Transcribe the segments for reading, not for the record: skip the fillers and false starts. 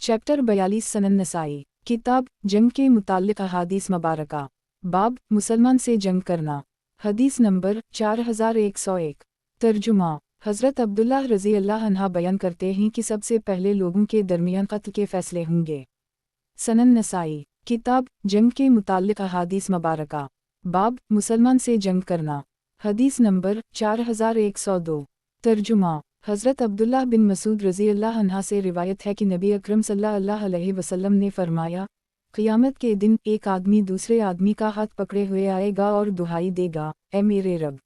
Chapter 42 सनन नसाई किताब जंग के मुताल्लिक़ अहादीस मुबारका बाब मुसलमान से जंग करना। हदीस नंबर 4101। तर्जुमा हज़रत अब्दुल्लाह रज़ी अल्लाह अन्हा बयान करते हैं कि सबसे पहले लोगों के दरमियान क़त्ल के फ़ैसले होंगे। सनन नसाई किताब जंग के मुताल्लिक़ अहादीस मुबारका बाब मुसलमान से जंग करना। हदीस नंबर 4102। तर्जुमा हज़रत अब्दुल्लाह बिन मसूद रज़ी अल्लाह अन्हा से रिवायत है कि नबी अकरम सल्लल्लाहु अलैहि वसल्लम ने फरमाया, क़ियामत के दिन एक आदमी दूसरे आदमी का हाथ पकड़े हुए आएगा और दुहाई देगा, ए मेरे रब,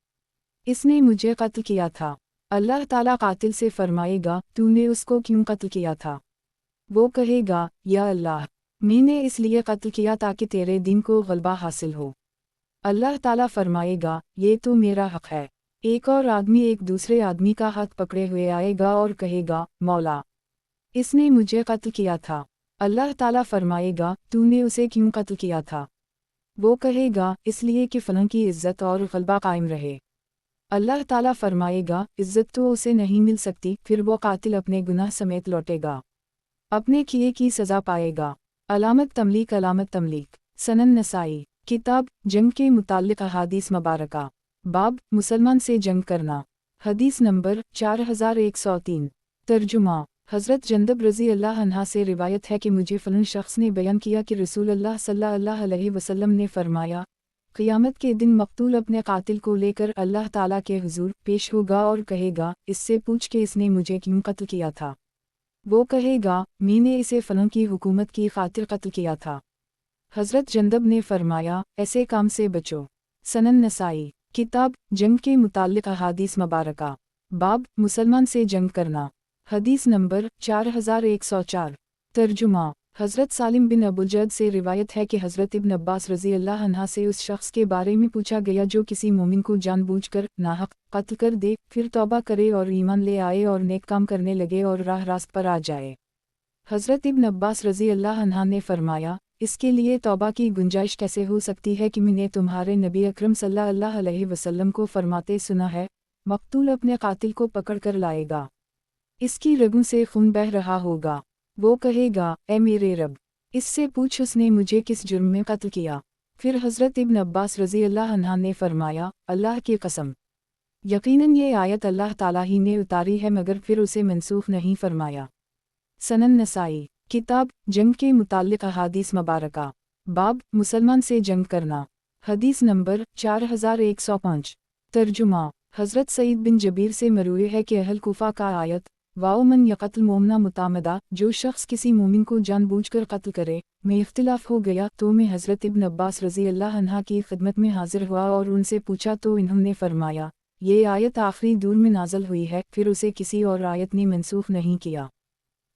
इसने मुझे कत्ल किया था। अल्लाह ताला कातिल से फरमाएगा, तूने उसको क्यों कत्ल किया था? वो कहेगा, या अल्लाह, मैंने इसलिए कत्ल किया ताकि तेरे दीन को गलबा हासिल हो। अल्लाह ताला फरमाएगा, ये तो मेरा हक़ है। एक और आदमी एक दूसरे आदमी का हाथ पकड़े हुए आएगा और कहेगा, मौला, इसने मुझे कत्ल किया था। अल्लाह ताला फरमाएगा, तूने उसे क्यों कत्ल किया था? वो कहेगा, इसलिए कि फलां की इज़्ज़त और गलबा कायम रहे। अल्लाह ताला फरमाएगा, इज़्ज़त तो उसे नहीं मिल सकती। फिर वो कातिल अपने गुनाह समेत लौटेगा, अपने किए की सज़ा पाएगा। अलामत तमलीक सनन नसाई किताब जंग के मुताल्लिक़ अहादीस मुबारका बाब मुसलमान से जंग करना। हदीस नंबर 4103। तर्जुमा हज़रत जंदब रज़ी अल्लाह अन्हा से रिवायत है कि मुझे फ़लन शख्स ने बयान किया कि रसूल अल्लाह सल्लल्लाहु अलैहि वसल्लम ने फरमाया, क़ियामत के दिन मक़तूल अपने कातिल को लेकर अल्लाह ताला के हुज़ूर पेश होगा और कहेगा, इससे पूछ के इसने मुझे क्यों कत्ल किया था? वो कहेगा, मैंने इसे फ़लन की हुकूमत की खातिर कत्ल किया था। हज़रत जंदब ने फरमाया, ऐसे काम से बचो। सनन नसाई किताब जंग के मुताल्लिक़ अहादीस मुबारका बाब मुसलमान से जंग करना। हदीस नंबर 4104। तर्जुमा हज़रत सालिम बिन अबुल-जद से रिवायत है कि हज़रत इब्न अब्बास रज़ी अल्लाह अन्हा से उस शख्स के बारे में पूछा गया जो किसी मोमिन को जानबूझकर नाहक कत्ल कर दे, फिर तौबा करे और ईमान ले आए और नेक काम करने लगे और राह रास्त पर आ जाए। हज़रत इब्न अब्बास रज़ी अल्लाह अन्हा ने फरमाया, इसके लिए तौबा की गुंजाइश कैसे हो सकती है कि मैंने तुम्हारे नबी अकरम सल्लल्लाहु अलैहि वसल्लम को फरमाते सुना है, मक़तूल अपने कातिल को पकड़ कर लाएगा, इसकी रगों से खून बह रहा होगा। वो कहेगा, ए मेरे रब, इससे पूछ उसने मुझे किस जुर्म में कत्ल किया? फिर हज़रत इब्न अब्बास रज़ी अल्लाह अन्हा ने फरमाया, अल्लाह की कसम, यकीनन ये आयत अल्लाह ताला ही ने उतारी है मगर फिर उसे मनसूख नहीं फरमाया। सनन नसाई किताब जंग के मुताल्लिक़ अहादीस मुबारका बाब मुसलमान से जंग करना। हदीस नंबर 4105। तर्जुमा हज़रत सईद बिन जबीर से मरूए है कि अहल कुफा का आयत वाओ मन यक़त्ल मोमना मुतामदा, जो शख्स किसी मोमिन को जानबूझकर कत्ल करे, में इख्तिलाफ हो गया तो मैं हज़रत इब्न अब्बास रज़ी अल्लाह अन्हा की खिदमत में हाजिर हुआ और उनसे पूछा तो इन्होंने फरमाया, ये आयत आखिरी दूर में नाज़ल हुई है। फिर उसे किसी और आयत ने मनसूख नहीं किया।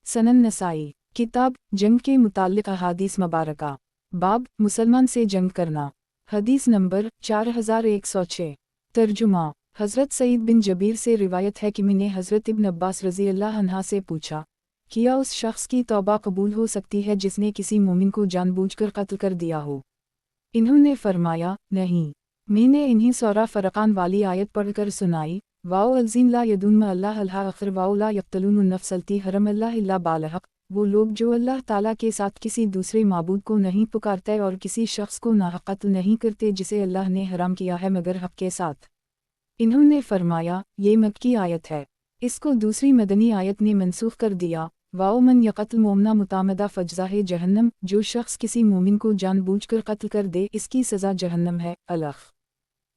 सनन नसाई किताब जंग के मुताल्लिक़ अहादीस मुबारका बाब मुसलमान से जंग करना। हदीस नंबर 4106। तर्जुमा हज़रत सईद बिन जबीर से रिवायत है कि मैंने हज़रत इब्न अब्बास रज़ी अल्लाह अन्हा से पूछा, क्या उस शख्स की तौबा कबूल हो सकती है जिसने किसी मोमिन को जानबूझकर कत्ल कर दिया हो? इन्होंने फरमाया, नहीं। मैंने इन्हीं सूरा फ़रक़ान वाली आयत पढ़कर सुनाई, वाओ अल्ज़ीन ला यदून अल्लाह अल्लाह अख़र वाओ ला यक़्तलून नफ़्स अल्लती हरम अल्लाह इल्ला बालहक़, वो लोग जो अल्लाह ताला के साथ किसी दूसरे माबूद को नहीं पुकारते और किसी शख्स को नाहक कत्ल नहीं करते जिसे अल्लाह ने हराम किया है मगर हक़ के साथ। इन्होंने फरमाया, ये मक्की आयत है। इसको दूसरी मदनी आयत ने मनसूख कर दिया, वाओ मन यक़त्ल मोमना मुतामदा फ़जज़ाए जहन्नम, जो शख्स किसी मोमिन को जानबूझकर कत्ल कर दे इसकी सज़ा जहन्नम है। अलख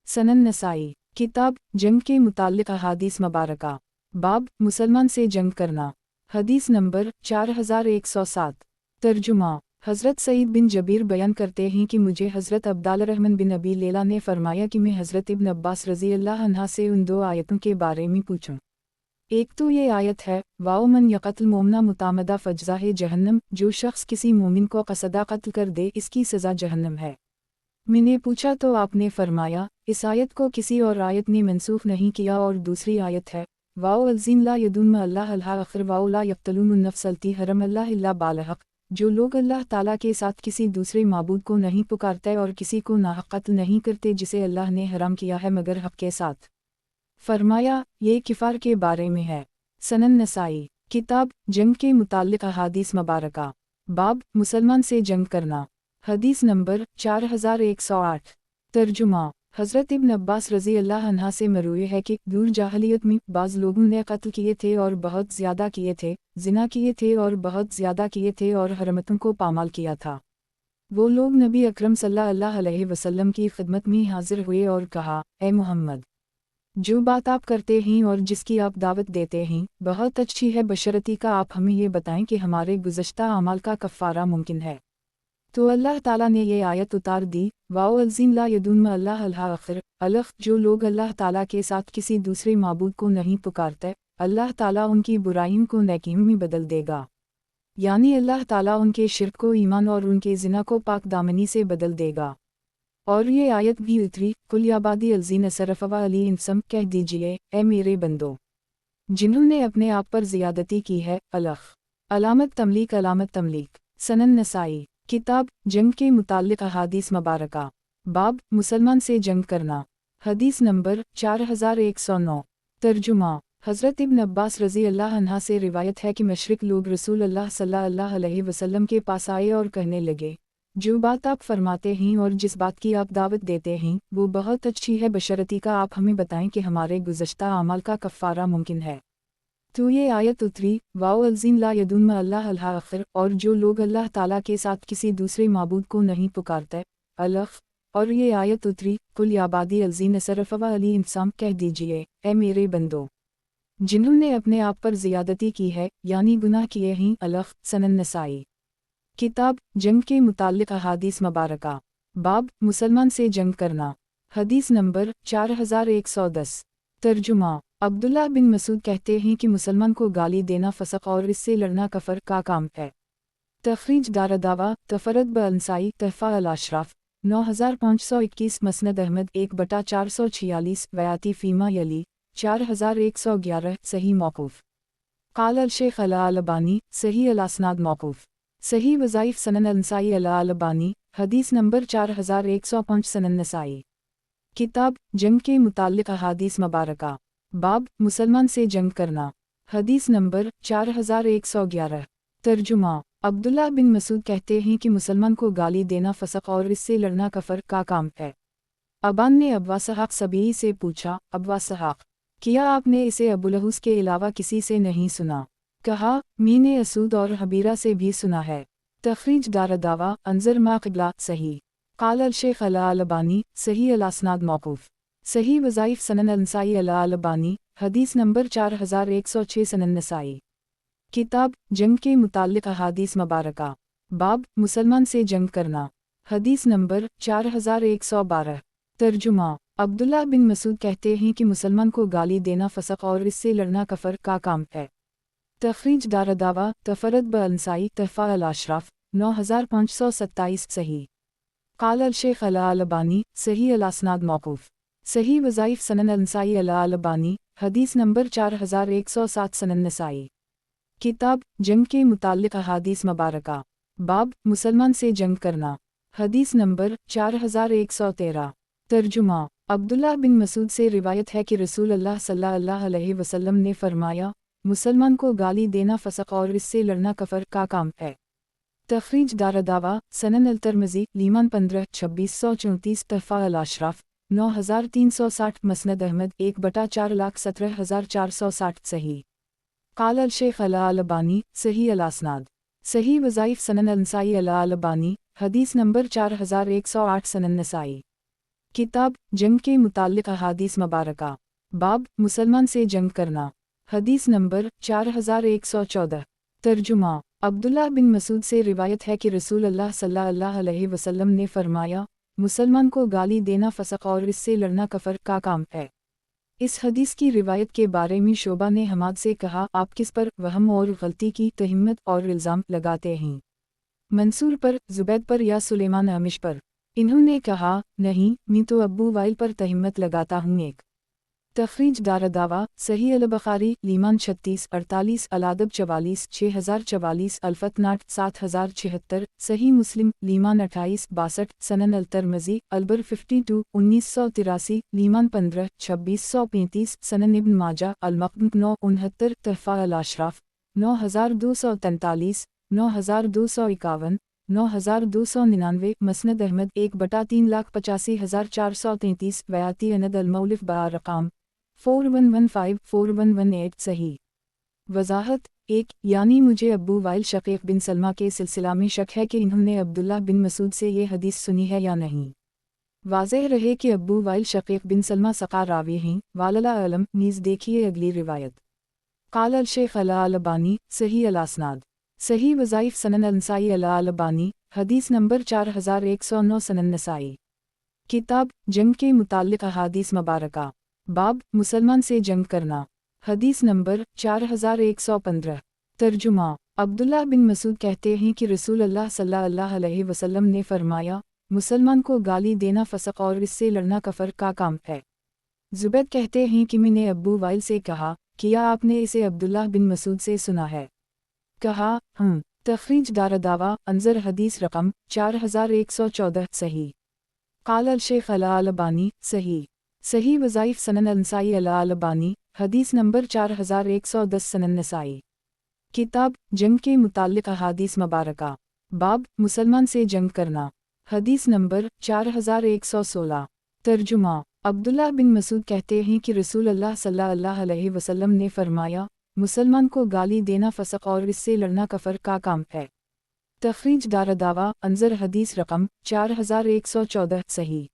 सनन नसाई किताब जंग के मुताल्लिक़ अहादीस मुबारका बाब मुसलमान से जंग करना। हदीस नंबर 4107। तर्जुमा हज़रत सईद बिन जबीर बयान करते हैं कि मुझे हज़रत अब्दुल्लाह बिन अबी लैला ने फरमाया कि मैं हज़रत इब्न अब्बास रज़ी अल्लाह अन्हा से उन दो आयतों के बारे में पूछूं। एक तो ये आयत है, वाओ मन यक़त्ल मोमना मुतामदा फ़जज़ाए जहन्नम, जो शख्स किसी मोमिन को क़सदा कत्ल कर दे इसकी सज़ा जहन्नम है। मैंने पूछा तो आपने फरमाया, इस आयत को किसी और आयत ने मनसूख नहीं किया। और दूसरी आयत है, वाओ अल्ज़ीन ला यदून अल्लाह अल्लाह अख़र वाओ ला यक़्तलून नफ़्स अल्लती हरम अल्लाह इल्ला बालहक़, जो लोग अल्लाह ताला के साथ किसी दूसरे माबूद को नहीं पुकारते और किसी को नाहक कत्ल नहीं करते जिसे अल्लाह ने हराम किया है मगर हक़ के साथ। फरमाया, ये किफ़ार के बारे में है। सनन नसाई किताब जंग के मुताल्लिक़ अहादीस मुबारका। बाब मुसलमान से जंग करना। हदीस नंबर 4108। तर्जुमा। हज़रत इब्न अब्बास रज़ी अल्लाह अन्हा से मरूए है कि दूर जाहलियत में बाज़ लोगों ने कत्ल किए थे और बहुत ज़्यादा किए थे, ज़िना किए थे और बहुत ज़्यादा किए थे और हरमतों को पामाल किया था। वो लोग नबी अकरम सल्लल्लाहु अलैहि वसल्लम की खिदमत में हाजिर हुए और कहा, ए मोहम्मद, जो बात आप करते हैं और जिसकी आप दावत देते हैं बहुत अच्छी है, बशर्ती का आप हमें ये बताएं कि हमारे गुज़श्ता अमाल का कफ़ारा मुमकिन है। तो अल्लाह ताला ने ये आयत उतार दी, वाओ अल्ज़ीन ला यदून अल्लाह अल-आखिर अलख, जो लोग अल्लाह ताला के साथ किसी दूसरे माबूद को नहीं पुकारते, अल्लाह ताला उनकी बुराइयों को नेकियों में बदल देगा। यानी अल्लाह ताला उनके शिर्क को ईमान और उनके ज़िना को पाक दामनी से बदल देगा। और ये आयत भी उतरी, कुल याबादी अल्ज़ीन सरफ़वा अली इंसम, कह दीजिए, ए मेरे बंदो, जिन्होंने अपने आप पर ज़ियादती की है, अलख। अलामत तमलीक। सनन नसाई। किताब जंग के मुताल्लिक़ अहादीस मुबारका। बाब मुसलमान से जंग करना। हदीस नंबर 4109। तर्जुमा। हज़रत इब्न अब्बास रज़ी अल्लाह अन्हा से रिवायत है कि मशरिक लोग रसूल अल्लाह सल्लल्लाहु अलैहि वसल्लम के पास आए और कहने लगे, जो बात आप फरमाते हैं और जिस बात की आप दावत देते हैं वो बहुत अच्छी है, बशर्ती का आप हमें बताएं कि हमारे गुज़श्ता अमाल का कफ़ारा मुमकिन है। तो ये आयत उतरी, वाओ अल्ज़ीन ला यदून अल्लाह अल-आखिर, और जो लोग अल्लाह ताला के साथ किसी दूसरे माबूद को नहीं पुकारते, अलख। और ये आयत उतरी, कुल याबादी अल्ज़ीन सरफ़वा अली इंसाम, कह दीजिए, ए मेरे बंदो, जिन्होंने अपने आप पर ज़ियादती की है, यानी गुनाह किए हैं, अलख। सनन नसाई। किताब जंग के मुताल्लिक़ अहादीस मुबारका। बाब मुसलमान से जंग करना। हदीस नंबर 4110। तर्जुमा। अब्दुल्लाह बिन मसूद कहते हैं कि मुसलमान को गाली देना फसक और इससे लड़ना कफर का काम है। तखरीज दारदावा तफरत ब-अंसाई तहफ़ा अल-अशराफ 9521 मसनद अहमद 1/446 वयाती फ़ीमा यली 4111 सही मौक़ूफ़। क़ाल अल-शेख़ अल-अलबानी सही अल-असनाद मौक़ूफ़। सही वज़ाइफ़ सनन अल-नसाई अल-अलबानी हदीस नंबर 4105 सनन नसाई। किताब जंग के मुताल्लिक़ अहादीस मुबारका। बाब मुसलमान से जंग करना। हदीस नंबर 4111। तर्जुमा। अब्दुल्लाह बिन मसूद कहते हैं कि मुसलमान को गाली देना फसक और इससे लड़ना कफर का काम है। अबान ने अब्वा सहाक़ सबई से पूछा, अब्वा सहाक़, क्या आपने इसे अबुलहूस के अलावा किसी से नहीं सुना? कहा, मैंने असूद और हबीरा से भी सुना है। तखरीज दारदावा अंजर मा क़िबला सही। क़ाल अल-शेख़ अल-अलबानी सही अल-असनाद मौक़ूफ़। सही वज़ाइफ़ सनन अल-नसाई अल-अलबानी हदीस नंबर 4106 सनन नसाई। किताब जंग के मुताल्लिक़ अहादीस मुबारका। बाब मुसलमान से जंग करना। हदीस नंबर 4112। तर्जुमा। अब्दुल्लाह बिन मसूद कहते हैं कि मुसलमान को गाली देना फसक और इससे लड़ना कफर का काम है। तखरीज दारदावा तफरत ब-अंसाई तहफ़ा अल-अशराफ 9527 सही। क़ाल अल-शेख़ अल-अलबानी सही अल-असनाद मौक़ूफ़। सही वज़ाइफ़ सनन अल-नसाई अल-अलबानी हदीस नंबर 4107 सनन नसाई। किताब जंग के मुताल्लिक़ अहादीस मुबारका। बाब मुसलमान से जंग करना। हदीस नंबर 4113। तर्जुमा। अब्दुल्लाह बिन मसूद से रिवायत है कि रसूल अल्लाह सल्लल्लाहु अलैहि वसल्लम ने फरमाया, मुसलमान को गाली देना फसक और इससे लड़ना कफर का काम है। तखरीज दारदावा सनन अल-तिरमिज़ी लीमान 15-2634 तहफ़ा अल-अशराफ 9360 मसनद अहमद 1/4,17,460 सही। क़ाल अल-शेख़ अल-अलबानी सही अल-असनाद। सही वज़ाइफ़ सनन अल-नसाई अल-अलबानी हदीस नंबर 4108 सनन नसाई। किताब जंग के मुताल्लिक़ अहादीस मुबारका। बाब मुसलमान से जंग करना। हदीस नंबर 4114। तर्जुमा। अब्दुल्लाह बिन मसूद से रिवायत है कि रसूल अल्लाह सल्लल्लाहु अलैहि वसल्लम ने फरमाया, मुसलमान को गाली देना फसक और इससे लड़ना कफर का काम है। इस हदीस की रिवायत के बारे में शोबा ने हमाद से कहा, आप किस पर वहम और गलती की तहमत और इल्ज़ाम लगाते हैं? मंसूर पर, ज़ुबैद पर या सुलेमान अमिश पर? इन्होंने कहा, नहीं, मैं तो अब्बू वाइल पर तहमत लगाता हूँ। एक तखरीज दारदावा सही अल-बुखारी लीमान 36-48 अल-अदब 44 6044 अल-फतनाट 7076 सही मुस्लिम लीमान 28-62 सनन अल-तिरमिज़ी अल-बर 52 1983 लीमान 15 2635 सनन इब्न माजा अल-मक़दम 969 तहफ़ा अल-अशराफ 9243, 9251, 9299, मसनद अहमद 1/385,433, बयाती अनद अल-मौलिफ बा-रकाम 4115 4118 सही। वजाहत 1 यानी मुझे अब्बू वाइल शकीक बिन सलमा के सिलसिला में शक है कि इन्होंने अब्दुल्ला बिन मसूद से ये हदीस सुनी है या नहीं। वाज़ेह रहे कि अब्बू वाइल शकीक बिन सलमा सक़ा रावी हैं, वालला अलम। नीज़ देखिए अगली रिवायत। क़ाल अल-शेख अल-अलबानी सही अल-असनाद सही वज़ाइफ सनन अल-नसाई अल-अलबानी हदीस नंबर 4109 सनन नसाई। किताब जंग के मुताल्लिक़ अहादीस मुबारका बाब मुसलमान से जंग करना हदीस नंबर 4115। तर्जुमा अब्दुल्ला बिन मसूद कहते हैं कि रसूल अल्लाह सल्लल्लाहु अलैहि वसल्लम ने फरमाया, मुसलमान को गाली देना फसक और इससे लड़ना कफर का काम है। ज़ुबैद कहते हैं कि मैंने अब्बू वाइल से कहा, क्या आपने इसे अब्दुल्ला बिन मसूद से सुना है? कहा, तखरीज दारदावा अंजर हदीस रकम 4114 सही। क़ाल अल-शेख अल-अलबानी सही सही वज़ाइफ सनन अल-नसाई अल-अलबानी हदीस नंबर 4110 सनन नसाई। किताब जंग के मुताल्लिक़ अहादीस मुबारका बाब मुसलमान से जंग करना हदीस नंबर 4116। तर्जुमा अब्दुल्ला बिन मसूद कहते हैं कि रसूल अल्लाह सल्लल्लाहु अलैहि वसल्लम ने फरमाया, मुसलमान को गाली देना फसक और इससे लड़ना कफर का काम है। तखरीज दारदावा अंजर हदीस रकम 4114 सही।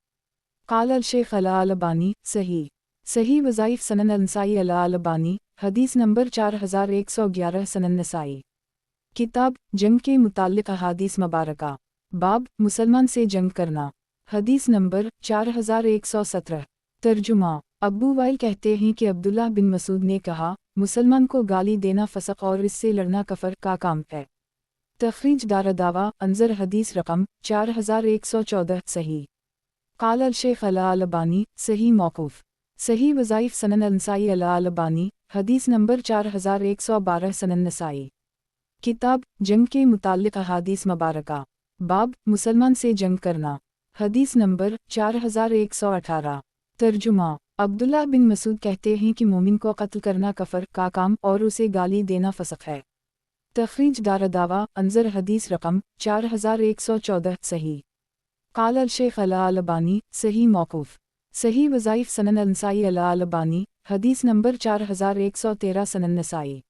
क़ाल अल-शेख अल-अलबानी सही सही वज़ाइफ सनन अल-नसाई अल-अलबानी हदीस नंबर 4111 सनन नसाई। किताब जंग के मुताल्लिक़ अहादीस मुबारका बाब मुसलमान से जंग करना हदीस नंबर 4117। तर्जुमा अब्बू वाइल कहते हैं कि अब्दुल्ला बिन मसूद ने कहा, मुसलमान को गाली देना फसक और इससे लड़ना कफर का काम है। तखरीज दारदावा अंजर हदीस रकम 4114 सही। क़ाल अल-शेख अल-अलबानी सही मौक़ूफ़ सही वज़ाइफ सनन अल-नसाई अल-अलबानी हदीस नंबर 4112 सनन नसाई। किताब जंग के मुताल्लिक़ अहादीस मुबारका बाब मुसलमान से जंग करना हदीस नंबर 4118। तर्जुमा अब्दुल्ला बिन मसूद कहते हैं कि मोमिन को कत्ल करना कफर का काम और उसे गाली देना फसक है। तखरीज दारदावा अंजर हदीस रकम 4114 सही। क़ाल अल-शेख अल-अलबानी सही मौक़ूफ़ सही वज़ाइफ सनन अल-नसाई अल-अलबानी हदीस नंबर 4113 सनन नसाई।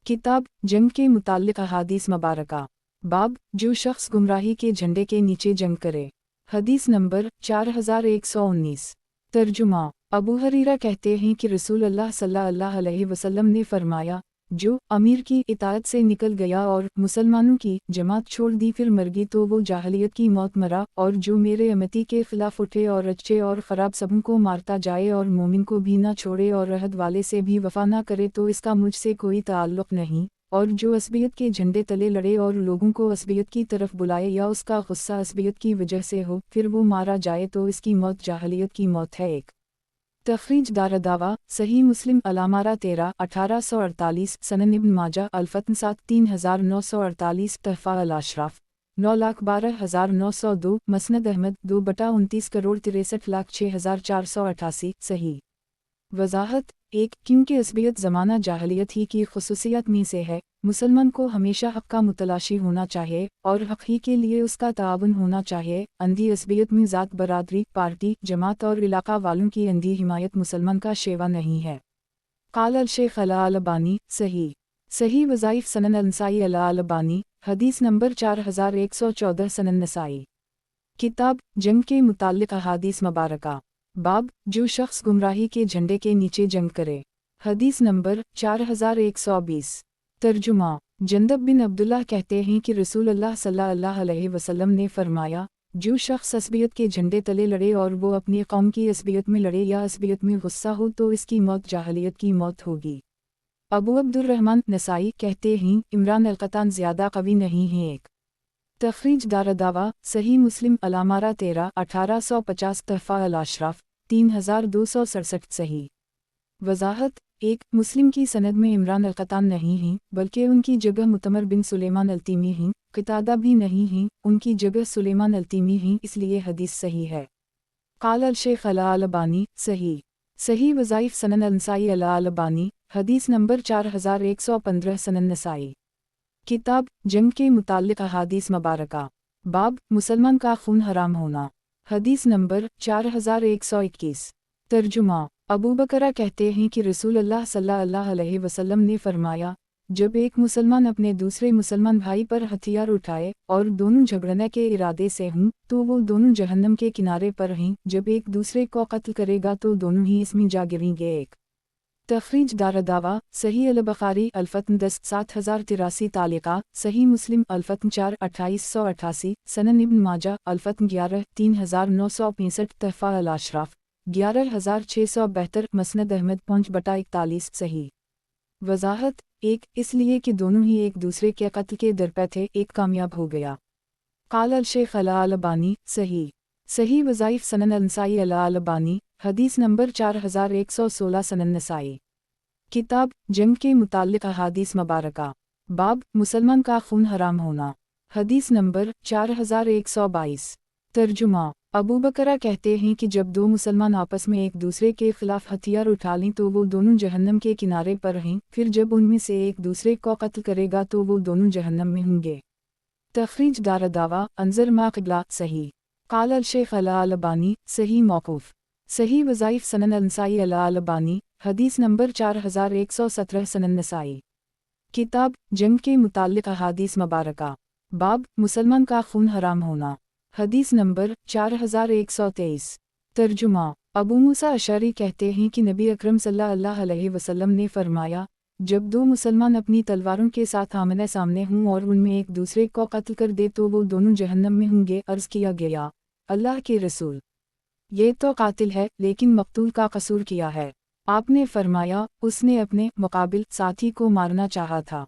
किताब जंग के मुताल्लिक़ अहादीस मुबारका बाब जो शख्स गुमराही के झंडे के नीचे जंग करे हदीस नंबर 4119। तर्जुमा अबू हरीरा कहते हैं कि रसूल अल्लाह सल्लल्लाहु अलैहि वसल्लम ने फरमाया, जो अमीर की इताअत से निकल गया और मुसलमानों की जमात छोड़ दी फिर मर गई तो वो जाहलियत की मौत मरा, और जो मेरे अमती के खिलाफ उठे और अच्छे और ख़राब सबों को मारता जाए और मोमिन को भी ना छोड़े और रहद वाले से भी वफ़ा ना करे तो इसका मुझसे कोई ताल्लुक़ नहीं, और जो असबियत के झंडे तले लड़े और लोगों को असबियत की तरफ बुलाए या उसका गुस्सा असबियत की वजह से हो फिर वो मारा जाए तो इसकी मौत जाहलियत की मौत है। एक तखरीज दारदावा सही मुस्लिम अलामारा 13 1848 सनन इब्न माजा अल-फतन 7 3948 तहफ़ा अल-अशराफ 9,12,902 मसनद अहमद 2/29,63,06,488 सही। वजाहत 1 क्योंकि असबियत ज़माना जाहलियत ही की खुसूसियत में से है, मुसलमान को हमेशा हक़ का मुतलाशी होना चाहिए और हक़ ही के लिए उसका ताअवुन होना चाहिए। अंधी असबियत में ज़ात बरादरी पार्टी जमात और इलाका वालों की अंधी हिमायत मुसलमान का शेवा नहीं है। क़ाल अल-शेख अल-अलबानी सही सही वज़ाइफ सनन अल-नसाई अल-अलबानी हदीस नंबर 4114 सनन नसाई। किताब जंग के मुताल्लिक़ अहादीस मुबारका बाब जो शख्स गुमराही के झंडे के नीचे जंग करे हदीस नंबर 4120। तर्जुमा जंदब बिन अब्दुल्ला कहते हैं कि रसूल अल्लाह सल्लल्लाहु अलैहि वसल्लम ने फरमाया, जो शख्स असबियत के झंडे तले लड़े और वो अपनी कौम की असबियत में लड़े या असबियत में गुस्सा हो तो इसकी मौत जाहलियत की मौत होगी। अबू अब्दुर्रहमान नसाई कहते हैं इमरान अल-क़तान ज़्यादा कवी नहीं है। एक तखरीज दारदावा सही मुस्लिम अलामारा 13 1850 तहफ़ा अल-अशराफ 3267 सही। वजाहत 1 मुस्लिम की सनद में इमरान अल-क़तान नहीं हैं, बल्कि उनकी जगह मुतमर बिन सुलेमान अल-तीमी हैं। क़तादा भी नहीं हैं, उनकी जगह सुलेमान अल-तीमी हैं, इसलिए हदीस सही है। क़ाल अल-शेख अल-अलबानी सही सही वज़ाइफ सनन अल-नसाई अल-अलबानी حدیث نمبر 4115 سنن نسائی۔ کتاب جنگ کے متعلق احادیث مبارکہ، باب مسلمان کا خون حرام ہونا، حدیث نمبر 4121۔ ترجمہ: ابو بکرہ کہتے ہیں کہ رسول اللہ صلی اللہ علیہ وسلم نے فرمایا، جب ایک مسلمان اپنے دوسرے مسلمان بھائی پر ہتھیار اٹھائے اور دونوں جھگڑنے کے ارادے سے ہوں تو وہ دونوں جہنم کے کنارے پر ہیں، جب ایک دوسرے کو قتل کرے گا تو دونوں ہی اس میں جا گریں گے۔ ایک تخریج دارالدعوہ، صحیح البخاری الفتن 10 7083 تعلیقہ، صحیح مسلم الفتن 4 2888، سنن ابن ماجہ الفتن 11 3965، تحفہ الاشراف 11672، مسند احمد 5/41، صحیح۔ وضاحت: ایک، اس لیے کہ دونوں ہی ایک دوسرے کے قتل کے درپے تھے، ایک کامیاب ہو گیا۔ قال الشیخ الالبانی، صحیح وظائف سنن النسائی الالبانی، حدیث نمبر 4116 سنن نسائی۔ کتاب جنگ کے متعلق احادیث مبارکہ، باب مسلمان کا خون حرام ہونا، حدیث نمبر 4122۔ ترجمہ: ابو بکرہ کہتے ہیں کہ جب دو مسلمان آپس میں ایک دوسرے کے خلاف ہتھیار اٹھا لیں تو وہ دونوں جہنم کے کنارے پر ہیں، پھر جب ان میں سے ایک دوسرے کو قتل کرے گا تو وہ دونوں جہنم میں ہوں گے۔ تخریج دارالدعوہ، انظر ما قبلہ، صحیح۔ قال الشیخ الالبانی، صحیح موقوف۔ صحیح وظائف سنن النسائی الالبانی، حدیث نمبر 4117 سنن نسائی۔ کتاب جنگ کے متعلق احادیث مبارکہ، باب مسلمان کا خون حرام ہونا، حدیث نمبر 4123۔ ترجمہ: ابو موسیٰ اشعری کہتے ہیں کہ نبی اکرم صلی اللہ علیہ وسلم نے فرمایا، جب دو مسلمان اپنی تلواروں کے ساتھ آمنے سامنے ہوں اور ان میں ایک دوسرے کو قتل کر دے تو وہ دونوں جہنم میں ہوں گے۔ عرض کیا گیا، اللہ کے رسول، یہ تو قاتل ہے لیکن مقتول کا قصور کیا ہے؟ آپ نے فرمایا، اس نے اپنے مقابل ساتھی کو مارنا چاہا تھا۔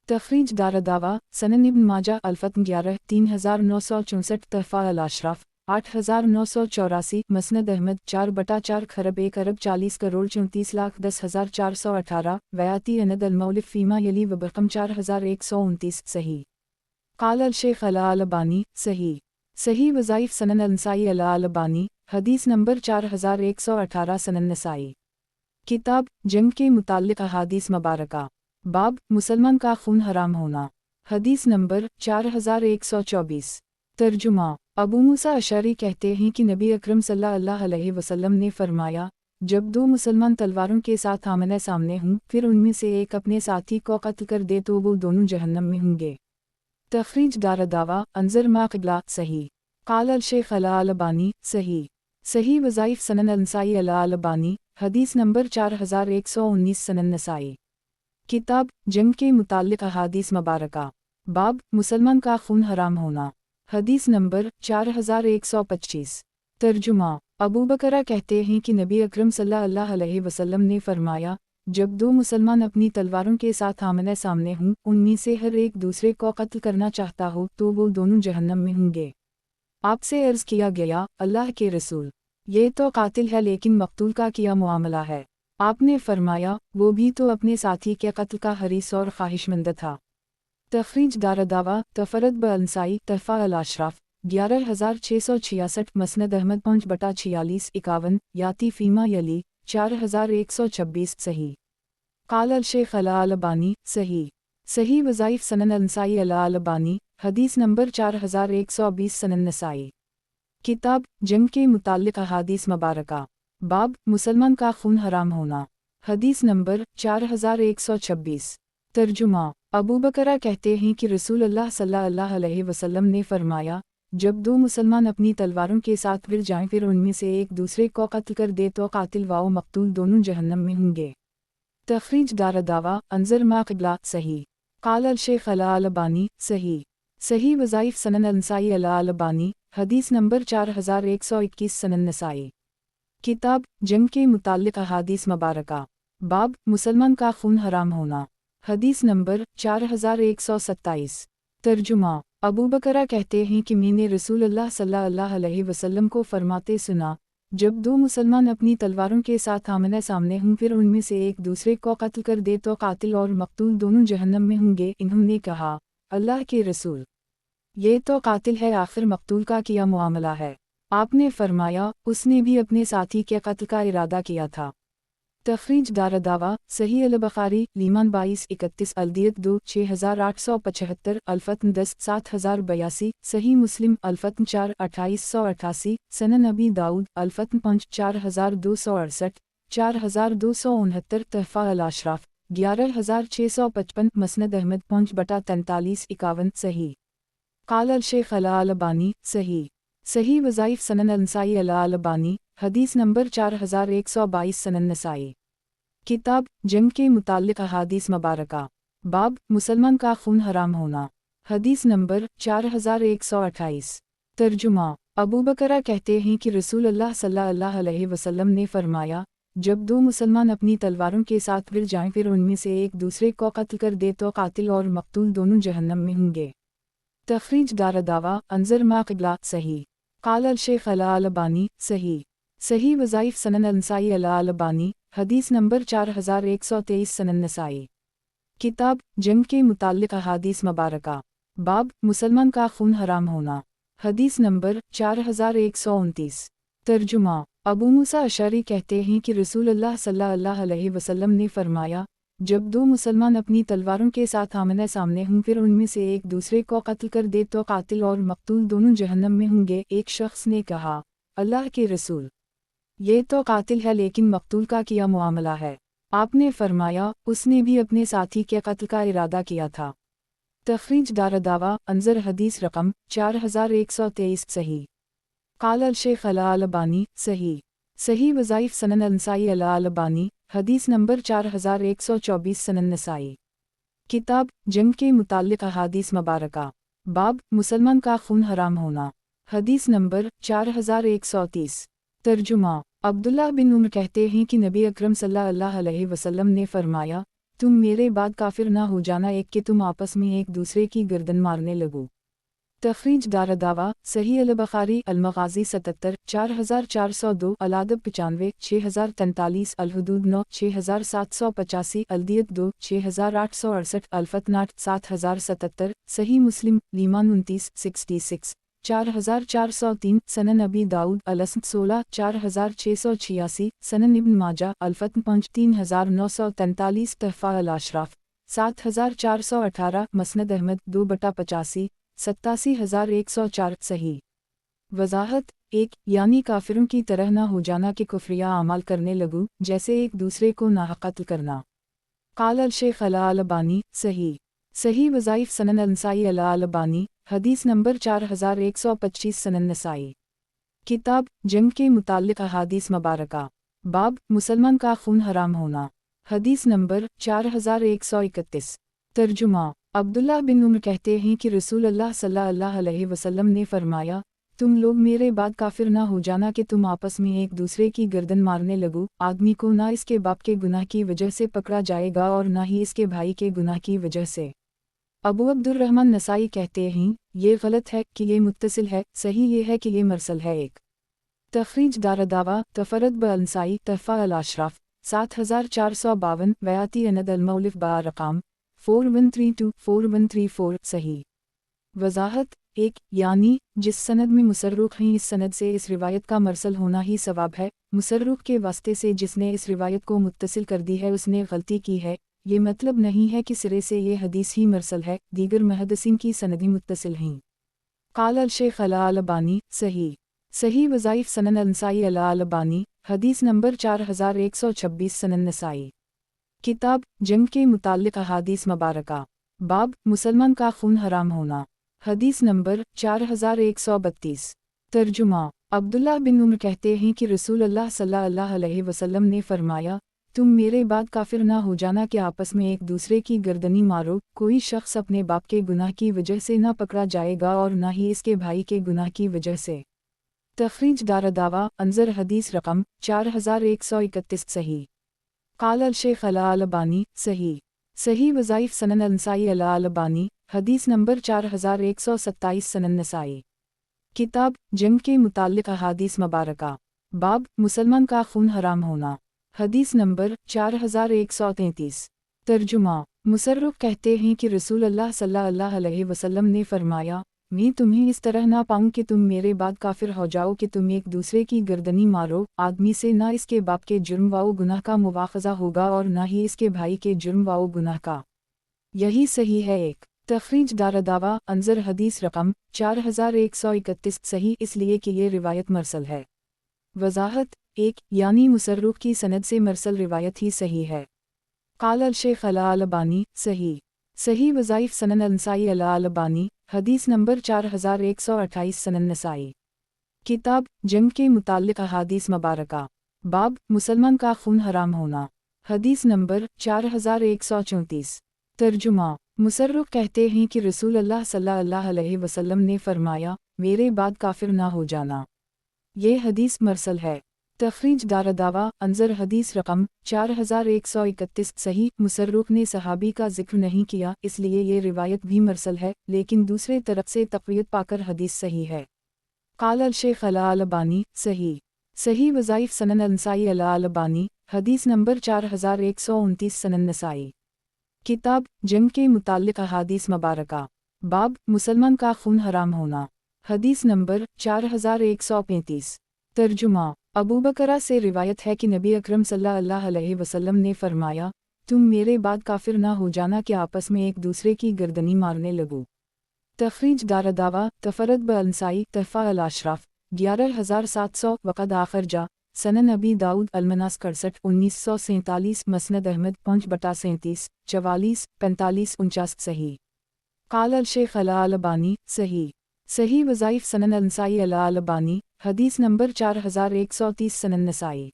تخریج دارالدعوہ، سنن ابن ماجہ الفتن 11 3964، تحفہ الاشراف 8984، مسند احمد 4/4 خرب 1 ارب 40 کروڑ 34 لاکھ 10,418، ویاتی اند المولف فیما یلی وبرقم 4129، صحیح۔ قال الشیخ الالبانی، صحیح وظائف سنن النسائی الالبانی، حدیث نمبر 4118 سنن نسائی۔ کتاب جنگ کے متعلق احادیث مبارکہ، باب مسلمان کا خون حرام ہونا، حدیث نمبر 4124۔ ترجمہ: ابو موسیٰ اشعری کہتے ہیں کہ نبی اکرم صلی اللہ علیہ وسلم نے فرمایا، جب دو مسلمان تلواروں کے ساتھ آمنے سامنے ہوں پھر ان میں سے ایک اپنے ساتھی کو قتل کر دے تو وہ دونوں جہنم میں ہوں گے۔ تخریج دارالدعوہ، انظر ما قبلہ، صحیح۔ قال الشیخ الالبانی، صحیح وظائف سنن النسائی الالبانی، حدیث نمبر 4119 سنن نسائی۔ کتاب جنگ کے متعلق احادیث مبارکہ، باب مسلمان کا خون حرام ہونا، حدیث نمبر 4125۔ ترجمہ: ابو بکرہ کہتے ہیں کہ نبی اکرم صلی اللہ علیہ وسلم نے فرمایا، جب دو مسلمان اپنی تلواروں کے ساتھ آمنے سامنے ہوں ان میں سے ہر ایک دوسرے کو قتل کرنا چاہتا ہو تو وہ دونوں جہنم میں ہوں گے۔ آپ سے عرض کیا گیا، اللہ کے رسول، یہ تو قاتل ہے لیکن مقتول کا کیا معاملہ ہے؟ آپ نے فرمایا، وہ بھی تو اپنے ساتھی کے قتل کا حریص اور خواہشمند تھا۔ تخریج دارالدعوہ، تفرد بالنسائی، تحفہ الاشراف 11666، مسند احمد 5/46 51، یاتی فیما یلی 4126، صحیح۔ قال الشیخ الالبانی، صحیح وظائف سنن النسائی الالبانی، حدیث نمبر 4120 سنن نسائی۔ کتاب جنگ کے متعلق احادیث مبارکہ، باب مسلمان کا خون حرام ہونا، حدیث نمبر 4126۔ ترجمہ: ابو بکرہ کہتے ہیں کہ رسول اللہ صلی اللہ علیہ وسلم نے فرمایا، جب دو مسلمان اپنی تلواروں کے ساتھ گر جائیں پھر ان میں سے ایک دوسرے کو قتل کر دے تو قاتل و مقتول دونوں جہنم میں ہوں گے۔ تخریج دارالدعوہ، انظر ما قبلہ، صحیح۔ قال الشیخ الالبانی، صحیح وظائف سنن النسائی الالبانی، حدیث نمبر 4121 سنن نسائی۔ کتاب جنگ کے متعلق احادیث مبارکہ، باب مسلمان کا خون حرام ہونا، حدیث نمبر 4127۔ ترجمہ: ابو بکرہ کہتے ہیں کہ میں نے رسول اللہ صلی اللہ علیہ وسلم کو فرماتے سنا، جب دو مسلمان اپنی تلواروں کے ساتھ آمنے سامنے ہوں پھر ان میں سے ایک دوسرے کو قتل کر دے تو قاتل اور مقتول دونوں جہنم میں ہوں گے۔ انہوں نے کہا، اللہ کے رسول، یہ تو قاتل ہے، آخر مقتول کا کیا معاملہ ہے؟ آپ نے فرمایا، اس نے بھی اپنے ساتھی کے قتل کا ارادہ کیا تھا۔ तखरीज दारदावा सही अल-बुखारी लीमान 2231 अल्दियत 2 6875 अल्फत्न 10 7082 सही मुस्लिम अल्फत्न 4 2888 सनन नबी दाऊद अल्फत्न 5 4268 4269 तहफ़ा अल-अशराफ 11655 मसनद अहमद 5/43 सही क़ाल अल-शेख अल-अलबानी सही सही वज़ाइफ सनन अल-नसाई अल-अलबानी हदीस नंबर 4122 सनन नसाई किताब जंग के मुताल्लिक़ अहादीस मुबारका बाब मुसलमान का खून हराम होना हदीस नंबर 4128 तर्जुमा अबू बकरा कहते हैं कि रसूल अल्लाह सल्लल्लाहु अलैहि वसल्लम ने फरमाया, जब दो मुसलमान अपनी तलवारों के साथ भिड़ जाएं फिर उनमें से एक दूसरे को कत्ल कर दे तो कातिल और मकतूल दोनों जहन्नम में होंगे। तखरीज दारदावा अंजर मा क़िबला सही क़ाल अल-शेख अल-अलबानी सही सही वज़ाइफ सनन अल-नसाई अल-अलबानी हदीस नंबर 4123 सनन नसाई किताब जंग के मुताल्लिक़ अहादीस मुबारका बाब मुसलमान का खून हराम होना हदीस नंबर 4129 तर्जुमा अबू मूसा अशअरी कहते हैं कि रसूल अल्लाह सल्लल्लाहु अलैहि वसल्लम ने फरमाया, जब दो मुसलमान अपनी तलवारों के साथ आमने सामने हों फिर उनमें से एक दूसरे को कत्ल कर दे तो कातिल और मकतूल दोनों जहन्नम में होंगे। एक शख्स ने कहा, अल्लाह के रसूल, ये तो कातिल है लेकिन मकतूल का क्या मामला है? आपने फरमाया, उसने भी अपने साथी के कत्ल का इरादा किया था। तखरीज दारदावा अंजर हदीस रकम 4123 सही क़ाल अल-शेख अल-अलबानी सही सही वज़ाइफ सनन अल-नसाई अल-अलबानी हदीस नंबर 4124 सनन नसाई किताब जंग के मुताल्लिक़ अहादीस मुबारका बाब मुसलमान का खून हराम होना हदीस नंबर 4130 तर्जुमा अब्दुल्लाह बिन उमर कहते हैं कि नबी अकरम सल्लल्लाहु अलैहि वसल्लम ने फरमाया, तुम मेरे बाद काफिर ना हो जाना एक कि तुम आपस में एक दूसरे की गर्दन मारने लगो। तखरीज दारदावा सही अल-बुखारी अल-मग़ाज़ी 77 4402 अल-अदब 95 6043 अल-हुदूद 9 6785 अल-दियत 2 6868 अल-फ़तनाट 7077 सही मुस्लिम लीमान 29 66 4403 सनन नबी दाऊद अल-अस्म 16 4686 सनन इब्न माजा अल-फ़त्न 5 3943 तहफ़ा अल-अशराफ 7418 मसनद अहमद 2/85 87,104 सही वज़ाहत 1 यानी काफिरों की तरह ना हो जाना कि कुफ्रिया अमाल करने लगूं जैसे एक दूसरे को नाहक कत्ल करना। क़ाल अल-शेख अल-अलबानी सही सही वज़ाइफ सनन अल-नसाई अल-अलबानी हदीस नंबर 4125 सनन नसाई किताब जंग के मुताल्लिक़ अहादीस मुबारका बाब मुसलमान का खून हराम होना हदीस नंबर 4131 तर्जुमा अब्दुल्लाह बिन उमर कहते हैं कि रसूल अल्लाह सल्लल्लाहु अलैहि वसल्लम ने फरमाया, तुम लोग मेरे बाद काफिर ना हो जाना कि तुम आपस में एक दूसरे की गर्दन मारने लगो। आदमी को ना इसके बाप के गुनाह की वजह से पकड़ा जाएगा और ना ही इसके भाई के गुनाह की वजह से। अबू अब्दुर्रहमान नसाई कहते हैं, ये गलत है कि ये मुत्तसिल है, सही ये है कि ये मरसल है। एक तखरीज दारदावा तफरद ब-अल-नसाई तहफ़ा अल-अशराफ 7452 वयाती अनद अल-मौलिफ बा-रक़ाम 4132-4134 सही वज़ाहत 1 यानी जिस सनद में मुसर्रुख हैं इस सनद से इस रिवायत का मरसल होना ही सवाब है। मुसर्रुख के वास्ते से जिसने इस रिवायत को मुत्तसिल कर दी है उसने गलती की है। ये मतलब नहीं है कि सिरे से ये हदीस ही मरसल है, दीगर मुहद्दिसीन की सनदी मुत्तसिल हैं। क़ाल अल-शेख अल-अलबानी सही सही वज़ाइफ सनन अल-नसाई अल-अलबानी हदीस नंबर 4126 सनन नसाई किताब जंग के मुताल्लिक़ अहादीस मुबारका बाब मुसलमान का खून हराम होना हदीस नंबर 4132 तर्जुमा अब्दुल्लाह बिन उमर कहते हैं कि रसूल अल्लाह सल्लल्लाहु अलैहि वसल्लम ने फरमाया, तुम मेरे बाद काफिर ना हो जाना कि आपस में एक दूसरे की गर्दनी मारो। कोई शख्स अपने बाप के गुनाह की वजह से ना पकड़ा जाएगा और ना ही इसके भाई के गुनाह की वजह से। तखरीज दारदावा अंजर हदीस रकम 4131 सही क़ाल अल-शेख अल-अलबानी सही सही वज़ाइफ सनन अल-नसाई अल-अलबानी हदीस नंबर 4127 सनन नसाई किताब जंग के मुताल्लिक़ अहादीस मुबारका बाब मुसलमान का खून हराम होना हदीस नंबर 4133 तर्जुमा मुसर्रुख कहते हैं कि रसूल अल्लाह सल्लल्लाहु अलैहि वसल्लम ने फरमाया, मैं तुम्हें इस तरह ना पाऊं कि तुम मेरे बाद काफिर हो जाओ कि तुम एक दूसरे की गर्दनी मारो। आदमी से ना इसके बाप के जुर्म व गुनाह का मुवाखजा होगा और ना ही इसके भाई के जुर्म व गुनाह का। यही सही है। एक तखरीज दारदावा अंजर हदीस रकम 4131 सही इसलिए कि ये रिवायत मरसल है। वजाहत एक यानी मुसर्रुफ की सनद से मरसल रिवायत ही सही है। काल अल शेख अल-अलबानी सही सही वज़ाइफ सनन अल-नसाई अल-अलबानी हदीस नंबर 4128 सनन नसाई। किताब जंग के मुताल्लिक़ अहादीस मुबारका बाब मुसलमान का खून हराम होना हदीस नंबर 4134। तर्जुमा मुसर्रुफ कहते हैं कि रसूल अल्लाह सल्लल्लाहु अलैहि वसल्लम ने फरमाया, मेरे बाद काफिर ना हो जाना। ये हदीस मरसल है। तखरीज दारदावा अंजर हदीस रकम 4131 सही मुसर्रुफ ने सहाबी का जिक्र नहीं किया इसलिए ये रिवायत भी मरसल है, लेकिन दूसरे तरफ से तक़वियत पाकर हदीस सही है। काल अल शेख अल-अलबानी सही सही वज़ाइफ सनन अल-नसाई अल-अलबानी हदीस नंबर 4129 सनन नसाई। किताब जंग के मुताल्लिक़ अहादीस मुबारका बाब मुसलमान का खून हराम होना हदीस नंबर 4135। तर्जुमा अबू बकरा से रिवायत है कि नबी अकरम सल्लल्लाहु अलैहि वसल्लम ने फरमाया, तुम मेरे बाद काफिर ना हो जाना कि आपस में एक दूसरे की गर्दनी मारने लगो। तखरीज दारदावा तफरद ब-अनसाई तहफ़ा अल-अशराफ 11700 वक़द आखर जा सनन अबी दाऊद अलमनास 67 1947 मसनद अहमद 5/37 44 45 49 सही। काल अल शेख अल-अलबानी सही सही वज़ाइफ सनन अल-नसाई अल-अलबानी हदीस नंबर 4130 सनन नसाई।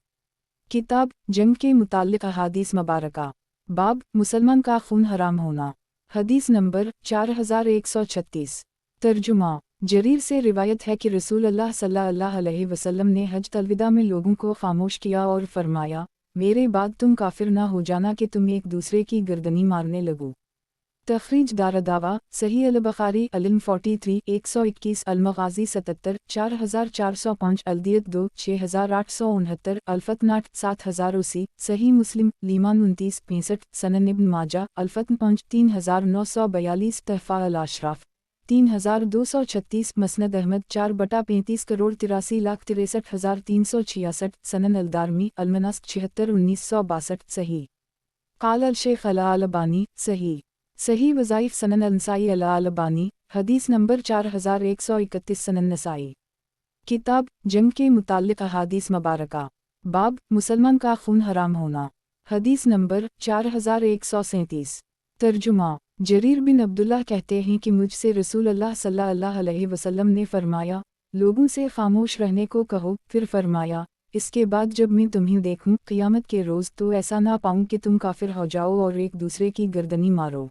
किताब जंग के मुताल्लिक़ अहादीस मुबारका बाब मुसलमान का खून हराम होना हदीस नंबर 4136। तर्जुमा जरीर से रिवायत है कि रसूल अल्लाह सल्लल्लाहु अलैहि वसल्लम ने हज अलविदा में लोगों को खामोश किया और फरमाया, मेरे बाद तुम काफिर ना हो जाना कि तुम एक दूसरे की गर्दनी मारने लगो। तखरीज दारदावा सही अल-बुखारी अल-इल्म 43 121 अल-मग़ाज़ी 77 4405 अल-दियत 2 6869 अल-फ़तनाट 7080 सही मुस्लिम लीमान 29 65 सनन इब्न माजा अल-फ़तन 5 3942 तहफ़ा अल-अशराफ 3236 मसनद अहमद 4/35 करोड़ 83,63,366 सनन अल-दारमी अल-मनास 76 1962 सही। काल अल शेख अल-अलबानी सही सही वज़ाइफ सनन अल-नसाई अल-अलबानी हदीस नंबर 4131 सनन नसाई। किताब जंग के मुताल्लिक़ अहादीस मुबारका बाब मुसलमान का खून हराम होना हदीस नंबर 4137। तर्जुमा जरीर बिन अब्दुल्लाह कहते हैं कि मुझसे रसूल अल्लाह सल्लल्लाहु अलैहि वसल्लम ने फरमाया, लोगों से खामोश रहने को कहो। फिर फरमाया, इसके बाद जब मैं तुम्हें देखूं क़ियामत के रोज़ तो ऐसा ना पाऊं कि तुम काफिर हो जाओ और एक दूसरे की गर्दनी मारो।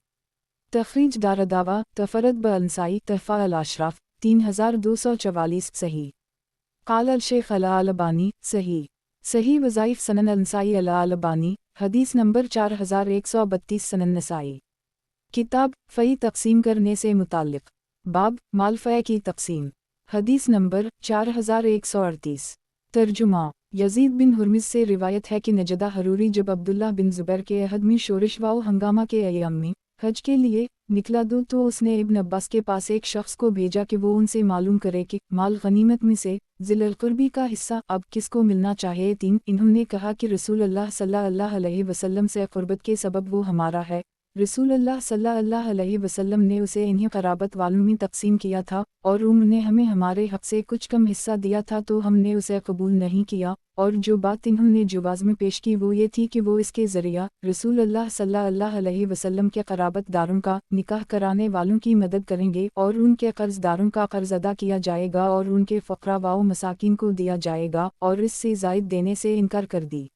तखरीज दारदावा तफरद ब-अनसाई तहफ़ा अल-अशराफ 3244 सही। काल अल शेख अल-अलबानी सही सही वज़ाइफ सनन अल-नसाई अल-अलबानी हदीस नंबर 4132 सनन नसाई। किताब फ़ई तक़सीम करने से मुताल्लिक़ बाब माल फ़य की तक़सीम हदीस नंबर 4138। तर्जुमा यज़ीद बिन हुर्मिज़ से रिवायत है कि नजदा हरूरी जब अब्दुल्लाह बिन ज़ुबैर के अहद में शोरिश व हंगामा के अय्याम में हज के लिए निकला तो उसने इब्न अब्बास के पास एक शख्स को भेजा कि वो उनसे मालूम करे कि माल गनीमत में से ज़िल क़ुर्बी का हिस्सा अब किसको मिलना चाहिए। 3 इन्होंने कहा कि रसूल अल्लाह सल्लल्लाहु अलैहि वसल्लम से क़ुर्बत के सबब वो हमारा है। रसूल अल्लाह सल्लल्लाहु अलैहि वसल्लम ने उसे इन्हें क़राबत वालों में तक़सीम किया था और उन्होंने हमें हमारे हक़ से कुछ कम हिस्सा दिया था तो हमने उसे कबूल नहीं किया। और जो बात इन्होंने जुवाज़ में पेश की वो ये थी कि वो इसके ज़रिया रसूल अल्लाह सल्लल्लाहु अलैहि वसल्लम के क़राबतदारों का निकाह कराने वालों की मदद करेंगे और उनके कर्ज़दारों का कर्ज़ अदा किया जाएगा और उनके फ़क़रा व मसाकीन को दिया जाएगा और इससे ज़ायद देने से इनकार कर दी।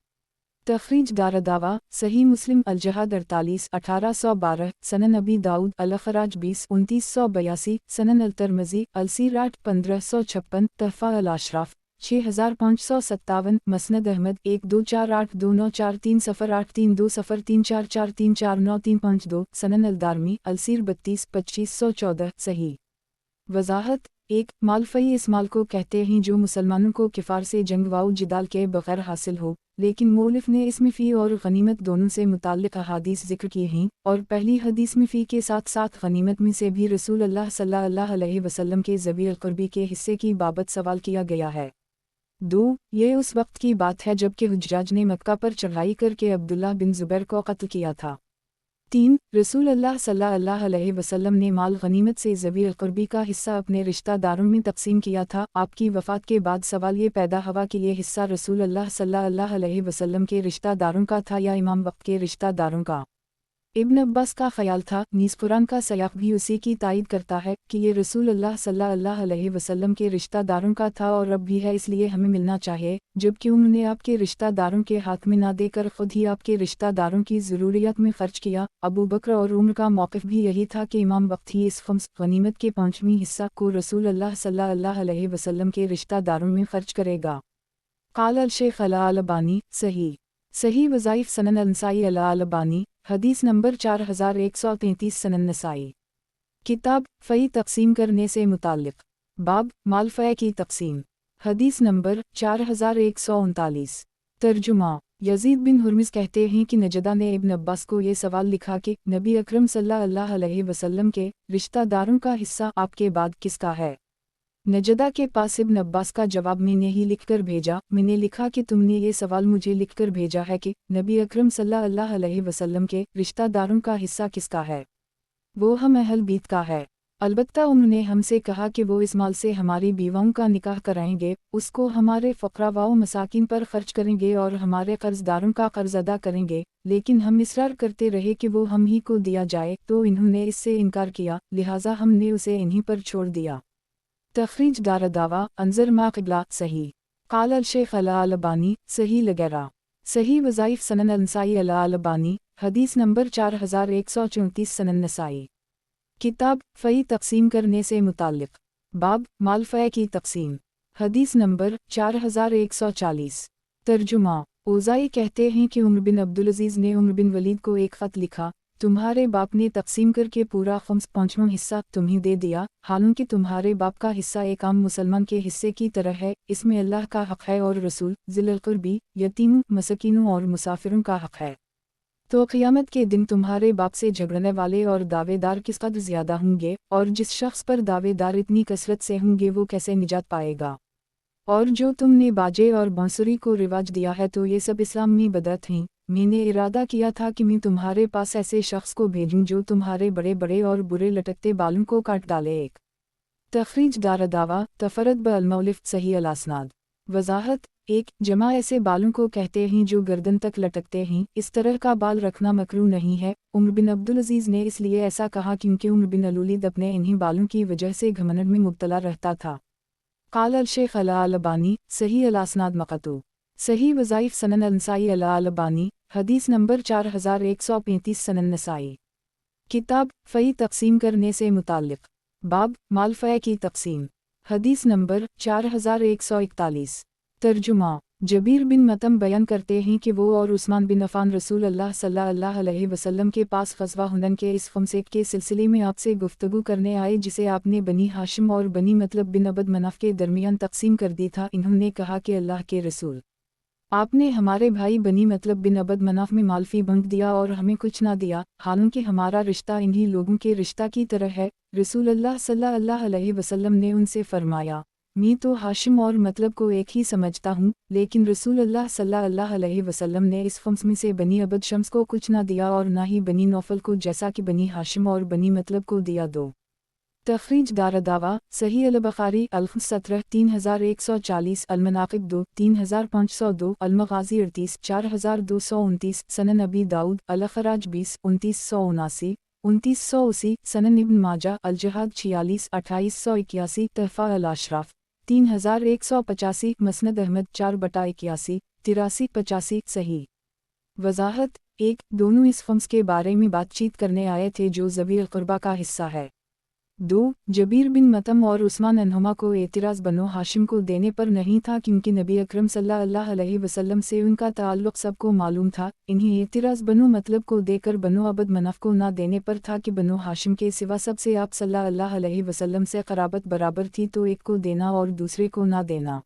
तखरीज दारदावा सही मुस्लिम अल-जहाद 48 1812 सनन अबी दाऊद अल-ख़राज 20 2982 सनन अल-तिर्मिज़ी अल-सीरात 1556 तहफ़ा अल-अशराफ 6557 मसनद अहमद 1248294308320344343935 सनन अल-दारमी अल-सीर 32 2514 सही। वज़ाहत 1 माल फ़ई इस माल को कहते हैं जो मुसलमानों को किफ़ार से जंग व जिदाल के बग़ैर हासिल हो। لیکن مؤلف نے اس میں فی اور غنیمت دونوں سے متعلق احادیث ذکر کی ہیں، اور پہلی حدیث میں فی کے ساتھ ساتھ غنیمت میں سے بھی رسول اللہ صلی اللہ علیہ وسلم کے ذوی القربی کے حصے کی بابت سوال کیا گیا ہے۔ 2. یہ اس وقت کی بات ہے جب کہ حجاج نے مکہ پر چڑھائی کر کے عبداللہ بن زبیر کو قتل کیا تھا۔ 3. رسول اللہ صلی اللہ علیہ وسلم نے مال غنیمت سے ذوی القربی کا حصہ اپنے رشتہ داروں میں تقسیم کیا تھا۔ آپ کی وفات کے بعد سوال یہ پیدا ہوا کہ یہ حصہ رسول اللہ صلی اللہ علیہ وسلم کے رشتہ داروں کا تھا یا امام وقت کے رشتہ داروں کا۔ ابن عباس کا خیال تھا، نیز قرآن کا سیاق بھی اسی کی تائید کرتا ہے کہ یہ رسول اللہ صلی اللہ علیہ وسلم کے رشتہ داروں کا تھا اور اب بھی ہے، اس لیے ہمیں ملنا چاہیے، جبکہ انہوں نے آپ کے رشتہ داروں کے ہاتھ میں نہ دے کر خود ہی آپ کے رشتہ داروں کی ضروریات میں خرچ کیا۔ ابو بکر اور عمر کا موقف بھی یہی تھا کہ امام وقت ہی اس خمس غنیمت کے 5واں حصہ کو رسول اللہ صلی اللہ علیہ وسلم کے رشتہ داروں میں خرچ کرے گا۔ قال الشیخ الالبانی صحیح وظائف سنن النسائی الالبانی، حدیث نمبر 4133 سنن نسائی۔ کتاب فی تقسیم کرنے سے متعلق، باب مال فی کی تقسیم، حدیث نمبر 4139۔ ترجمہ: یزید بن ہرمز کہتے ہیں کہ نجدہ نے ابن عباس کو یہ سوال لکھا کہ نبی اکرم صلی اللہ علیہ وسلم کے رشتہ داروں کا حصہ آپ کے بعد کس کا ہے؟ نجدہ کے پاس ابن عباس کا جواب میں نے ہی لکھ کر بھیجا، میں نے لکھا کہ تم نے یہ سوال مجھے لکھ کر بھیجا ہے کہ نبی اکرم صلی اللہ علیہ وسلم کے رشتہ داروں کا حصہ کس کا ہے؟ وہ ہم اہل بیت کا ہے۔ البتہ انہوں نے ہم سے کہا کہ وہ اس مال سے ہماری بیواؤں کا نکاح کرائیں گے، اس کو ہمارے فقراء و مساکین پر خرچ کریں گے اور ہمارے قرض داروں کا قرض ادا کریں گے، لیکن ہم اصرار کرتے رہے کہ وہ ہم ہی کو دیا جائے، تو انہوں نے اس سے انکار کیا، لہٰذا ہم نے اسے انہی پر چھوڑ دیا۔ تخریج دارالدعوہ انظر ما قبلہ صحیح۔ قال الشیخ الالبانی صحیح لغیرہ۔ صحیح وظائف سنن النسائی الالبانی، حدیث نمبر 4134 سنن نسائی۔ کتاب فی تقسیم کرنے سے متعلق، باب مال فی کی تقسیم، حدیث نمبر 4140۔ ترجمہ: اوزائی کہتے ہیں کہ عمر بن عبدالعزیز نے عمر بن ولید کو ایک خط لکھا، تمہارے باپ نے تقسیم کر کے پورا خمس 5واں حصہ تمہیں دے دیا، حالانکہ تمہارے باپ کا حصہ ایک عام مسلمان کے حصے کی طرح ہے، اس میں اللہ کا حق ہے اور رسول، ذی القربی، یتیموں، مسکینوں اور مسافروں کا حق ہے۔ تو قیامت کے دن تمہارے باپ سے جھگڑنے والے اور دعوے دار کس قدر زیادہ ہوں گے، اور جس شخص پر دعوے دار اتنی کثرت سے ہوں گے وہ کیسے نجات پائے گا؟ اور جو تم نے باجے اور بانسری کو رواج دیا ہے تو یہ سب اسلام میں بدعت ہیں۔ میں نے ارادہ کیا تھا کہ میں تمہارے پاس ایسے شخص کو بھیجوں جو تمہارے بڑے بڑے اور برے لٹکتے بالوں کو کاٹ ڈالے۔ ایک تخریج دارالدعوہ تفرد بالمؤلف صحیح الاسناد۔ وضاحت: 1. جمع ایسے بالوں کو کہتے ہیں جو گردن تک لٹکتے ہیں، اس طرح کا بال رکھنا مکروہ نہیں ہے۔ عمر بن عبدالعزیز نے اس لیے ایسا کہا کیونکہ عمر بن الولید اپنے انہی بالوں کی وجہ سے گھمنڈ میں مبتلا رہتا تھا۔ قال الشیخ الالبانی صحیح الاسناد مقطوع۔ صحیح وظائف سنن النسائی الالبانی، حدیث نمبر 4135 سنن نسائی۔ کتاب فی تقسیم کرنے سے متعلق، باب مال فی کی تقسیم، حدیث نمبر 4141۔ ترجمہ: جبیر بن مطعم بیان کرتے ہیں کہ وہ اور عثمان بن عفان رسول اللہ صلی اللہ علیہ وسلم کے پاس غزوہ ہنین کے اس خمسے کے سلسلے میں آپ سے گفتگو کرنے آئے جسے آپ نے بنی ہاشم اور بنی مطلب بن عبد مناف کے درمیان تقسیم کر دی تھا۔ انہوں نے کہا کہ اللہ کے رسول، آپ نے ہمارے بھائی بنی مطلب بن عبد مناف میں مال فی بانٹ دیا اور ہمیں کچھ نہ دیا، حالانکہ ہمارا رشتہ انہی لوگوں کے رشتہ کی طرح ہے۔ رسول اللہ صلی اللہ علیہ وسلم نے ان سے فرمایا، میں تو ہاشم اور مطلب کو ایک ہی سمجھتا ہوں، لیکن رسول اللہ صلی اللہ علیہ وسلم نے اس خمس میں سے بنی عبد شمس کو کچھ نہ دیا اور نہ ہی بنی نوفل کو، جیسا کہ بنی ہاشم اور بنی مطلب کو دیا۔ 2. تخریج دارالدعوہ صحیح البخاری الخمس 17 3140 المناقب 2 3502 المغازی 38 4229 سنن ابی داؤد الاخراج 20 2979 2980 سنن ابن ماجہ الجہاد 46 2881 تحفہ الاشراف 3185 مسند احمد 4/81 83 85 صحیح۔ وضاحت: 1. دونوں اس خمس کے بارے میں بات چیت کرنے آئے تھے جو ذوی القربہ کا حصہ ہے۔ 2. جبیر بن مطعم اور عثمان عنہما کو اعتراض بنو ہاشم کو دینے پر نہیں تھا کیونکہ نبی اکرم صلی اللہ علیہ وسلم سے ان کا تعلق سب کو معلوم تھا، انہیں اعتراض بنو مطلب کو دے کر بنو عبد مناف کو نہ دینے پر تھا کہ بنو ہاشم کے سوا سب سے آپ صلی اللہ علیہ وسلم سے قرابت برابر تھی، تو ایک کو دینا اور دوسرے کو نہ دینا۔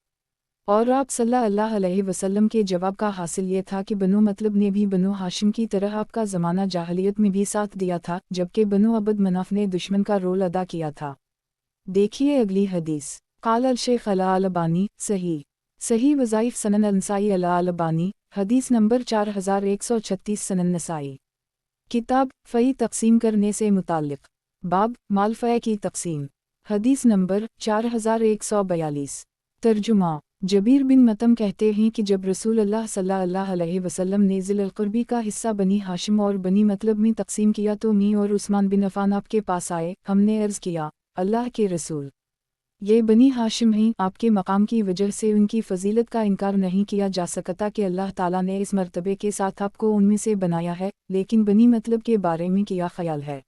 اور آپ सल्लल्लाहु अलैहि वसल्लम के जवाब का हासिल ये था कि बनु मतलब ने भी बनु हाशिम की तरह आपका ज़माना जाहलियत में भी साथ दिया था, जबकि बनु अब्द मनाफ ने दुश्मन का रोल अदा किया था। देखिए अगली हदीस। क़ाल अल-शेख अल-अलबानी सही वज़ाइफ सनन अल-नसाई अल-अलबानी, हदीस नंबर 4136 सनन नसाई। किताब फ़ई तक़सीम करने से मुताल्लिक़, बाब माल फ़य की तक़सीम, हदीस नंबर 4142। तर्जुमा। जबीर बिन मतम कहते हैं कि जब रसूलुल्लाह सल्लल्लाहु अलैहि वसल्लम ने ज़िल-अल-क़ुरबी का हिस्सा बनी हाशिम और बनी मतलब में तक़सीम किया तो मैं और उस्मान बिन अफ़ान आपके पास आए। हमने अर्ज़ किया, अल्लाह के रसूल, ये बनी हाशिम हैं, आपके मकाम की वजह से उनकी फ़जीलत का इनकार नहीं किया जा सकता कि अल्लाह ताला ने इस मर्तबे के साथ आपको उनमें से बनाया है, लेकिन बनी मतलब के बारे में क्या ख़याल है?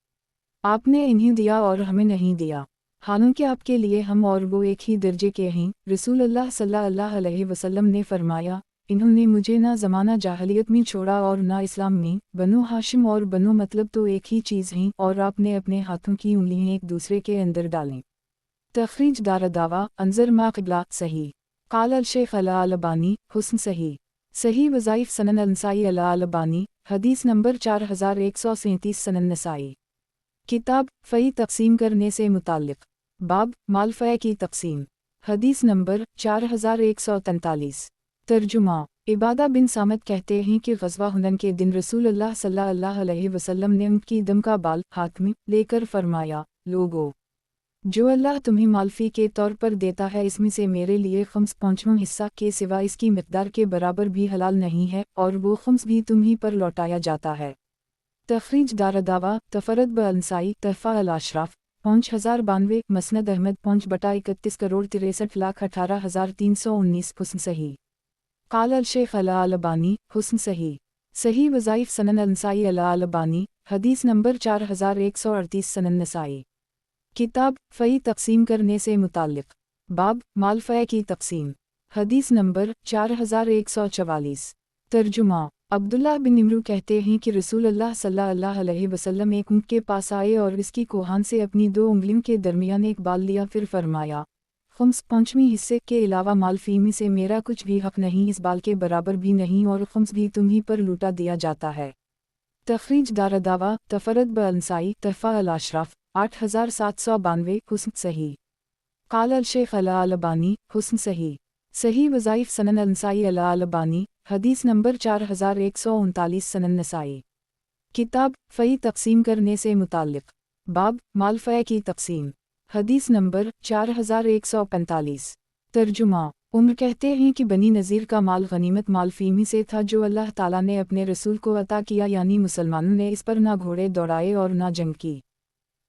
आपने इन्हें दिया और हमें नहीं दिया, हालांकि आपके लिए हम और वो एक ही दर्जे के हैं। रसूलुल्लाह सल्लल्लाहु अलैहि वसल्लम ने फरमाया, इन्होंने मुझे ना ज़माना जाहलियत में छोड़ा और ना इस्लाम में। बनु हाशिम और बनु मतलब तो एक ही चीज़ हैं और आपने अपने हाथों की उंगलियां एक दूसरे के अंदर डालें। तखरीज दारदावा अंजर मा क़िबला सही। क़ाल अल-शेख अल-अलबानी हुस्न सही वज़ाइफ सनन अल-नसाई अल-अलबानी, हदीस नंबर 4137 सनन नसाई। किताब फ़ई तक़सीम करने से मुताल्लिक़, बाब माल फ़य की तक़सीम, हदीस नंबर 4143। तर्जुमा। इबादा बिन सामत कहते हैं कि ग़ज़वा हुनन के दिन रसूलुल्लाह सल्लल्लाहु अलैहि वसल्लम ने उनकी दम का बाल हाथ में लेकर फरमाया, लोगो, जो अल्लाह तुम्हें मालफ़ी के तौर पर देता है इसमें से मेरे लिए ख़म्स पाँचवां हिस्सा के सिवा इसकी मिक़दार के बराबर भी हलाल नहीं है, और वो ख़म्स भी तुम्हीं पर लौटाया जाता है। तखरीज दारदावा तफरद ब-अल-नसाई तहफ़ा अल-अशराफ 5092 मसनद अहमद 5/31 करोड़ 63,18,319 हुस्न सही। क़ाल अल-शेख अल-अलबानी हुस्न सही वज़ाइफ सनन अल-नसाई अल-अलबानी, हदीस नंबर 4138 सनन नसाई। किताब फ़ई तक़सीम करने से मुताल्लिक़, बाब माल फ़य की तक़सीम, हदीस नंबर 4144। तर्जुमा। अब्दुल्लाह बिन इमरू कहते हैं कि रसूलुल्लाह सल्लल्लाहु अलैहि वसल्लम एक ऊँट के पास आए और इसकी कोहान से अपनी दो उंगलियों के दरमियान एक बाल लिया, फिर फरमाया, ख़म्स पाँचवीं हिस्से के अलावा माल फ़ी में से मेरा कुछ भी हक़ नहीं, इस बाल के बराबर भी नहीं, और ख़म्स भी तुम्हीं पर लूटा दिया जाता है। तखरीज दारदावा तफरद ब-अल-नसाई तहफ़ा अल-अशराफ 8792 हुस्न सही। क़ाल अल-शेख अल-अलबानी हुस्न सही वज़ाइफ सनन अल-नसाई अल-अलबानी, हदीस नंबर 4139 सनन नसाई। किताब फ़ई तक़सीम करने से मुताल्लिक़, बाब माल फ़य की तक़सीम, हदीस नंबर 4145। तर्जुमा। उम्र कहते हैं कि बनी नज़ीर का माल गनीमत माल फ़ीमी से था जो अल्लाह ताला ने अपने रसूल को अता किया, यानी मुसलमानों ने इस पर ना घोड़े दौड़ाए और ना जंग की।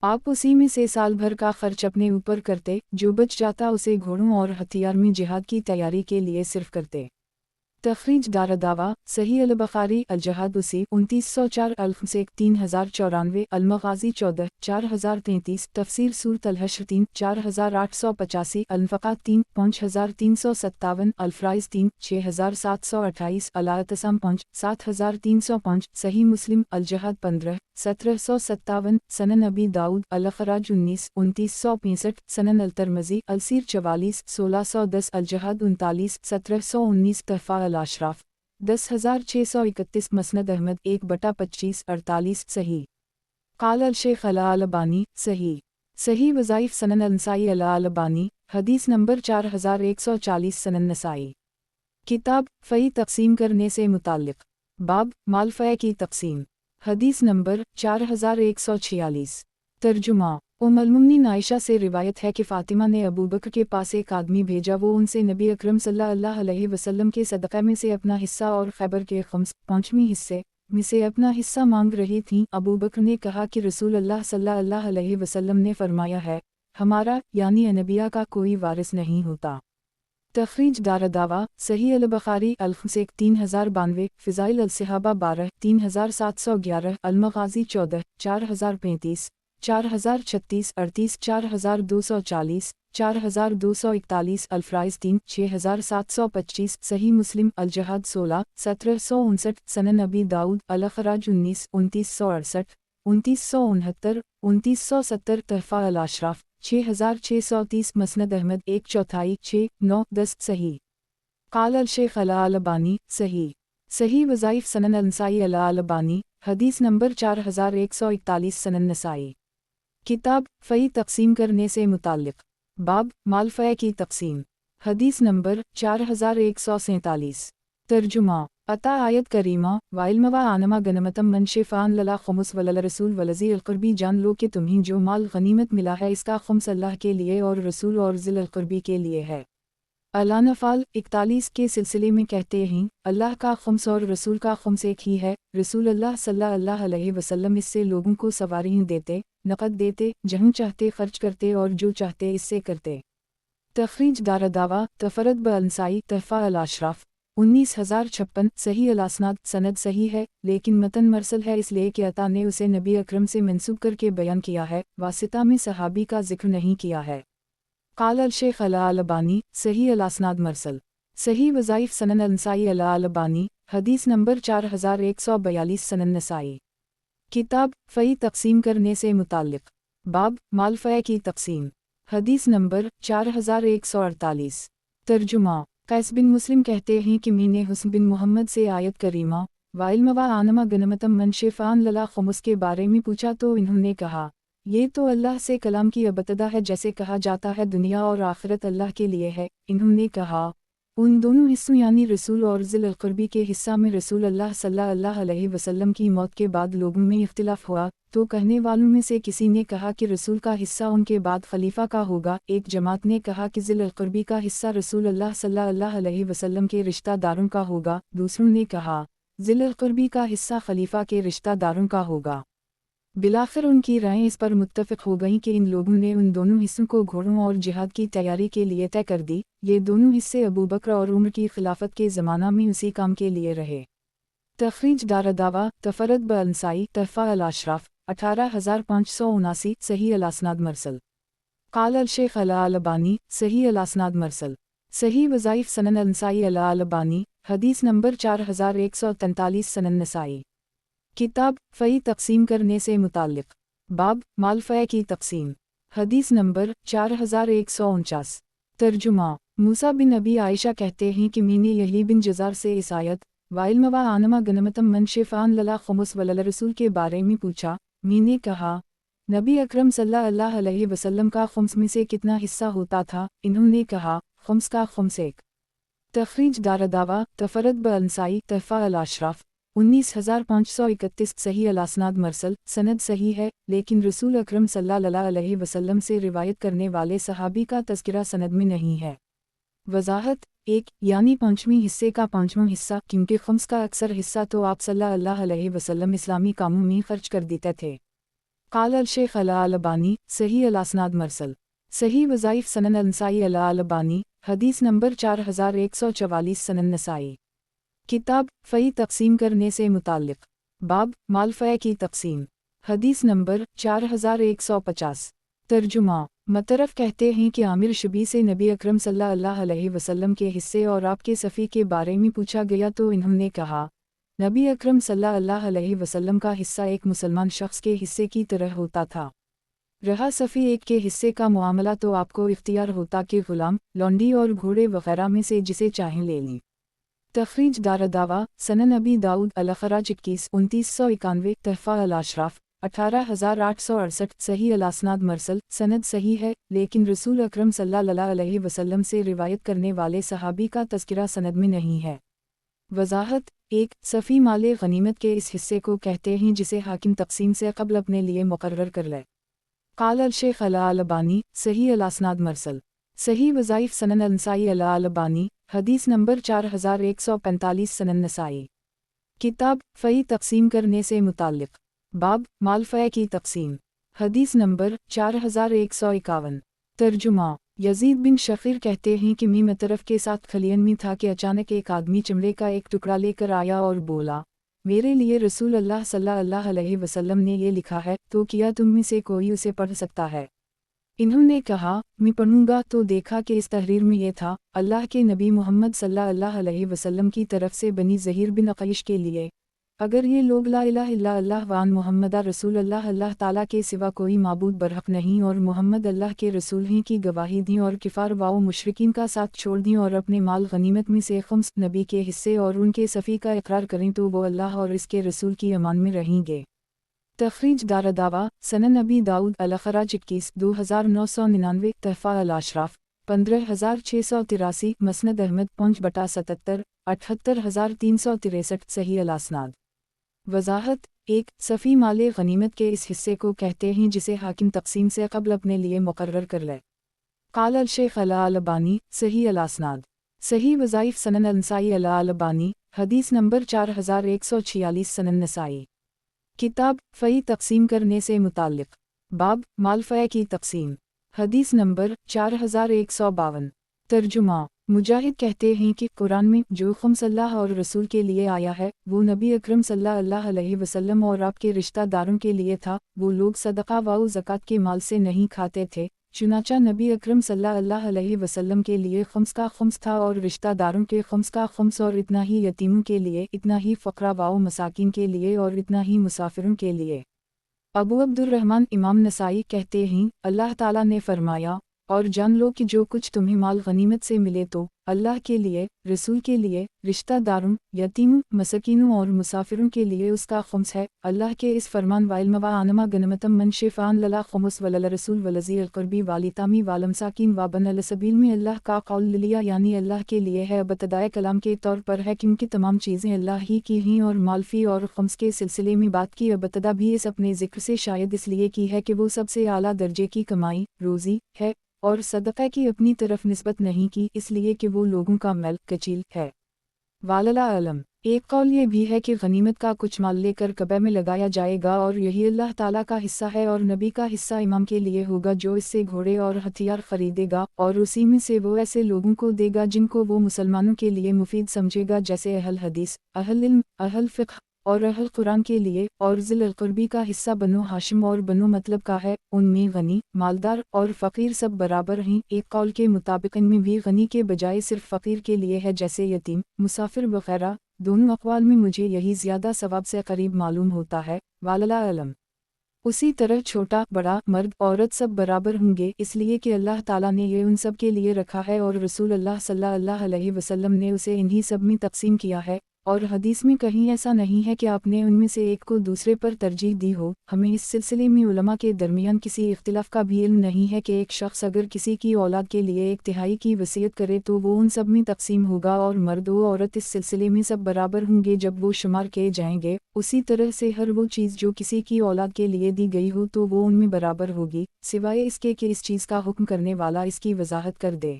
आप उसी में से साल भर का खर्च अपने ऊपर करते, जो बच जाता उसे घोड़ों और हथियार में जिहाद की तैयारी के लिए सिर्फ करते। तखरीज दारदावा सही अल-बुखारी अल-जहाद उसी 2904 अल-फुसेक 3094 अल-मग़ाज़ी 14 4033 तफ़सीर सूरत अल-हश्र 3 4885 अल-फ़क़ात 3 5357 अल-फ़राइज़ 3 6728 अल-अतसम 5 7305 सही मुस्लिम अल-जहाद 15 1757 सनन अबी दाऊद अल-ख़राज 19 2965 सनन अल-तिरमिज़ी अल-सीर 44 1610 अल-जहाद 39 1719 तहफ़ा अल-अशराफ 10631 मसनद अहमद 1/25 48 सही। क़ाल अल-शेख अल-अलबानी सही वज़ाइफ सनन अल-नसाई अल-अलबानी, हदीस नंबर 4140 सनन नसाई। किताब फ़ई तक़सीम करने से मुताल्लिक़, बाब माल फ़य की तक़सीम, हदीस नंबर 4146। तर्जुमा। उम्मुल-मोमिनीन आयशा से रिवायत है कि फ़ातिमा ने अबू बकर के पास एक आदमी भेजा, वो उनसे नबी अकरम सल्लल्लाहु अलैहि वसल्लम के सदक़े में से अपना हिस्सा और खैबर के ख़म्स पाँचवीं हिस्से में से अपना हिस्सा मांग रही थीं। अबू बकर ने कहा कि रसूलुल्लाह सल्लल्लाहु अलैहि वसल्लम ने फरमाया है, हमारा यानी अनबिया का कोई वारिस नहीं होता। तखरीज दारदावा सही अल-बुखारी अल-फुसेक 3092 फ़िज़ाइल अल-सहाबा 12 3711 अल-मग़ाज़ी 14 4035 4036 38 4240 4241 अल-फ़राइज़ 3 6725 सही मुस्लिम अल-जहाद 16 1759 सनन अबी दाऊद अल-ख़राज 19 2968 2969 2970 तहफ़ा अल-अशराफ 6630 मसनद अहमद 1/4 6 9 10 सही। قال الشیخ الالبانی صحیح وظائف سنن النسائی الالبانی حدیث نمبر 4141 سنن نسائی کتاب فی تقسیم کرنے سے متعلق باب مال فی کی تقسیم حدیث نمبر 4147 ترجمہ عطا آیت کریمہ وَإِلْمَ وَآنَمَا غَنَمَتًا مَنْ شِفَاءً لَلَا خُمُسُ وَلِلرَّسُولِ وَلِذِي الْقُرْبِ جان لو کہ تمہیں جو مال غنیمت ملا ہے اس کا خمس اللہ کے لیے اور رسول اور ذی القربی کے لیے ہے۔ الانفال 41 کے سلسلے میں کہتے ہیں اللہ کا خمس اور رسول کا خمس ایک ہی ہے۔ رسول اللہ صلی اللہ علیہ وسلم اس سے لوگوں کو سواریاں دیتے، نقد دیتے، جہاں چاہتے خرچ کرتے اور جو چاہتے اس سے کرتے۔ تخریج دارالدعوہ تفرد بالنسائی تحفہ الاشراف 19056 صحیح الاسناد سند صحیح ہے لیکن متن مرسل ہے اس لیے کہ عطا نے اسے نبی اکرم سے منسوب کر کے بیان کیا ہے، واسطہ میں صحابی کا ذکر نہیں کیا ہے۔ قال الشیخ الالبانی صحیح الاسناد مرسل صحیح وظائف سنن النسائی الالبانی حدیث نمبر 4142 سنن نسائی کتاب فی تقسیم کرنے سے متعلق باب مال فی کی تقسیم حدیث نمبر 4148 ترجمہ قیس بن مسلم کہتے ہیں کہ میں نے حسن بن محمد سے آیت کریمہ وَإِلْمَ وَآنَمَا غَنَمَتًا مَنْ شِفَاءً لَلَا خُمُس کے بارے میں پوچھا تو انہوں نے کہا یہ تو اللہ سے کلام کی ابتدا ہے، جیسے کہا جاتا ہے دنیا اور آخرت اللہ کے لیے ہے۔ انہوں نے کہا ان دونوں حصوں یعنی رسول اور ذی القربی کے حصہ میں رسول اللہ صلی اللہ علیہ وسلم کی موت کے بعد لوگوں میں اختلاف ہوا، تو کہنے والوں میں سے کسی نے کہا کہ رسول کا حصہ ان کے بعد خلیفہ کا ہوگا، ایک جماعت نے کہا کہ ذی القربی کا حصہ رسول اللہ صلی اللہ علیہ وسلم کے رشتہ داروں کا ہوگا، دوسروں نے کہا ذی القربی کا حصہ خلیفہ کے رشتہ داروں کا ہوگا۔ بالآخر ان کی رائیں اس پر متفق ہو گئیں کہ ان لوگوں نے ان دونوں حصوں کو گھوڑوں اور جہاد کی تیاری کے لیے طے کر دی۔ یہ دونوں حصے ابوبکر اور عمر کی خلافت کے زمانہ میں اسی کام کے لیے رہے۔ تخریج دارالدعوہ تفرد بالنسائی تحفہ الاشراف 18579 صحیح الاسناد مرسل قال الشیخ الالبانی صحیح الاسناد مرسل صحیح وظائف سنن النسائی الالبانی حدیث نمبر 4143 سنن نسائی کتاب فی تقسیم کرنے سے متعلق باب مال فی کی تقسیم حدیث نمبر 4149 ترجمہ موسیٰ بن ابی عائشہ کہتے ہیں کہ میں نے یحییٰ بن جزار سے اس آیت وَإِلْمَ وَآنَمَا غَنَمَتًا مَنْ شِفَاءً لَلَا خُمُسُ وَلِلرَّسُولِ کے بارے میں پوچھا، میں نے کہا نبی اکرم صلی اللہ علیہ وسلم کا خمس میں سے کتنا حصہ ہوتا تھا؟ انہوں نے کہا خمس کا خمس ایک۔ تخریج دارالدعوہ تفرد بالنسائی تحفہ الاشراف 19531 صحیح الاسناد مرسل سند صحیح ہے لیکن رسول اکرم صلی اللہ علیہ وسلم سے روایت کرنے والے صحابی کا تذکرہ سند میں نہیں ہے۔ وضاحت 1 یعنی پانچویں حصے کا پانچواں حصہ، کیونکہ خمس کا اکثر حصہ تو آپ صلی اللہ علیہ وسلم اسلامی کاموں میں خرچ کر دیتے تھے۔ قال الشیخ الالبانی صحیح الاسناد مرسل صحیح وظائف سنن النسائی الالبانی حدیث نمبر 4144 سنن نسائی کتاب فی تقسیم کرنے سے متعلق باب مال فی کی تقسیم حدیث نمبر 4150 ترجمہ مطرف کہتے ہیں کہ عامر شبی سے نبی اکرم صلی اللہ علیہ وسلم کے حصے اور آپ کے صفی کے بارے میں پوچھا گیا تو انہوں نے کہا نبی اکرم صلی اللہ علیہ وسلم کا حصہ ایک مسلمان شخص کے حصے کی طرح ہوتا تھا، رہا صفی ایک کے حصے کا معاملہ تو آپ کو اختیار ہوتا کہ غلام، لونڈی اور گھوڑے وغیرہ میں سے جسے چاہیں لے لیں۔ تخریج دارالدعوہ سنن ابی داؤد الاخراج 21 تحفہ الاشراف 18868 صحیح الاسناد مرسل سند صحیح ہے لیکن رسول اکرم صلی اللہ علیہ وسلم سے روایت کرنے والے صحابی کا تذکرہ سند میں نہیں ہے۔ وضاحت 1 صفی مال غنیمت کے اس حصے کو کہتے ہیں جسے حاکم تقسیم سے قبل اپنے لیے مقرر کر لے۔ قال الشیخ الالبانی صحیح الاسناد مرسل صحیح وظائف سنن النسائی الالبانی حدیث نمبر 4145 سنن نسائی کتاب فی تقسیم کرنے سے متعلق باب مال فی کی تقسیم حدیث نمبر 4151 ترجمہ یزید بن شخیر کہتے ہیں کہ میں مطرف کے ساتھ کھلیان میں تھا کہ اچانک ایک آدمی چمڑے کا ایک ٹکڑا لے کر آیا اور بولا میرے لیے رسول اللہ صلی اللہ علیہ وسلم نے یہ لکھا ہے، تو کیا تم میں سے کوئی اسے پڑھ سکتا ہے؟ انہوں نے کہا میں پڑھوں گا، تو دیکھا کہ اس تحریر میں یہ تھا اللہ کے نبی محمد صلی اللہ علیہ وسلم کی طرف سے بنی زہیر بن عقیش کے لیے اگر یہ لوگ لا الہ الا اللہ وان محمد رسول اللہ اللہ تعالیٰ کے سوا کوئی معبود برحق نہیں اور محمد اللہ کے رسول ہیں کی گواہی دیں اور کفار واؤ مشرکین کا ساتھ چھوڑ دیں اور اپنے مال غنیمت میں سے خمس نبی کے حصے اور ان کے صفی کا اقرار کریں تو وہ اللہ اور اس کے رسول کی امان میں رہیں گے۔ تخریج دار دعویٰ سنن نبی داؤد الاخراج 21 2999 تحفہ الاشراف 15683 مسند احمد 5/77 78363 صحیح الاسناد۔ وضاحت 1 صفی مال غنیمت کے اس حصے کو کہتے ہیں جسے حاکم تقسیم سے قبل اپنے لیے مقرر کر لے۔ قال الشیخ الالبانی صحیح الاسناد۔ صحیح وظائف سنن النسائی الالبانی حدیث نمبر 4146 سنن نسائی۔ کتاب فی تقسیم کرنے سے متعلق باب مال فی کی تقسیم حدیث نمبر 4152۔ ترجمہ مجاہد کہتے ہیں کہ قرآن میں جو خمس اللہ اور رسول کے لیے آیا ہے وہ نبی اکرم صلی اللہ علیہ وسلم اور آپ کے رشتہ داروں کے لیے تھا۔ وہ لوگ صدقہ و زکوٰۃ کے مال سے نہیں کھاتے تھے، چنانچہ نبی اکرم صلی اللہ علیہ وسلم کے لیے خمس کا خمس تھا اور رشتہ داروں کے خمس کا خمس اور اتنا ہی یتیموں کے لیے، اتنا ہی فقراء و مساکین کے لیے اور اتنا ہی مسافروں کے لیے۔ ابو عبد الرحمن امام نسائی کہتے ہیں اللہ تعالیٰ نے فرمایا اور جان لو کہ جو کچھ تمہیں مال غنیمت سے ملے تو اللہ کے لیے، رسول کے لیے، رشتہ داروں، یتیموں، مسکینوں اور مسافروں کے لیے اس کا خمس ہے۔ اللہ کے اس فرمان وَإِلْمَ وَآنَمَا غَنِمْتُم مِّن شَيْءٍ لَّا خُمُسُ وَلِلرَّسُولِ وَلِذِي الْقُرْبَى وَالْيَتَامَى وَالْمَسَاكِينِ وَابْنِ السَّبِيلِ میں اللہ کا قول لیا یعنی اللہ کے لیے ہے۔ اب ابتدائے کلام کے طور پر ہے کیونکہ تمام چیزیں اللہ ہی کی ہیں اور مال فی اور خمس کے سلسلے میں بات کی ابتدا بھی اس اپنے ذکر سے شاید اس لیے کی ہے کہ وہ سب سے اعلیٰ درجے کی کمائی روزی ہے اور صدقہ کی اپنی طرف نسبت نہیں کی اس لیے کہ وہ لوگوں کا میل کچیل ہے۔ واللہ اعلم۔ ایک قول یہ بھی ہے کہ غنیمت کا کچھ مال لے کر کعبہ میں لگایا جائے گا اور یہی اللہ تعالیٰ کا حصہ ہے اور نبی کا حصہ امام کے لیے ہوگا جو اس سے گھوڑے اور ہتھیار خریدے گا اور اسی میں سے وہ ایسے لوگوں کو دے گا جن کو وہ مسلمانوں کے لیے مفید سمجھے گا جیسے اہل حدیث، اہل علم، اہل فقہ اور اہل قرآن کے لیے، اور ذی القربی کا حصہ بنو ہاشم اور بنو مطلب کا ہے، ان میں غنی، مالدار اور فقیر سب برابر ہیں۔ ایک قول کے مطابق ان میں بھی غنی کے بجائے صرف فقیر کے لیے ہے جیسے یتیم، مسافر وغیرہ۔ دونوں اقوال میں مجھے یہی زیادہ ثواب سے قریب معلوم ہوتا ہے، واللہ اعلم۔ اسی طرح چھوٹا بڑا مرد عورت سب برابر ہوں گے اس لیے کہ اللہ تعالیٰ نے یہ ان سب کے لیے رکھا ہے اور رسول اللہ صلی اللہ علیہ وسلم نے اسے انہی سب میں تقسیم کیا ہے، اور حدیث میں کہیں ایسا نہیں ہے کہ آپ نے ان میں سے ایک کو دوسرے پر ترجیح دی ہو۔ ہمیں اس سلسلے میں علماء کے درمیان کسی اختلاف کا بھی علم نہیں ہے کہ ایک شخص اگر کسی کی اولاد کے لیے 1/3 کی وصیت کرے تو وہ ان سب میں تقسیم ہوگا اور مرد و عورت اس سلسلے میں سب برابر ہوں گے جب وہ شمار کیے جائیں گے۔ اسی طرح سے ہر وہ چیز جو کسی کی اولاد کے لیے دی گئی ہو تو وہ ان میں برابر ہوگی، سوائے اس کے کہ اس چیز کا حکم کرنے والا اس کی وضاحت کر دے۔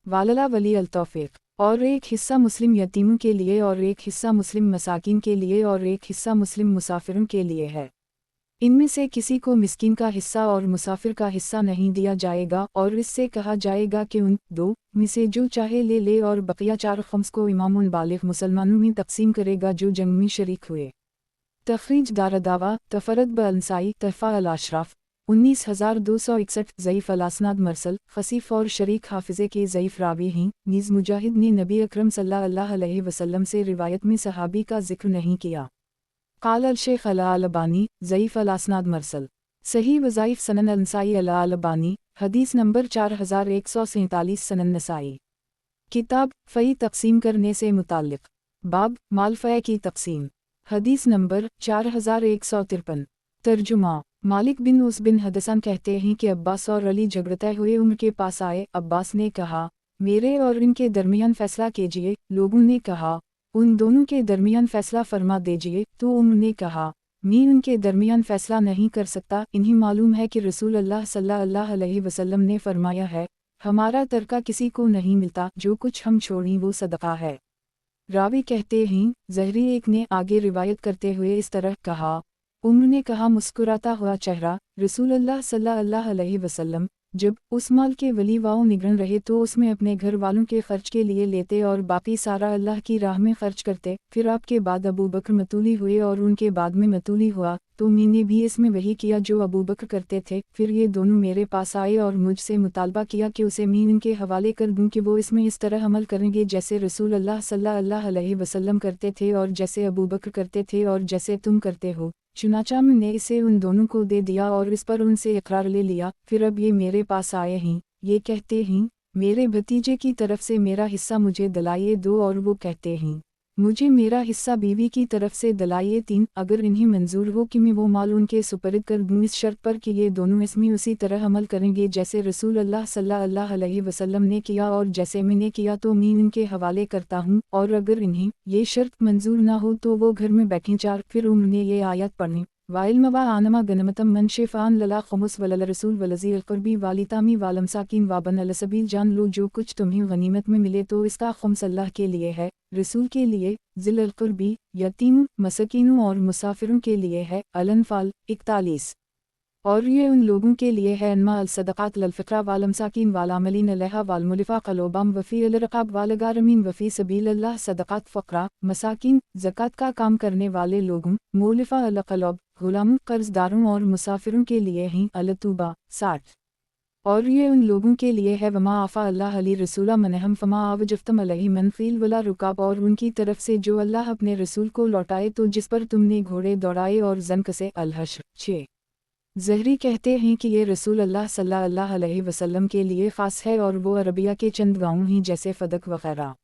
واللہ ولی التوفیق۔ اور ایک حصہ مسلم یتیموں کے لیے اور ایک حصہ مسلم مساکین کے لیے اور ایک حصہ مسلم مسافروں کے لیے ہے۔ ان میں سے کسی کو مسکین کا حصہ اور مسافر کا حصہ نہیں دیا جائے گا اور اس سے کہا جائے گا کہ ان دو میں سے جو چاہے لے لے اور بقیہ 4 خمس کو امام البالغ مسلمانوں میں تقسیم کرے گا جو جنگ میں شریک ہوئے۔ تخریج دار دعویٰ تفرد بالنسائی تحفہ الاشراف 19261 ضعیف الاسناد مرسل خصیف اور شریک حافظے کے ضعیف راوی ہیں۔ نیز مجاہد نے نبی اکرم صلی اللہ علیہ وسلم سے روایت میں صحابی کا ذکر نہیں کیا۔ قال الشیخ الالبانی ضعیف الاسناد مرسل۔ صحیح وظائف سنن النسائی الالبانی حدیث نمبر 4147 سنن نسائی۔ کتاب فی تقسیم کرنے سے متعلق باب مال فی کی تقسیم حدیث نمبر 4153۔ ترجمہ مالک بن اس بن حدثان کہتے ہیں کہ عباس اور علی جھگڑتے ہوئے عمر کے پاس آئے۔ عباس نے کہا میرے اور ان کے درمیان فیصلہ کیجیے۔ لوگوں نے کہا ان دونوں کے درمیان فیصلہ فرما دیجیے۔ تو عمر نے کہا میں ان کے درمیان فیصلہ نہیں کر سکتا، انہیں معلوم ہے کہ رسول اللہ صلی اللہ علیہ وسلم نے فرمایا ہے ہمارا ترکہ کسی کو نہیں ملتا، جو کچھ ہم چھوڑیں وہ صدقہ ہے۔ راوی کہتے ہیں زہری ایک نے آگے روایت کرتے ہوئے اس طرح کہا عمر نے کہا مسکراتا ہوا چہرہ، رسول اللہ صلی اللہ علیہ وسلم جب اس مال کے ولی واؤ نگران رہے تو اس میں اپنے گھر والوں کے خرچ کے لیے لیتے اور باقی سارا اللہ کی راہ میں خرچ کرتے۔ پھر آپ کے بعد ابو بکر متولی ہوئے اور ان کے بعد میں متولی ہوا، तो मैंने भी इसमें वही किया जो अबू बकर करते थे। फिर ये दोनों मेरे पास आए और मुझसे मुतालबा किया कि उसे मैं इनके हवाले कर दूं कि वो इसमें इस तरह अमल करेंगे जैसे रसूल अल्लाह सल्लल्लाहु अलैहि वसल्लम करते थे और जैसे अबू बकर करते थे और जैसे तुम करते हो। चुनांचे मैंने इसे उन दोनों को दे दिया और इस पर उनसे इकरार ले लिया। फिर अब ये मेरे पास आए हैं, ये कहते हैं मेरे भतीजे की तरफ से मेरा हिस्सा मुझे दिलाइए 2 और वो कहते हैं मुझे मेरा हिस्सा बीवी की तरफ से दिलाइए 3। अगर इन्हें मंजूर हो कि मैं वो माल उनके सुपरद कर दूँ इस शर्त पर कि ये दोनों इसमें उसी तरह अमल करेंगे जैसे रसूल अल्लाह सल्लल्लाहु अलैहि वसल्लम ने किया और जैसे मैंने किया, तो मैं इनके हवाले करता हूँ। और अगर इन्हें ये शर्त मंजूर ना हो तो वो घर में बैठें 4। फिर उन्होंने ये आयत पढ़ी वाइलमवा आनमा गनमतम मनशेफ़ान लला खुमुस वलल रसूल वलज़ी अलक़ुरबी वालितामी वालमसाकिन वाबन अलसबील। जान लो जो कुछ तुम्हें गनीमत में मिले तो इसका खुम्स अल्लाह के लिए है, रसूल के लिए, ज़िल अलक़ुरबी यतीम मसकीनों और मुसाफिरों के लिए है। अल-अनफ़ाल 41। और ये उन लोगों के लिए है अन्मा अलसदक़ात ललफ़िक्रा वालमसाकिन वालामलीन अलैहा वालमुलिफ़ा क़लूबुहुम वफ़ी अलरक़ाब वालगारमीन वफ़ी सबीलिल्लाह। सदक़ात फ़क़रा मसाकिन ज़कात का काम करने वाले लोगों, मुलिफ़ा अलक़लूब गुलाम कर्ज़दारों और मुसाफिरों के लिए हैं। अल-तूबा 60। और ये उन लोगों के लिए है वमा आफ़ा अल्लाह अली रसूला मनहम फ़मा आवजफ़तम अलैहि मन क़ील वला रुकाब। और उनकी तरफ से जो अल्लाह अपने रसूल को लौटाए तो जिस पर तुमने घोड़े दौड़ाए और ज़न कसे। अल-हश्र 6। ज़हरी कहते हैं कि ये रसूल अल्लाह सल्लल्लाहु अलैहि वसल्लम के लिए ख़ास है और वो अरबिया के चंद गाँव ही जैसे फ़दक वग़ैरह।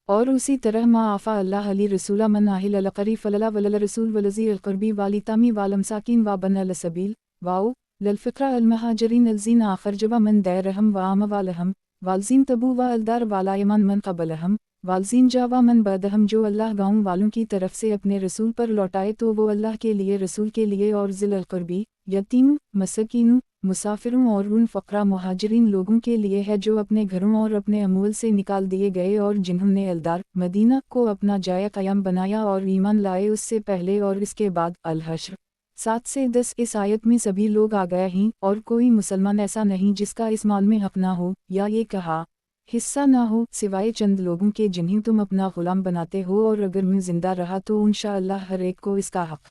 और उसी तरह मा आफ़ा अल्लाह अली रसूला मन आहिल अलक़री फ़लला वलल रसूल वलज़ी अलक़ुरबी वालितामी वालमसाकिन वाबन अलसबील वाओ ललफ़िक्रा अलमहाजरीन अलज़ीन आखर जवा मन दैरहम वाम वालहम वालज़ीन तबू व अलदार वालायमान मन क़बलहम वालज़ीन जावा मन बदहम। जो अल्लाह गाँव वालों की तरफ से अपने रसूल पर लौटाए तो वो अल्लाह के लिए, रसूल के लिए और ज़िल अलक़ुरबी यतीम मसकीनों मुसाफिरों और उन फ़क़रा मुहाजिरीन लोगों के लिए है जो अपने घरों और अपने अमूल से निकाल दिए गए और जिन्होंने अलदार मदीना को अपना जाया क़याम बनाया और ईमान लाए उससे पहले और इसके बाद। अल-हश्र 7 से 10। इस आयत में सभी लोग आ गए हैं और कोई मुसलमान ऐसा नहीं जिसका इस माल में हक़ ना हो या ये कहा हिस्सा ना हो सिवाय चंद लोगों के जिन्हें तुम अपना ग़ुलाम बनाते हो। और अगर मैं ज़िंदा रहा तो इंशाअल्लाह हर एक को इसका हक़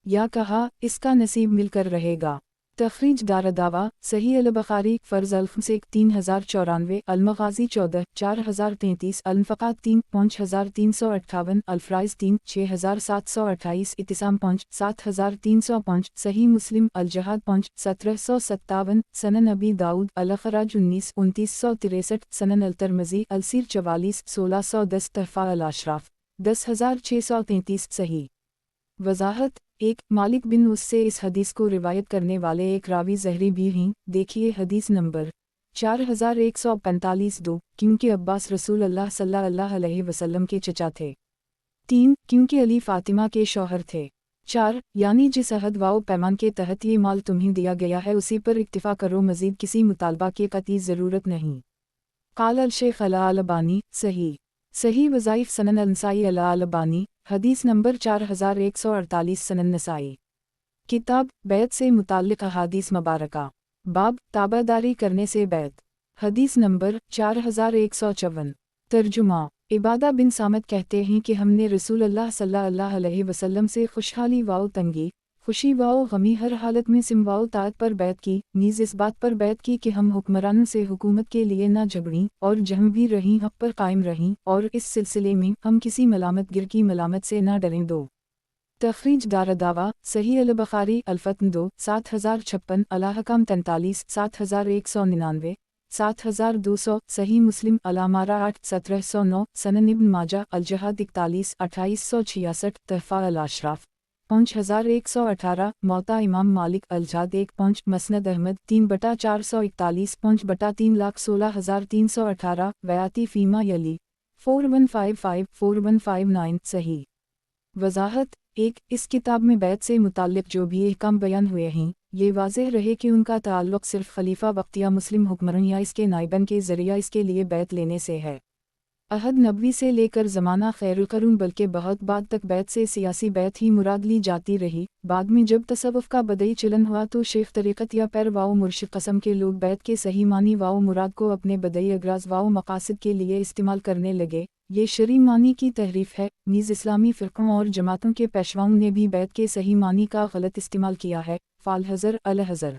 या कहा इसका नसीब मिलकर रहेगा। तख़रीज दारदावा सही अल-बुख़ारी फ़र्ज़ अल-ख़ुमसेक 3094 अल-मग़ाज़ी 14 4033 अल-फ़क़ात 3 5358 अल-फ़राइज़ 3 6728 इत्तिसाम 5 7305 सही मुस्लिम अल-जहाद 5 1757 सनन अबी दाऊद अल-ख़राज 19 2963 सनन अल-तिरमिज़ी अल-सीर 44 1610 तहफ़ा अल-अशराफ़ 10633 सही। वज़ाहत 1 मालिक बिन उससे इस हदीस को रिवायत करने वाले एक रावी ज़हरी भी हैं। देखिए हदीस नंबर 4145 2 क्योंकि अब्बास रसूल अल्लाह सल्लल्लाहु अलैहि वसल्लम के चचा थे। 3 क्योंकि अली फ़ातिमा के शौहर थे। 4 यानी जिस अहद वाओ पैमान के तहत ये माल तुम्हें दिया गया है उसी पर इक्तिफ़ा करो, मज़ीद किसी मुतालबा की क़तई ज़रूरत नहीं। क़ाल अल-शेख़ अल-अलबानी सही वज़ाइफ़ सनन अल-नसाई अल-अलबानी हदीस नंबर 4148 सनन नसाई। किताब बैत से मुताल्लिक़ अहादीस मुबारका बाब ताबादारी करने से बैत हदीस नंबर 4154। तर्जुमा इबादा बिन सामत कहते हैं कि हमने रसूल अल्लाह सल्लल्लाहु अलैहि वसल्लम से खुशहाली वाओ तंगी खुशी वाओ गमी हर हालत में सिमवाओ ताअत पर बैत की, नीज़ इस बात पर बैत की कि हम हुक्मरानों से हुकूमत के लिए ना झगड़ीं और जहाँ भी रहीं हक़ पर कायम रहीं और इस सिलसिले में हम किसी मलामत गिर की मलामत से ना डरें। 2 तख़रीज दारदावा सही अल-बुख़ारी अल-फ़त्न 2 7056 अल-अहकाम 43 7199 7200 सही मुस्लिम अल-अमारा 8 1709 सनन इब्न माजा अल-जहाद 41 2866 तहफ़ा अल-अशराफ़ 5118 मौता इमाम मालिक अल-जाद 1 5 मसनद अहमद 3/441 5/3,16,318 वयाती फ़ीमा यली 4155 4159 सही। वज़ाहत 1 इस किताब में बैत से मुताल्लिक़ जो भी अहकाम बयान हुए हैं ये वाज़ेह रहे कि उनका ताल्लुक़ सिर्फ़ खलीफा वक्त या मुस्लिम हुक्मरान या इसके नाइबन के ज़रिया इसके लिए बैत लेने से है। अहद नबवी से लेकर ज़माना खैरुल क़ुरून बल्कि बहुत बाद तक बैत से सियासी बैत ही मुराद ली जाती रही। बाद में जब तसव्वुफ़ का बदई चलन हुआ तो शेख तरीक़त या पैर वाओ मुर्शिद क़स्म के लोग बैत के सही मानी वाओ मुराद को अपने बदई अगराज़ वाओ मक़ासिद के लिए इस्तेमाल करने लगे। یہ شرعی معنی کی تحریف ہے، نیز اسلامی فرقوں اور جماعتوں کے پیشواؤں نے بھی بیعت کے صحیح معنی کا غلط استعمال کیا ہے۔ فالحذر الحذر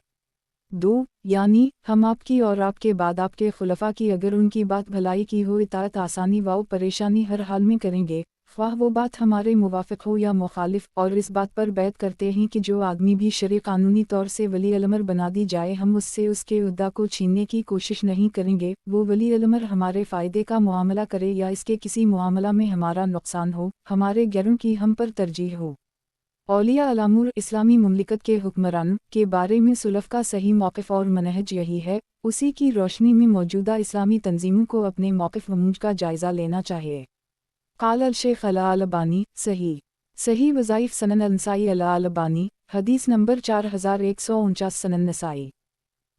2 یعنی ہم آپ کی اور آپ کے بعد آپ کے خلفاء کی اگر ان کی بات بھلائی کی ہو اطاعت آسانی و پریشانی ہر حال میں کریں گے، خواہ وہ بات ہمارے موافق ہو یا مخالف، اور اس بات پر بیعت کرتے ہیں کہ جو آدمی بھی شرعی قانونی طور سے ولی الامر بنا دی جائے ہم اس سے اس کے عہدہ کو چھیننے کی کوشش نہیں کریں گے، وہ ولی الامر ہمارے فائدے کا معاملہ کرے یا اس کے کسی معاملہ میں ہمارا نقصان ہو، ہمارے غیروں کی ہم پر ترجیح ہو۔ اولیاء الامور اسلامی مملکت کے حکمران کے بارے میں سلف کا صحیح موقف اور منہج یہی ہے، اسی کی روشنی میں موجودہ اسلامی تنظیموں کو اپنے موقف ومنہج کا جائزہ لینا چاہیے۔ قال الشیخ الالبانی صحیح وظائف سنن النسائی الالبانی حدیث نمبر 4149 سنن نسائی۔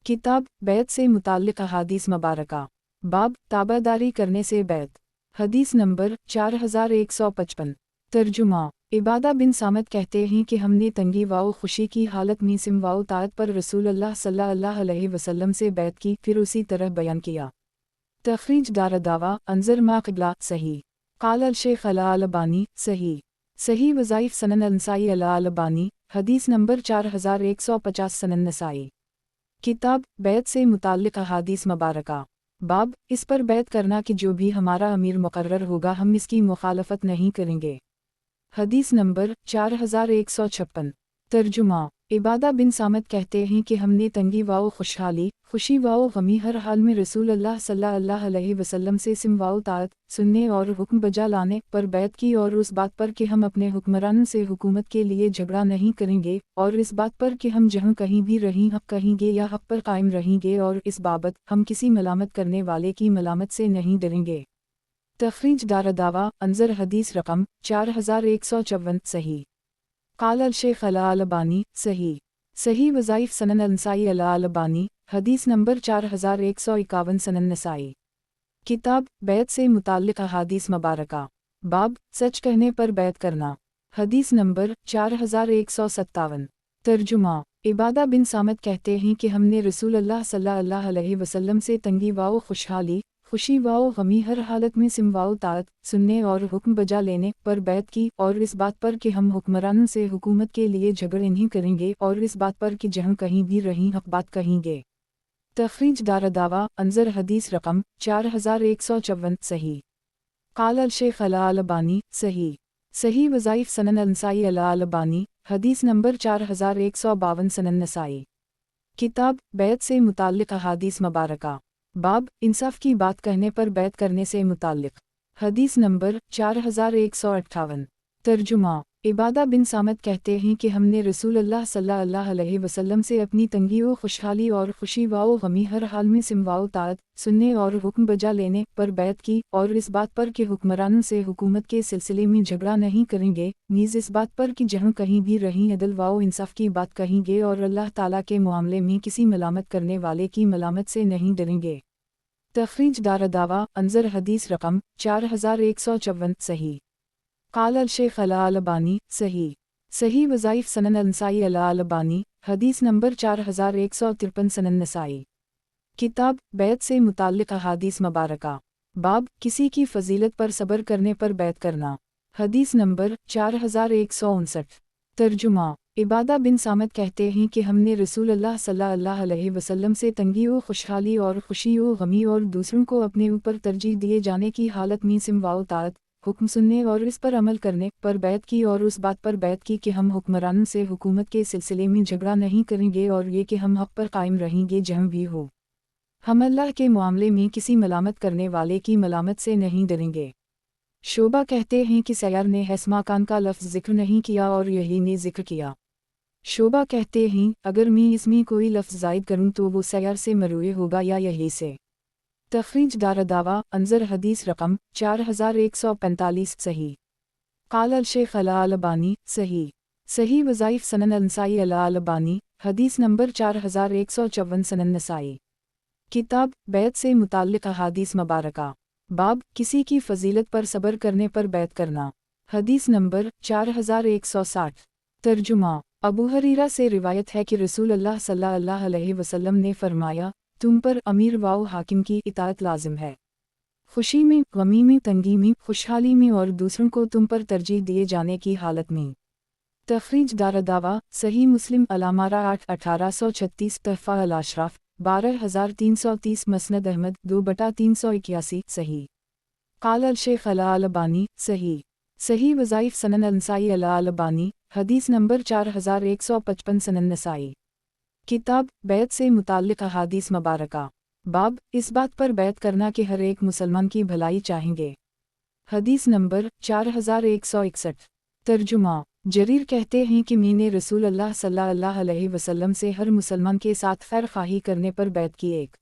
کتاب بیعت سے متعلق احادیث مبارکہ، باب تابعداری کرنے سے بیعت، حدیث نمبر 4155۔ ترجمہ عبادہ بن صامت کہتے ہیں کہ ہم نے تنگی و خوشی کی حالت میں سم و طاعت پر رسول اللہ صلی اللہ علیہ وسلم سے بیعت کی، پھر اسی طرح بیان کیا۔ تخریج دارالدعوہ انظر ما قبلہ صحیح۔ قال الشیخ الالبانی صحیح وظائف سنن النسائی الالبانی حدیث نمبر 4150 سنن نسائی۔ کتاب بیعت سے متعلق احادیث مبارکہ، باب اس پر بیعت کرنا کہ جو بھی ہمارا امیر مقرر ہوگا ہم اس کی مخالفت نہیں کریں گے، حدیث نمبر 4156۔ ترجمہ عبادہ بن صامت کہتے ہیں کہ ہم نے تنگی و خوشحالی، خوشی و غمی ہر حال میں رسول اللہ صلی اللہ علیہ وسلم سے سم و طاعت سننے اور حکم بجا لانے پر بیعت کی، اور اس بات پر کہ ہم اپنے حکمرانوں سے حکومت کے لیے جھگڑا نہیں کریں گے، اور اس بات پر کہ ہم جہاں کہیں بھی رہیں حق کہیں گے یا حق پر قائم رہیں گے، اور اس بابت ہم کسی ملامت کرنے والے کی ملامت سے نہیں ڈریں گے۔ تخریج دارالدعوہ انظر حدیث رقم 4154 صحیح۔ قال الشیخ الالبانی صحیح وظائف سنن النسائی الالبانی حدیث نمبر 4151 سنن نسائی۔ کتاب بیعت سے متعلق احادیث مبارکہ، باب سچ کہنے پر بیعت کرنا، حدیث نمبر 4157۔ ترجمہ عبادہ بن صامت کہتے ہیں کہ ہم نے رسول اللہ صلی اللہ علیہ وسلم سے تنگی و خوشحالی، خوشی و غمی ہر حالت میں سم و طاعت سننے اور حکم بجا لینے پر بیعت کی، اور اس بات پر کہ ہم حکمرانوں سے حکومت کے لیے جھگڑے نہیں کریں گے، اور اس بات پر کہ جہاں کہیں بھی رہیں حق بات کہیں گے۔ تخریج دارالدعوہ انظر حدیث رقم 4154 صحیح۔ قال الشیخ الالبانی صحیح وظائف سنن النسائی الالبانی حدیث نمبر 4152 سنن نسائی۔ کتاب بیعت سے متعلق احادیث مبارکہ، باب انصاف کی بات کہنے پر بیعت کرنے سے متعلق، حدیث نمبر 4158۔ ترجمہ عبادہ بن صامت کہتے ہیں کہ ہم نے رسول اللہ صلی اللہ علیہ وسلم سے اپنی تنگی و خوشحالی اور خوشی و غمی ہر حال میں سم و طاعت سننے اور حکم بجا لینے پر بیعت کی، اور اس بات پر کہ حکمرانوں سے حکومت کے سلسلے میں جھگڑا نہیں کریں گے، نیز اس بات پر کہ جہاں کہیں بھی رہیں عدل و انصاف کی بات کہیں گے، اور اللہ تعالیٰ کے معاملے میں کسی ملامت کرنے والے کی ملامت سے نہیں ڈریں گے۔ تخریج دارالدعوہ انظر حدیث رقم 4154 صحیح۔ قال الشیخ الالبانی صحیح وظائف سنن النسائی الالبانی حدیث نمبر 4153 سنن نسائی۔ کتاب بیعت سے متعلق احادیث مبارکہ، باب کسی کی فضیلت پر صبر کرنے پر بیعت کرنا، حدیث نمبر 4159۔ ترجمہ عبادہ بن صامت کہتے ہیں کہ ہم نے رسول اللہ صلی اللہ علیہ وسلم سے تنگی و خوشحالی اور خوشی و غمی اور دوسروں کو اپنے اوپر ترجیح دیے جانے کی حالت میں سم و طاعت حکم سننے اور اس پر عمل کرنے پر بیعت کی، اور اس بات پر بیعت کی کہ ہم حکمرانوں سے حکومت کے سلسلے میں جھگڑا نہیں کریں گے، اور یہ کہ ہم حق پر قائم رہیں گے جہاں بھی ہو، ہم اللہ کے معاملے میں کسی ملامت کرنے والے کی ملامت سے نہیں ڈریں گے۔ شعبہ کہتے ہیں کہ سیار نے حسماکان کا لفظ ذکر نہیں کیا اور یہی نے ذکر کیا۔ شعبہ کہتے ہیں اگر میں اس میں کوئی لفظ زائد کروں تو وہ سیار سے مروی ہوگا یا یہی سے۔ تخریج دارالدعوہ انظر حدیث رقم 4145 صحیح۔ قال الشیخ الالبانی صحیح وظائف سنن النسائی الالبانی حدیث نمبر 4154 سنن نسائی۔ کتاب بیعت سے متعلق احادیث مبارکہ، باب کسی کی فضیلت پر صبر کرنے پر بیعت کرنا، حدیث نمبر 4160۔ ترجمہ ابو ہریرہ سے روایت ہے کہ رسول اللہ صلی اللہ علیہ وسلم نے فرمایا تم پر امیر و حاکم کی اطاعت لازم ہے۔ खुशी में, गमी में, तंगी में, खुशहाली में और दूसरों को तुम पर तरजीह दिए जाने की हालत में। तखरीज दावा सही मुस्लिम अलामारा 8/1836 तहफ़ा अल अशराफ 12330 मसनद अहमद 2/381 सही। क़ाल अल शेख अल अलबानी सही। सही वज़ाइफ सनन अनसाई अल अलबानी हदीस नंबर 4155 सनन नसाई। किताब बैत से मुताल्लिक़ अहादीस मुबारका। बाब इस बात पर बैत करना कि हर एक मुसलमान की भलाई चाहेंगे। हदीस नंबर 4161। तर्जुमा जरीर कहते हैं कि मैंने रसूल अल्लाह सल्लल्लाहु अलैहि वसल्लम से हर मुसलमान के साथ खैर खाही करने पर बैत की। एक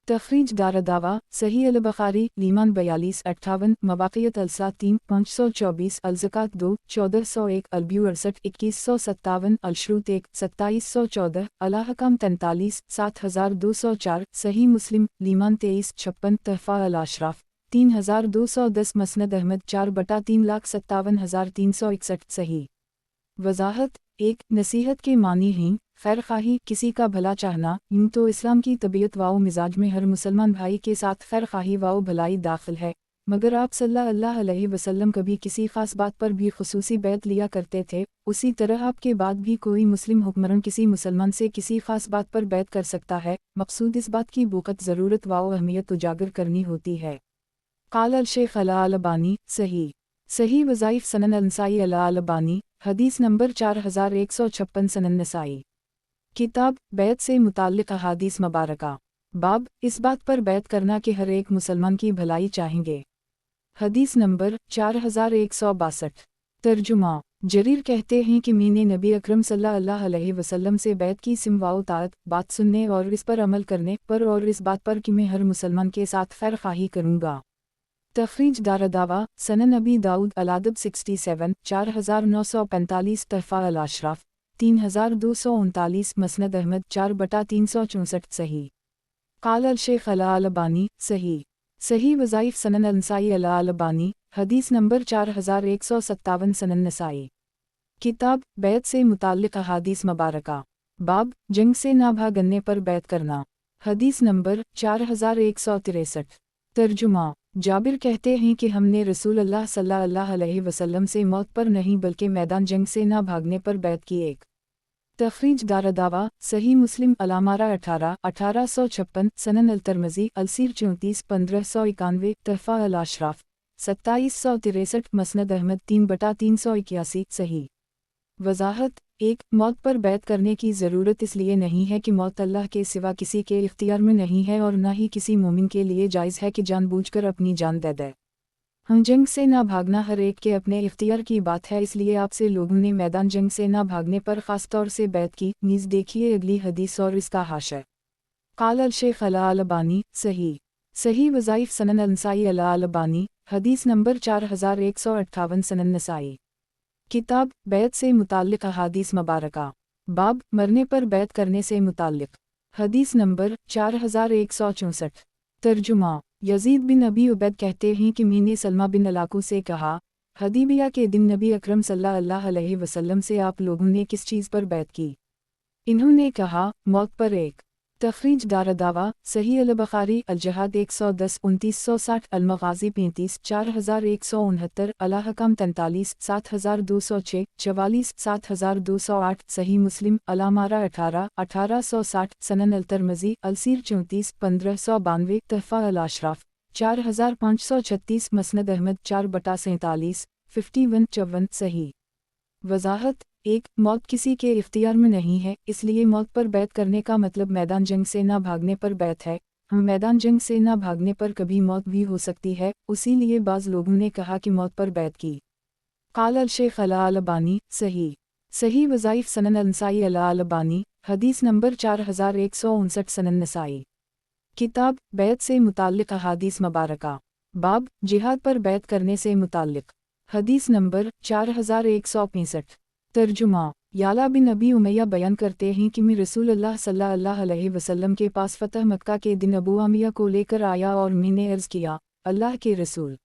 तखरीज दावा सही अल बुखारी लीमान 4258 मवाक़ियत अलसा 3 524 अलज़कात 2 1401 अलब्यू 68 2157 अलशरूत 1 2714 अलाहकाम 43 7204 सही मुस्लिम लीमान 2356 तहफ़ा अल अशराफ 3210 मसनद अहमद 4/3,57,361 सही। वज़ाहत 1 नसीहत के मानी हैं खैर खाही किसी का भला चाहना। यूँ तो इस्लाम की तबीयत वाओ मिजाज में हर मुसलमान भाई के साथ खैर खाही वाओ भलाई दाखिल है, मगर आप सल्लल्लाहु अलैहि वसल्लम कभी किसी ख़ास बात पर भी खुसूसी बैत लिया करते थे। उसी तरह आपके बाद भी कोई मुस्लिम हुक्मरान किसी मुसलमान से किसी ख़ास बात पर बैत कर सकता है। मकसूद इस बात की बुक़त ज़रूरत वाओ अहमियत उजागर करनी होती है। क़ाल अल शेख अल अलबानी सही। सही वज़ाइफ सनन अनसाई अल अलबानी हदीस नंबर 4156 सनन नसाई। किताब बैत से मुताल्लिक़ अहादीस मुबारका। बाब इस बात पर बैत करना कि हर एक मुसलमान की भलाई चाहेंगे। हदीस नंबर 4162। तर्जुमा जरीर कहते हैं कि मैंने नबी अकरम सल्लल्लाहु अलैहि वसल्लम से बैत की सिमवाओ ताअत बात सुनने और इस पर अमल करने पर और इस बात पर कि मैं हर मुसलमान के साथ खैर खाही करूँगा। तखरीज दावा सनन अबी दाऊद अलादब 67 4945 तहफ़ा अल अशराफ 3239 मसनद अहमद 4/364 सही। क़ाल अल शेख अल अलबानी सही। सही वज़ाइफ सनन अनसाई अल अलबानी हदीस नंबर 4157 सनन नसाई। किताब बैत से मुताल्लिक़ अहादीस मुबारका। बाब जंग से ना भागने पर बैत करना। हदीस नंबर 4163। तर्जुमा जाबिर कहते हैं कि हमने रसूल अल्लाह सल्लल्लाहु अलैहि वसल्लम से मौत पर नहीं बल्कि मैदान जंग से ना भागने पर बैत की। एक तखरीज दावा सही मुस्लिम अलामारा 18/1856 सनन अल तरमज़ी अलसीर 34 1591 तहफ़ा अल अशराफ 2763 मसनद अहमद 3/381 सही। वज़ाहत 1 मौत पर बैत करने की ज़रूरत इसलिए नहीं है कि मौत अल्लाह के सिवा किसी के इख्तियार में नहीं है और न ही किसी मोमिन के लिए जायज़ है कि जानबूझकर अपनी जान दे दे। हम जंग से ना भागना हर एक के अपने इख्तियार की बात है, इसलिए आपसे लोगों ने मैदान जंग से ना भागने पर ख़ास तौर से बैत की। नीज़ देखिए अगली हदीस और इसका हाशिया। क़ाल अल शेख अल अलबानी सही। सही वज़ाइफ सनन अनसाई अल अलबानी हदीस नंबर 4158 सनन नसाई। किताब बैत से मुताल्लिक़ अहादीस मुबारका। बाब मरने पर बैत करने से मुताल्लिक़। हदीस नंबर 4164। तर्जुमा यजीद बिन अबी उबैद कहते हैं कि मैंने सलमा बिन अलाकू से कहा, हदीबिया के दिन नबी अकरम सल्लल्लाहु अलैहि वसल्लम से आप लोगों ने किस चीज़ पर बैत की? इन्होंने कहा, मौत पर। एक तखरीज दावा सही अल बुखारी अल जहाद 110 2960 अल मगाज़ी 35 4169 अलाहकाम 43 7206 44 7208 सही मुस्लिम अलामारा 18/1860 सनन अल तरमज़ी अलसीर 34 1592 तहफ़ा अल अशराफ 4536 मसनद अहमद 4/47 5154 सही। वज़ाहत 1 मौत किसी के इख्तियार में नहीं है, इसलिए मौत पर बैत करने का मतलब मैदान जंग से ना भागने पर बैत है। हम मैदान जंग से ना भागने पर कभी मौत भी हो सकती है, उसीलिए बाज़ लोगों ने कहा कि मौत पर बैत की। क़ाल अल शेख अल अलबानी सही। सही वज़ाइफ सनन अनसाई अल अलबानी हदीस नंबर 4159 सनन नसाई। किताब बैत से मुताल्लिक़ अहादीस मुबारका। बाब जिहाद पर बैत करने से मुताल्लिक़। हदीस नंबर 4165। तर्जुमा याला बिन अबी उमैया बयान करते हैं कि मैं रसूलुल्लाह सल्लल्लाहु अलैहि वसल्लम के पास फ़तह मक्का के दिन अबू आमिया को लेकर आया और मैंने अर्ज़ किया, अल्लाह के रसूल,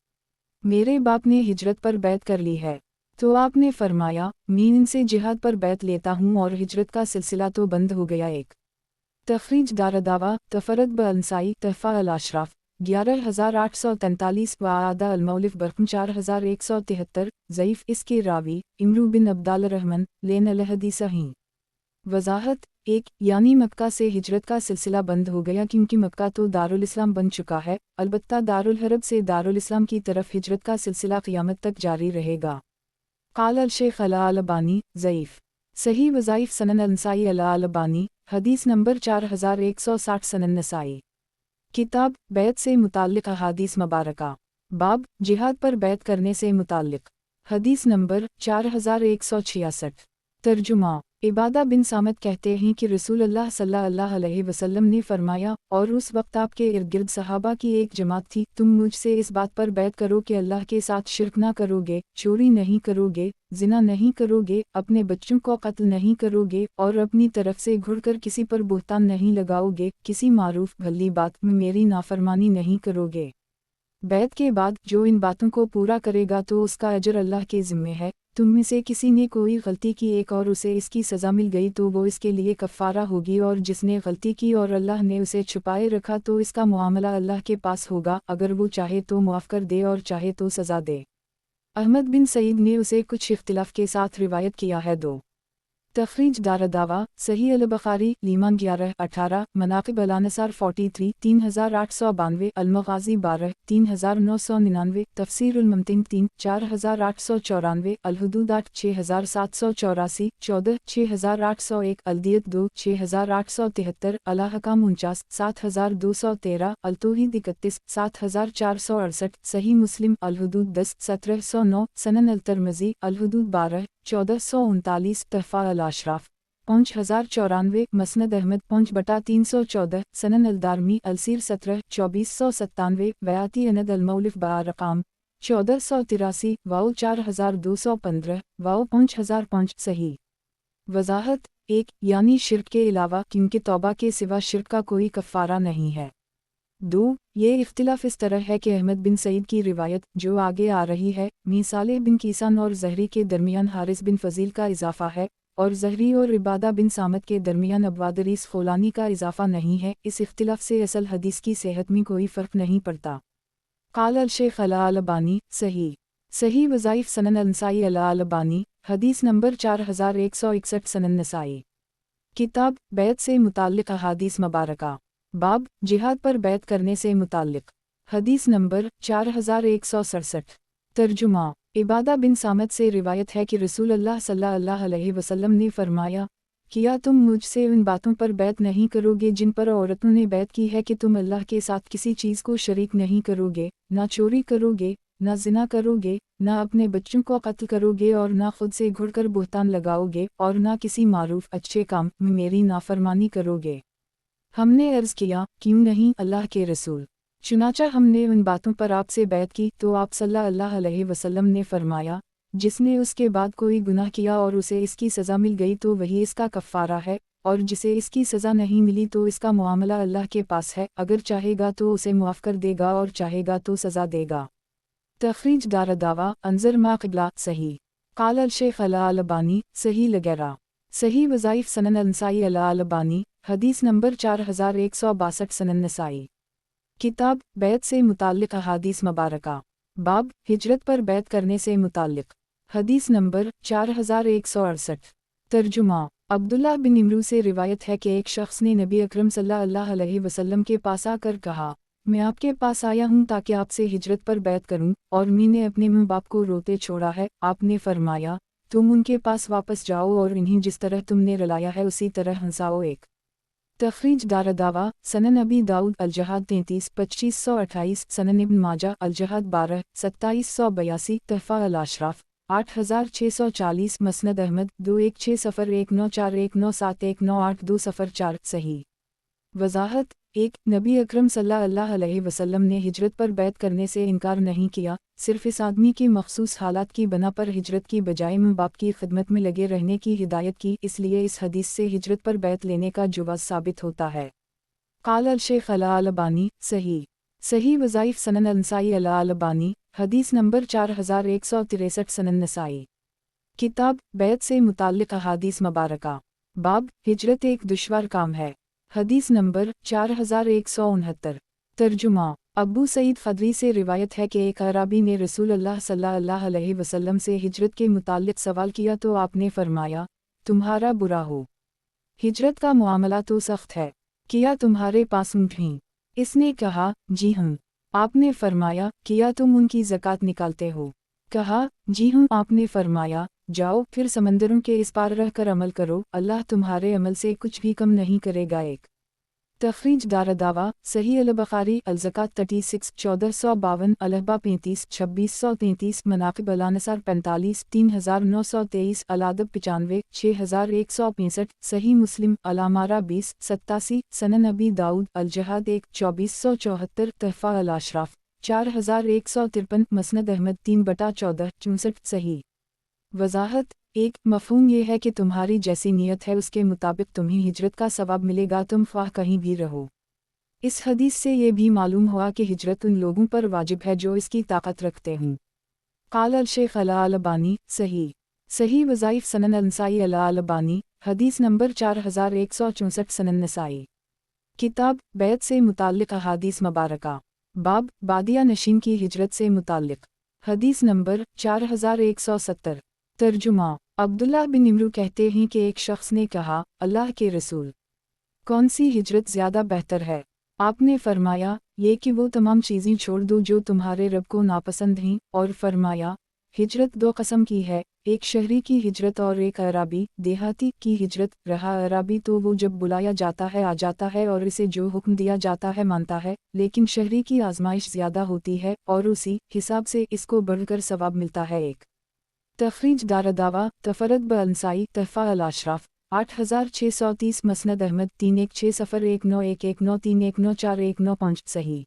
मेरे बाप ने हिजरत पर बैत कर ली है। तो आपने फरमाया, मैं इनसे जिहाद पर बैत लेता हूँ और हिजरत का सिलसिला तो बंद हो गया। एक तखरीज दावा तफरत ब अंसाई तहफ़ा अल अशराफ 11843 व आदा अल-मौलिफ बरकम 4173 ज़ईफ़। इसके रावी इमरू बिन अब्दाल रहमान लेन अल-हदीस सही। वज़ाहत 1 यानी मक्का से हिजरत का सिलसिला बंद हो गया क्योंकि मक्का तो दारुल इस्लाम बन चुका है, अलबत्ता दारुल हरब से दारुल इस्लाम की तरफ हिजरत का सिलसिला क़यामत तक जारी रहेगा। क़ाल अल-शेख अल-अलबानी ज़ईफ़ सही वज़ाइफ़ सनन अल-नसाई अल-अलबानी हदीस नंबर 4160 सनन नसाई। किताब बैत से मुताल्लिक़ अहादीस मुबारका। बाब जिहाद पर बैत करने से मुताल्लिक़ हदीस नंबर 4166। तर्जुमा इबादा बिन सामत कहते हैं कि रसूल अल्लाह सल्लल्लाहु अलैहि वसल्लम ने फरमाया, और उस वक्त आपके इर्द गिर्द सहाबा की एक जमात थी, तुम मुझसे इस बात पर बैत करो कि अल्लाह के साथ शिरक ना करोगे, चोरी नहीं करोगे, जिना नहीं करोगे, अपने बच्चों को कत्ल नहीं करोगे और अपनी तरफ से घुड़कर किसी पर बुहतान नहीं लगाओगे, किसी मारूफ भली बात में मेरी नाफरमानी नहीं करोगे। बैत के बाद जो इन बातों को पूरा करेगा तो उसका अजर अल्लाह के ज़िम्मे है। तुम में से किसी ने कोई गलती की एक और उसे इसकी सज़ा मिल गई तो वो इसके लिए कफ़ारा होगी, और जिसने गलती की और अल्लाह ने उसे छुपाए रखा तो इसका मुआमला अल्लाह के पास होगा, अगर वो चाहे तो मुआफ़ कर दे और चाहे तो सज़ा दे। अहमद बिन सईद ने उसे कुछ इख्तिलाफ़ के साथ रिवायत किया है। 2 तखरीज दारदावा सही अल-बुखारी लीमान 11-18 मनाक़िब अल-अनसार 43 3892 अल-मग़ाज़ी 12 3999 तफ़सीरुल मुमतिन 3 4894 अल-हुदूद 8 6784 14 6801 अल-दियत 2 6873 अल-अहकाम 49 7213 अल-तौहीद 31 7468 सही मुस्लिम अल-हुदूद 10 1709 सनन अल-तिर्मिज़ी अल-हुदूद 12 1439 तहफ़ा अल-अशराफ 5094 मसनद अहमद 5/314 सनन अल-दारमी अल-सीर 17 2497 वयाती अनद अल-मौलिफ बारकाम 1483 वाओ 4215 वाओ 5005 सही। वज़ाहत 1 यानी शिरक के अलावा क्योंकि तौबा के सिवा शिरक का कोई कफ़ारा नहीं है। 2 ये इख्तिलाफ इस तरह है कि अहमद बिन सईद की रिवायत जो आगे आ रही है में सालेह बिन कीसान और ज़हरी के दरमियान हारिस बिन फ़ज़ील का इजाफ़ा है, और ज़हरी और इबादा बिन सामत के दरमियान अब्वादरीस ख़ौलानी का इजाफ़ा नहीं है। इस इख्तिलाफ से असल हदीस की सेहत में कोई फ़र्क नहीं पड़ता। क़ाल अल-शेख अल-अलबानी सही वज़ाइफ़ सनन अल-नसाई अल-अलबानी हदीस नंबर 4161 सनन नसाई। किताब बैत से मुताल्लिक़ अहादीस मुबारका। बाब जिहाद पर बैत करने से मुताल्लिक़ हदीस नंबर 4167। तर्जुमा इबादा बिन सामत से रिवायत है कि रसूल अल्लाह सल्लल्लाहु अलैहि वसल्लम ने फरमाया, किया तुम मुझसे उन बातों पर बैत नहीं करोगे जिन पर औरतों ने बैत की है कि तुम अल्लाह के साथ किसी चीज़ को शरीक नहीं करोगे, ना चोरी करोगे, ना जिना करोगे, ना अपने बच्चों को कत्ल करोगे और ना खुद से घुड़कर बुहतान लगाओगे, और ना किसी मारूफ अच्छे काम में मेरी नाफरमानी करोगे। हमने अर्ज़ किया, क्यों नहीं अल्लाह के रसूल? चुनाचा हमने उन बातों पर आपसे बैत की तो आप सल्लल्लाहु अलैहि वसल्लम ने फरमाया, जिसने उसके बाद कोई गुनाह किया और उसे इसकी सज़ा मिल गई तो वही इसका कफ़ारा है, और जिसे इसकी सज़ा नहीं मिली तो इसका मुआमला अल्लाह के पास है, अगर चाहेगा तो उसे मुआफ़ कर देगा और चाहेगा तो सज़ा देगा। तखरीज दारदावा अंज़र मा क़िबला सही। क़ाल अल-शेख अल-अलबानी सही लगैरा सही वज़ाइफ़ सनन अल-नसाई अल-अलबानी हदीस नंबर 4162 सनन नसाई। किताब बैत से मुताल्लिक़ अहादीस मुबारका। बाब हिजरत पर बैत करने से मुताल्लिक़ हदीस नंबर 4168। तर्जुमा अब्दुल्लाह बिन इमरू से रिवायत है कि एक शख्स ने नबी अकरम सल्लल्लाहु अलैहि वसल्लम के पास आकर कहा, मैं आपके पास आया हूँ ताकि आपसे हिजरत पर बैत करूँ, और मैंने अपने माँ बाप को रोते छोड़ा है। आपने फरमाया, तुम उनके पास वापस जाओ और इन्हें जिस तरह तुमने रुलाया है उसी तरह हंसाओ। 1 तखरीज दारदावा सनन अबी दाऊद अल-जहाद 33 2528 सनन इब्न माजा अल-जहाद 12 2782 तहफ़ा अल-अशराफ 8640 मसनद अहमद 2160194197198204 सही। वज़ाहत 1 नबी अकरम सल्लल्लाहु अलैहि वसल्लम ने हिजरत पर बैत करने से इनकार नहीं किया, सिर्फ़ इस आदमी की मख़सूस हालात की बना पर हिजरत की बजाय माँ बाप की खिदमत में लगे रहने की हिदायत की, इसलिए इस हदीस से हिजरत पर बैत लेने का जवाज़ साबित होता है। क़ाल अल-शेख अल-अलबानी सही वज़ाइफ़ सनन अल-नसाई अल-अलबानी हदीस नंबर 4163 सनन नसाई। किताब बैत से मुताल्लिक़ अहादीस मुबारका। बाब हिजरत एक दुश्वार काम है। हदीस नंबर 4169। तर्जुमा अबू सईद खदरी से रिवायत है कि एक अराबी ने रसूल अल्लाह सल्लल्लाहु अलैहि वसल्लम से हिजरत के मुताल्लिक सवाल किया तो आपने फरमाया, तुम्हारा बुरा हो। हिजरत का मामला तो सख्त है, किया तुम्हारे पास ऊँट हैं? इसने कहा, जी हाँ। आपने फरमाया, किया तुम उनकी ज़कात निकालते हो? कहा, जी हाँ। आपने फरमाया, जाओ फिर समंदरों के इस पार रह कर अमल करो, अल्लाह तुम्हारे अमल से कुछ भी कम नहीं करेगा। एक तखरीज दारदावा सही अल-बुखारी अल-ज़कात 36 1452 अलहबा 35 2633 मनाक़िब अल-अनसार 45 3923 अल-अदब 95 6165 सही मुस्लिम अल-अमारा 20 87 सनन अबी दाऊद अल-जहाद 1 2474 तहफ़ा अल-अशराफ 4153 मसनद अहमद 3/14 64 सही। वज़ाहत एक मफ़हूम ये है कि तुम्हारी जैसी नीयत है उसके मुताबिक तुम्हें हिजरत का सवाब मिलेगा, तुम ख्वाह कहीं भी रहो। इस हदीस से ये भी मालूम हुआ कि हिजरत उन लोगों पर वाजिब है जो इसकी ताकत रखते हों। क़ाल अल-शेख अल-अलबानी सही वज़ाइफ सनन अल-नसाई अल-अलबानी हदीस नंबर 4164 सनन नसाई। किताब बैत से मुताल्लिक़ अहादीस मुबारका बाब बादिया नशीन की हिजरत से मुताल्लिक़ हदीस नंबर 4170। तर्जुमा अब्दुल्लाह बिन इमरू कहते हैं कि एक शख्स ने कहा, अल्लाह के रसूल, कौन सी हिजरत ज़्यादा बेहतर है? आपने फरमाया, ये कि वो तमाम चीज़ें छोड़ दो जो तुम्हारे रब को नापसंद हैं, और फरमाया, हिजरत दो कस्म की है, एक शहरी की हिजरत और एक अराबी देहाती की हिजरत। रहा अराबी तो वो जब बुलाया जाता है आ जाता है और इसे जो हुक्म दिया जाता है मानता है, लेकिन शहरी की आजमाइश ज़्यादा होती है और उसी हिसाब से इसको बढ़कर सवाब मिलता है। एक तखरीज दारदावा तफरद ब-अनसाई तहफ़ा अल-अशराफ 8630 मसनद अहमद 31619119319419 सही।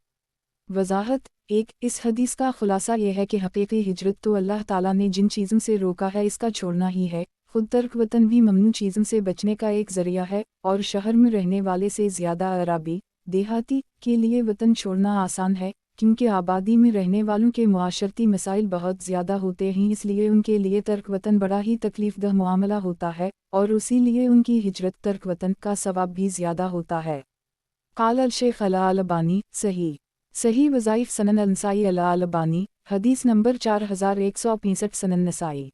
वज़ाहत एक इस हदीस का खुलासा यह है कि हकीकी हिजरत तो अल्लाह ताला ने जिन चीज़ों से रोका है इसका छोड़ना ही है। खुद तर्क वतन भी ममनू चीज़ों से बचने का एक ज़रिया है, और शहर में रहने वाले से ज़्यादा अराबी देहाती के लिए वतन छोड़ना आसान है, क्योंकि आबादी में रहने वालों के मुआशरती मसाइल बहुत ज़्यादा होते हैं, इसलिए उनके लिए तर्क वतन बड़ा ही तकलीफ़दह मामला होता है, और उसी लिए उनकी हिजरत तर्क वतन का सवाब भी ज़्यादा होता है। क़ाल अल-शेख अल-अलबानी सही वज़ाइफ सनन अल-नसाई अल-अलबानी हदीस नंबर 4165 सनन नसाई।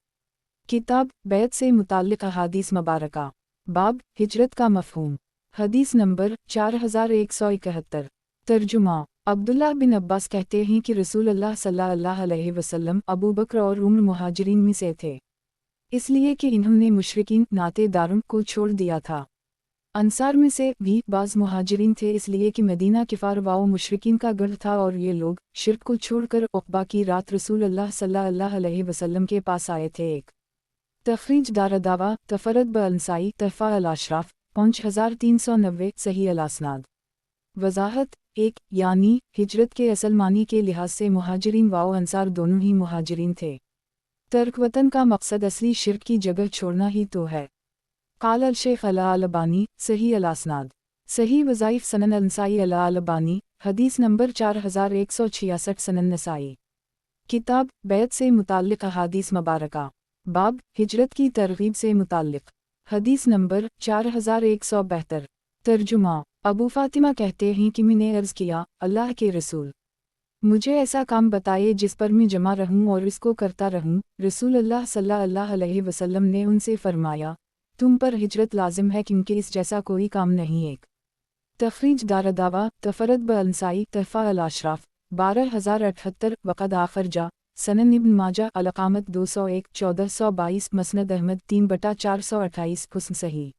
किताब बैत से मुताल्लिक़ अहादीस मुबारका बाब हिजरत का मफ़हूम हदीस नंबर 4171। तर्जुमा अब्दुल्लाह बिन अब्बास कहते हैं कि रसूल अल्लाह सल्लल्लाहु अलैहि वसल्लम अबू बकर और उम्र मुहाजिरीन में से थे, इसलिए कि इन्होंने मुशरिकीन नातेदारों को छोड़ दिया था। अंसार में से भी बाज़ मुहाजिरीन थे, इसलिए कि मदीना किफ़ार वाओ मुशरिकीन का गढ़ था और ये लोग शिर्क को छोड़कर उक़बा की रात रसूल अल्लाह सल्लल्लाहु अलैहि वसल्लम के पास आए थे। एक तखरीज दारदावा तफरद ब-अनसाई तहफ़ा अल-अशराफ 5390 सही अल-असनाद। वज़ाहत एक यानी हिजरत के असल मानी के लिहाज से मुहाजिरीन वाओ अंसार दोनों ही मुहाजिरीन थे। तर्क वतन का मकसद असली शिर्क की जगह छोड़ना ही तो है। क़ाल अल-शेख अल-अलबानी सही अल-असनाद सही वज़ाइफ सनन अल-नसाई अल-अलबानी हदीस नंबर 4166 सनन नसाई। किताब बैत से मुताल्लिक़ अहादीस मुबारका बाब हिजरत की तरगीब से मुताल्लिक़ हदीस नंबर 4172। तर्जुमा अबू फ़ातिमा कहते हैं कि मैंने अर्ज़ किया, अल्लाह के रसूल, मुझे ऐसा काम बताइए जिस पर मैं जमा रहूं और इसको करता रहूं। रसूल अल्लाह सल्लल्लाहु अलैहि वसल्लम ने उनसे फरमाया, तुम पर हिजरत लाजिम है क्योंकि इस जैसा कोई काम नहीं। एक तखरीज दारदावा तफरद ब-अनसाई तहफ़ा अल-अशराफ 12078 वक़द आखर जा सनन इब्न माजा अल-अक़ामत 201 1422 मसनद अहमद 3/428 हुस्न सही।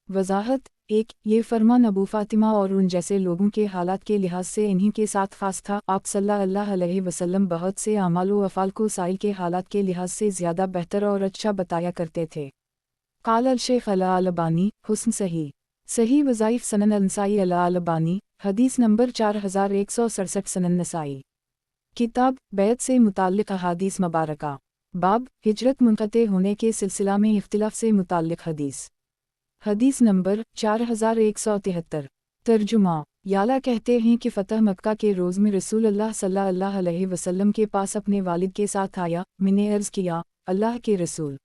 वज़ाहत एक ये फरमान अबू फ़ातिमा और उन जैसे लोगों के हालात के लिहाज से इन्हीं के साथ ख़ास था। आप सल्लल्लाहु अलैहि वसल्लम बहुत से आमाल व अफ़ाल को साइल के हालात के लिहाज से ज़्यादा बेहतर और अच्छा बताया करते थे। क़ाल अल-शेख अल-अलबानी हुस्न सही वज़ाइफ सनन अल-नसाई अल-अलबानी हदीस नंबर 4167 सनन नसाई। किताब बैत से मुताल्लिक़ अहादीस मुबारका बाब हिजरत मुनक़ते होने के सिलसिला में इख्तिलाफ़ से मुताल्लिक़ हदीस नंबर 4173। तर्जुमा याला कहते हैं कि फ़तह मक्का के रोज़ में रसूल अल्लाह सल्लल्लाहु अलैहि वसल्लम के पास अपने वालिद के साथ आया। मैंने अर्ज़ किया, अल्लाह के रसूल,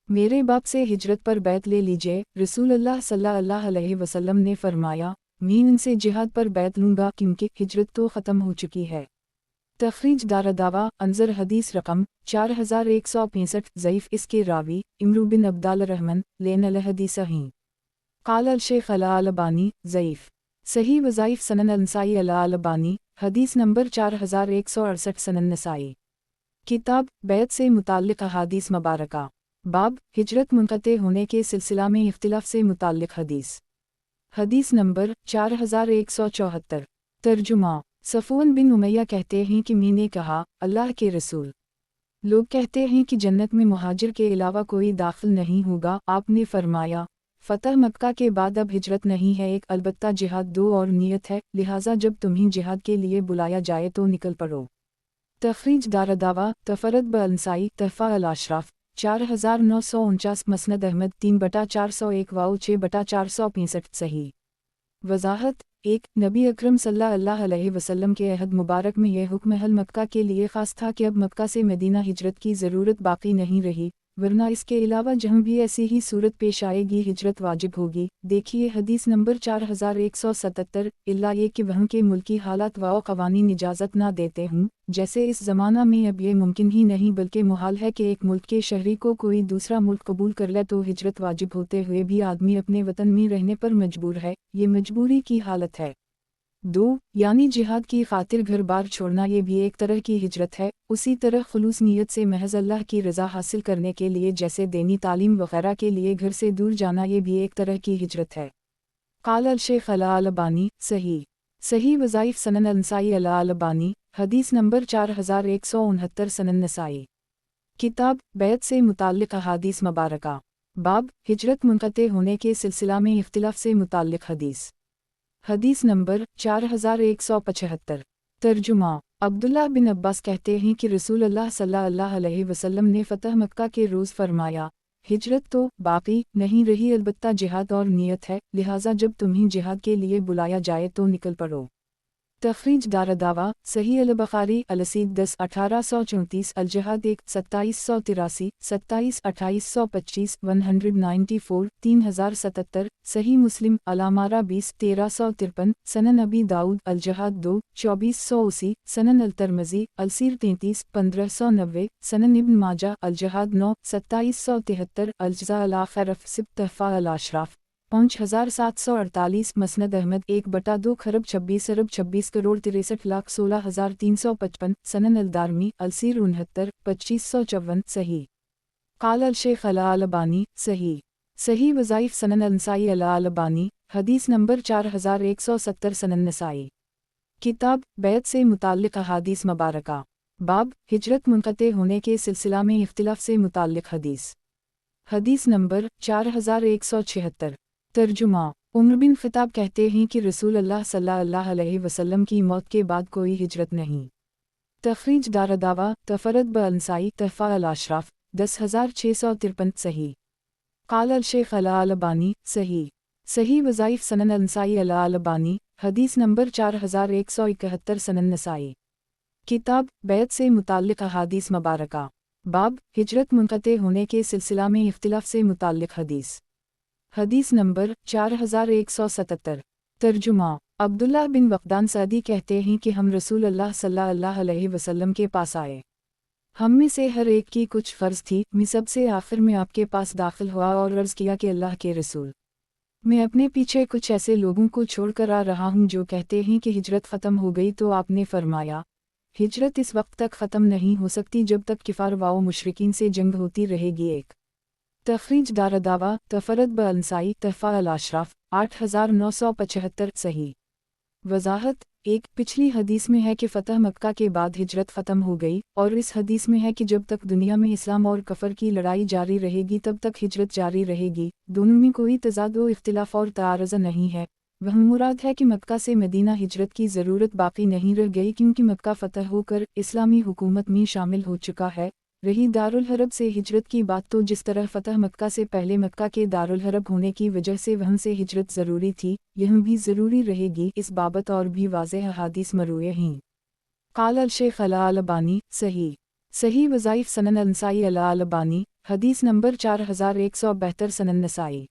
मेरे बाप से हिजरत पर बैत ले लीजिए। रसूल अल्लाह सल्लल्लाहु अलैहि वसल्लम ने फरमाया, मैं इनसे जिहाद पर बैत लूँगा क्योंकि हिजरत तो ख़त्म हो चुकी है। तखरीज दारदावा अंजर हदीस रकम 4165 ज़ईफ़ इसके रावी इमरू बिन अब्दाल रहमान लेन अल हदीस ही क़ाल अल शेख अल अलबानी ज़ईफ़ सही वज़ाइफ़ सनन अंसाई अल अलबानी हदीस नंबर 4168 सनन नसाई किताब बैत से मुताल्लिक़ अहादीस मुबारका बाब हिजरत मुनक़ते होने के सिलसिला में इख्तिलाफ़ से मुताल्लिक़ हदीस हदीस नंबर 4174 तर्जुमा सफ़वान बिन उमैया कहते हैं कि मैंने कहा अल्लाह के रसूल लोग कहते हैं कि जन्नत में मुहाजिर के अलावा कोई दाखिल नहीं होगा। आपने फरमाया फ़तह मक्का के बाद अब हिजरत नहीं है एक अलबत्ता जिहाद दो और नियत है, लिहाजा जब तुम्हें जिहाद के लिए बुलाया जाए तो निकल पड़ो। तखरीज दारदावा तफरत ब अंसाई तहफ़ा अल अशराफ 4949 मसनद अहमद 3/401 वाओ 6/465 सही वज़ाहत 1 नबी अकरम सल्लल्लाहु अलैहि वसल्लम के अहद मुबारक में यह हुक्म अहल मक्का के लिए ख़ास था कि अब मक्का से मदीना हिजरत की ज़रूरत बाकी नहीं रही, वरना इसके अलावा जहाँ भी ऐसी ही सूरत पेश आएगी हिजरत वाजिब होगी। देखिए हदीस नंबर 4177 इल्ला ये कि वहाँ के मुल्की हालात व क़वानीन इजाज़त ना देते हों, जैसे इस ज़माना में अब ये मुमकिन ही नहीं बल्कि मुहाल है कि एक मुल्क के शहरी को कोई दूसरा मुल्क कबूल कर ले तो हिजरत वाजिब होते हुए भी आदमी अपने वतन में रहने पर मजबूर है, ये मजबूरी की हालत है। 2 यानी जिहाद की खातिर घर बार छोड़ना ये भी एक तरह की हिजरत है। उसी तरह खुलूस नीयत से महज अल्लाह की रज़ा हासिल करने के लिए जैसे दीनी तालीम वगैरह के लिए घर से दूर जाना ये भी एक तरह की हिजरत है। क़ाल अल शेख अल अलबानी सही वज़ाइफ़ सनन अंसाई अल अलबानी हदीस नंबर 4169 सनन नसाई किताब बैत से मुताल्लिक़ अहादीस मुबारका बाब हिजरत मुनक़ते होने के सिलसिला में इख्तिलाफ़ से मुताल्लिक़ हदीस हदीस नंबर 4175 तर्जुमा अब्दुल्लाह बिन अब्बास कहते हैं कि रसूल अल्लाह सल्लल्लाहु अलैहि वसल्लम ने फ़तह मक्का के रोज़ फरमाया हिजरत तो बाकी नहीं रही अलबत्ता जिहाद और नियत है, लिहाजा जब तुम्हें जिहाद के लिए बुलाया जाए तो निकल पड़ो। तखरीज दारदावा सही अल बुखारी अलसीद 10 1834 अल जिहाद 1 2783 27 2825 194 3077 सही मुस्लिम अलामारा 20 1353 सनन अबी दाऊद अल जिहाद 2 2480 सनन अल तरमज़ी अलसीर 33 1590 सनन इब्न माजा अल जिहाद 9 2773 अल जज़ा अल आखिरफ सिब तहफ़ा अल अशराफ 5748 मसनद अहमद 1/2 खरब 26 अरब 26 करोड़ 63,16,355 सनन अलदारमी अलसीर 69 2554 सही क़ाल अल शेख अल अलबानी सही वज़ाइफ़ सनन अंसाई अल अलबानी हदीस नंबर 4170 सनन नसाई किताब बैत से मुताल्लिक़ अहादीस मुबारका बाब हिजरत मुनक़ते होने के सिलसिला में इख्तिलाफ़ से मुताल्लिक़ हदीस नंबर 4176 तर्जुमा उमर बिन ख़िताब कहते हैं कि रसूल अल्लाह सल्लल्लाहु अलैहि वसल्लम की मौत के बाद कोई हिजरत नहीं। तखरीज दारदावा तफरत ब अंसाई तहफ़ा अल अशराफ 10653 सही क़ाल अल शेख अल अलबानी सही वज़ाइफ़ सनन अंसाई अल अलबानी हदीस नंबर 4171 सनन नसाई किताब बैत से मुताल्लिक़ अहादीस मुबारका बाब हिजरत मुनक़ते होने के सिलसिला में इख्तिलाफ़ से मुताल्लिक़ हदीस नंबर 4177 तर्जुमा अब्दुल्लाह बिन वक़दान सदी कहते हैं कि हम रसूल अल्लाह सल्लल्लाहु अलैहि वसल्लम के पास आए। हम में से हर एक की कुछ फ़र्ज़ थी। मैं सबसे आखिर में आपके पास दाखिल हुआ और अर्ज़ किया कि अल्लाह के रसूल, मैं अपने पीछे कुछ ऐसे लोगों को छोड़कर आ रहा हूँ जो कहते हैं कि हिजरत ख़त्म हो गई। तो आपने फरमाया हिजरत इस वक्त तक ख़त्म नहीं हो सकती जब तक किफ़ार व मुशरिकीन से जंग होती रहेगी। एक तखरीज दारदावा तफरत ब अंसाई तहफ़ा अल अशराफ 8975 सही वज़ाहत 1 पिछली हदीस में है कि फ़तह मक्का के बाद हिजरत ख़त्म हो गई और इस हदीस में है कि जब तक दुनिया में इस्लाम और कफ़र की लड़ाई जारी रहेगी तब तक हिजरत जारी रहेगी। दोनों में कोई तज़ाद व इख्तिलाफ़ और तारज़ नहीं है। वह मुराद है कि मक्का से मदीना हिजरत की ज़रूरत बाकी नहीं रह गई क्योंकि मक्का फ़तह होकर इस्लामी हुकूमत में शामिल हो चुका है। रही दारुल हरब से हिजरत की बात तो जिस तरह फ़तह मक्का से पहले मक्का के दारुल हरब होने की वजह से वहाँ से हिजरत ज़रूरी थी, यह भी ज़रूरी रहेगी। इस बाबत और भी वाज़ेह अहादीस मरूए हैं। क़ाल अल शेख अल अलबानी सही वज़ाइफ़ सनन अंसाई अल अलबानी हदीस नंबर 4172 सनन नसाई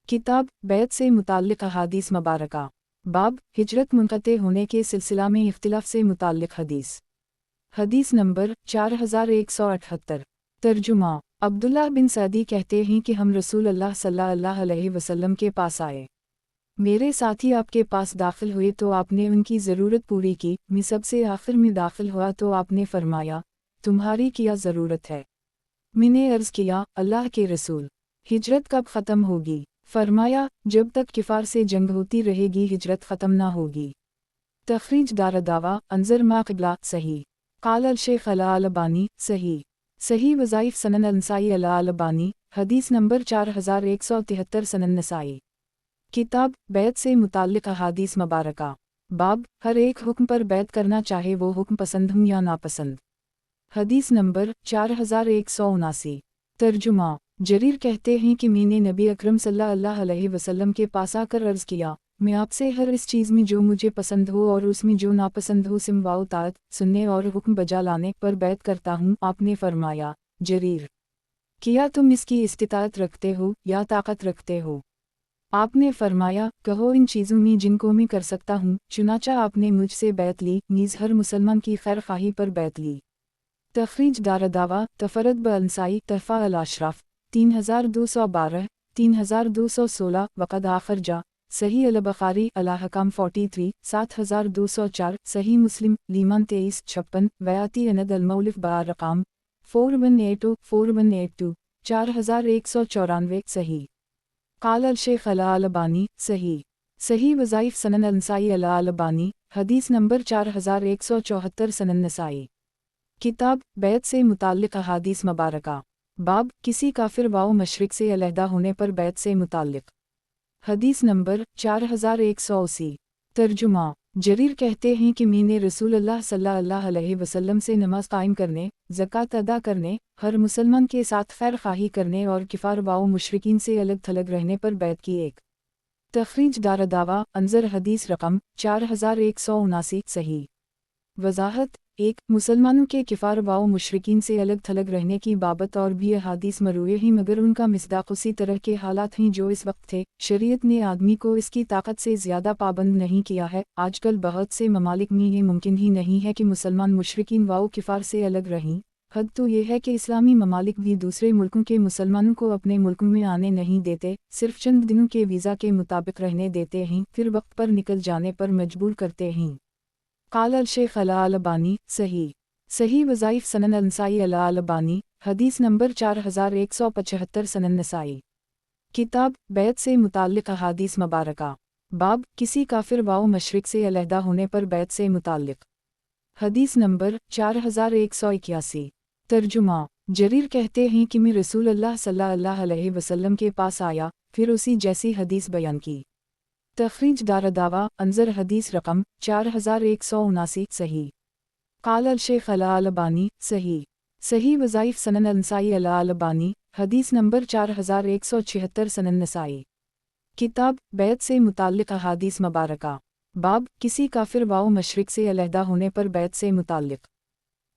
किताब बैत से मुताल्लिक़ अहादीस मुबारका बाब हिजरत मुनक़ते होने के सिलसिला में इख्तिलाफ से मुताल्लिक़ हदीस। हदीस नंबर 4178। तर्जुमा। अब्दुल्लाह बिन सदी कहते हैं कि हम रसूल अल्लाह सल्लल्लाहु अलैहि वसल्लम के पास आए। मेरे साथी आपके पास दाखिल हुए तो आपने उनकी ज़रूरत पूरी की। मैं सबसे आखिर में दाखिल हुआ तो आपने फरमाया, तुम्हारी क्या ज़रूरत है? मैंने अर्ज़ किया, अल्लाह के रसूल, हिजरत कब ख़त्म होगी? फरमाया, जब तक किफ़ार से जंग होती रहेगी हिजरत ख़त्म ना होगी। तख़रीज दारदावा अंज़र मा क़िबला सही। क़ाल अल-शेख़ अल-अलबानी सही। सही वज़ाइफ़ सनन अल-नसाई अल-अलबानी हदीस नंबर 4173 सनन नसाई। किताब बैत से मुताल्लिक़ अहादीस मुबारका। बाब हर एक हुक्म पर बैत करना चाहे वो हुक्म पसंद हो या नापसंद। हदीस नंबर 4179। तर्जुमा। जरीर कहते हैं कि मैंने नबी अकरम सल्लल्लाहु अलैहि वसल्लम के पास आकर अर्ज़ किया, मैं आपसे हर इस चीज़ में जो मुझे पसंद हो और उसमें जो नापसंद हो सिमवाओ तात सुनने और हुक्म बजा लाने पर बैत करता हूँ। आपने फरमाया, जरीर, किया तुम इसकी इस्तिताअत रखते हो या ताकत रखते हो? आपने फरमाया, कहो इन चीज़ों में जिनको मैं कर सकता हूँ। चुनाचा आपने मुझसे बैत ली, नीज़ हर मुसलमान की खैर ख़ाही पर बैत ली। तख़रीज दारदावा तफ़रद ब-अंसाई तहफ़ा अल-अशराफ़ 3212 3216 वक़द आख़र जा। सही अल-बुख़ारी अल-अहकाम 43 7204 सही मुस्लिम लीमान 2356 वयाती अनद अल-मौलिफ़ ब-रक़ाम 4180 4182 4194 सही। क़ाल अल-शेख़ अल-अलबानी सही। सही वज़ाइफ़ सनन अल-नसाई अल-अलबानी हदीस नंबर 4174 सनन नसाई। किताब बैत से मुताल्लिक़ अहादीस मुबारका। बाब किसी काफिर वाओ मशरिक से अलहदा होने पर बैत से मुताल्लिक़। हदीस नंबर 4180। तर्जुमा। जरीर कहते हैं कि मैंने रसूलुल्लाह सल्लल्लाहु अलैहि वसल्लम से नमाज कायम करने, ज़कात अदा करने, हर मुसलमान के साथ खैर ख़ाही करने और किफ़ार वाओ मुशरिकीन से अलग थलग रहने पर बैत की एक। तख़रीज दारदावा अंज़र हदीस रक़म 4179 सही। वज़ाहत 1 मुसलमानों के किफ़ार वाओ मुशरिकीन से अलग थलग रहने की बाबत और भी अहादीस मरूए ही मगर उनका मिस्दाक़ उसी तरह के हालात हैं जो इस वक्त थे। शरीयत ने आदमी को इसकी ताकत से ज़्यादा पाबंद नहीं किया है। आजकल बहुत से ममालिक में ये मुमकिन ही नहीं है कि मुसलमान मुशरिकीन वाओ किफ़ार से अलग रहें। हद तो ये है कि इस्लामी ममालिक भी दूसरे मुल्कों के मुसलमानों को अपने मुल्क में आने नहीं देते, सिर्फ चंद दिनों के वीज़ा के मुताबिक रहने देते हैं, फिर वक्त पर निकल जाने पर मजबूर करते हैं। क़ाल अल-शेख़ अल-अलबानी सही। सही वज़ाइफ़ सनन अल-नसाई अल-अलबानी हदीस नंबर 4175 सनन नसाई। किताब बैत से मुताल्लिक़ अहादीस मुबारका। बाब किसी काफिर वाओ मशरिक से अलहदा होने पर बैत से मुताल्लिक़। हदीस नंबर 4181। तर्जुमा। जरीर कहते हैं कि मैं रसूलुल्लाह सल्लल्लाहु अलैहि वसल्लम के पास आया, फिर उसी जैसी हदीस बयान की। तख़रीज दारदावा अंज़र हदीस रक़म 4179 सही। क़ाल अल-शेख़ अल-अलबानी सही। सही वज़ाइफ़ सनन अल-नसाई अल-अलबानी हदीस नंबर 4176 सनन नसाई। किताब बैत से मुताल्लिक़ अहादीस मुबारका। बाब किसी काफिर वाओ मशरिक से अलहदा होने पर बैत से मुताल्लिक़।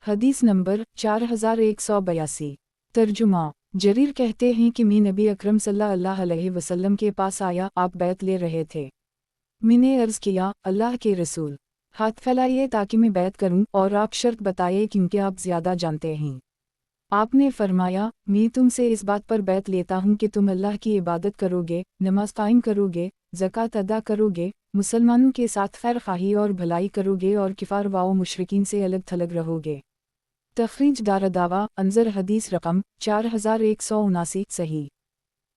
हदीस नंबर 4182। तर्जुमा। जरीर कहते हैं कि मैं नबी अकरम सल्लल्लाहु अलैहि वसल्लम के पास आया, आप बैत ले रहे थे। मैंने अर्ज़ किया, अल्लाह के रसूल, हाथ फैलाइए ताकि मैं बैत करूं और आप शर्त बताइए क्योंकि आप ज़्यादा जानते हैं। आपने फरमाया, मैं तुमसे इस बात पर बैत लेता हूं कि तुम अल्लाह की इबादत करोगे, नमाज कायम करोगे, ज़कात अदा करोगे, मुसलमानों के साथ खैर ख़ाही और भलाई करोगे और किफ़ार वाओ मुशरिकीन से अलग थलग रहोगे। तख़रीज दारदावा अंज़र हदीस रक़म 4179 सही।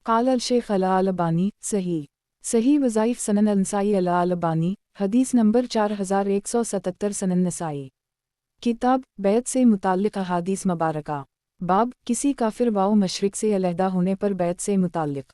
क़ाल अल-शेख़ अल-अलबानी सही। सही वज़ाइफ़ सनन अल-नसाई अल-अलबानी हदीस नंबर 4177 सनन नसाई। किताब बैत से मुताल्लिक़ अहादीस मुबारका। बाब किसी काफिर वाओ मशरिक से अलहदा होने पर बैत से मुताल्लिक़।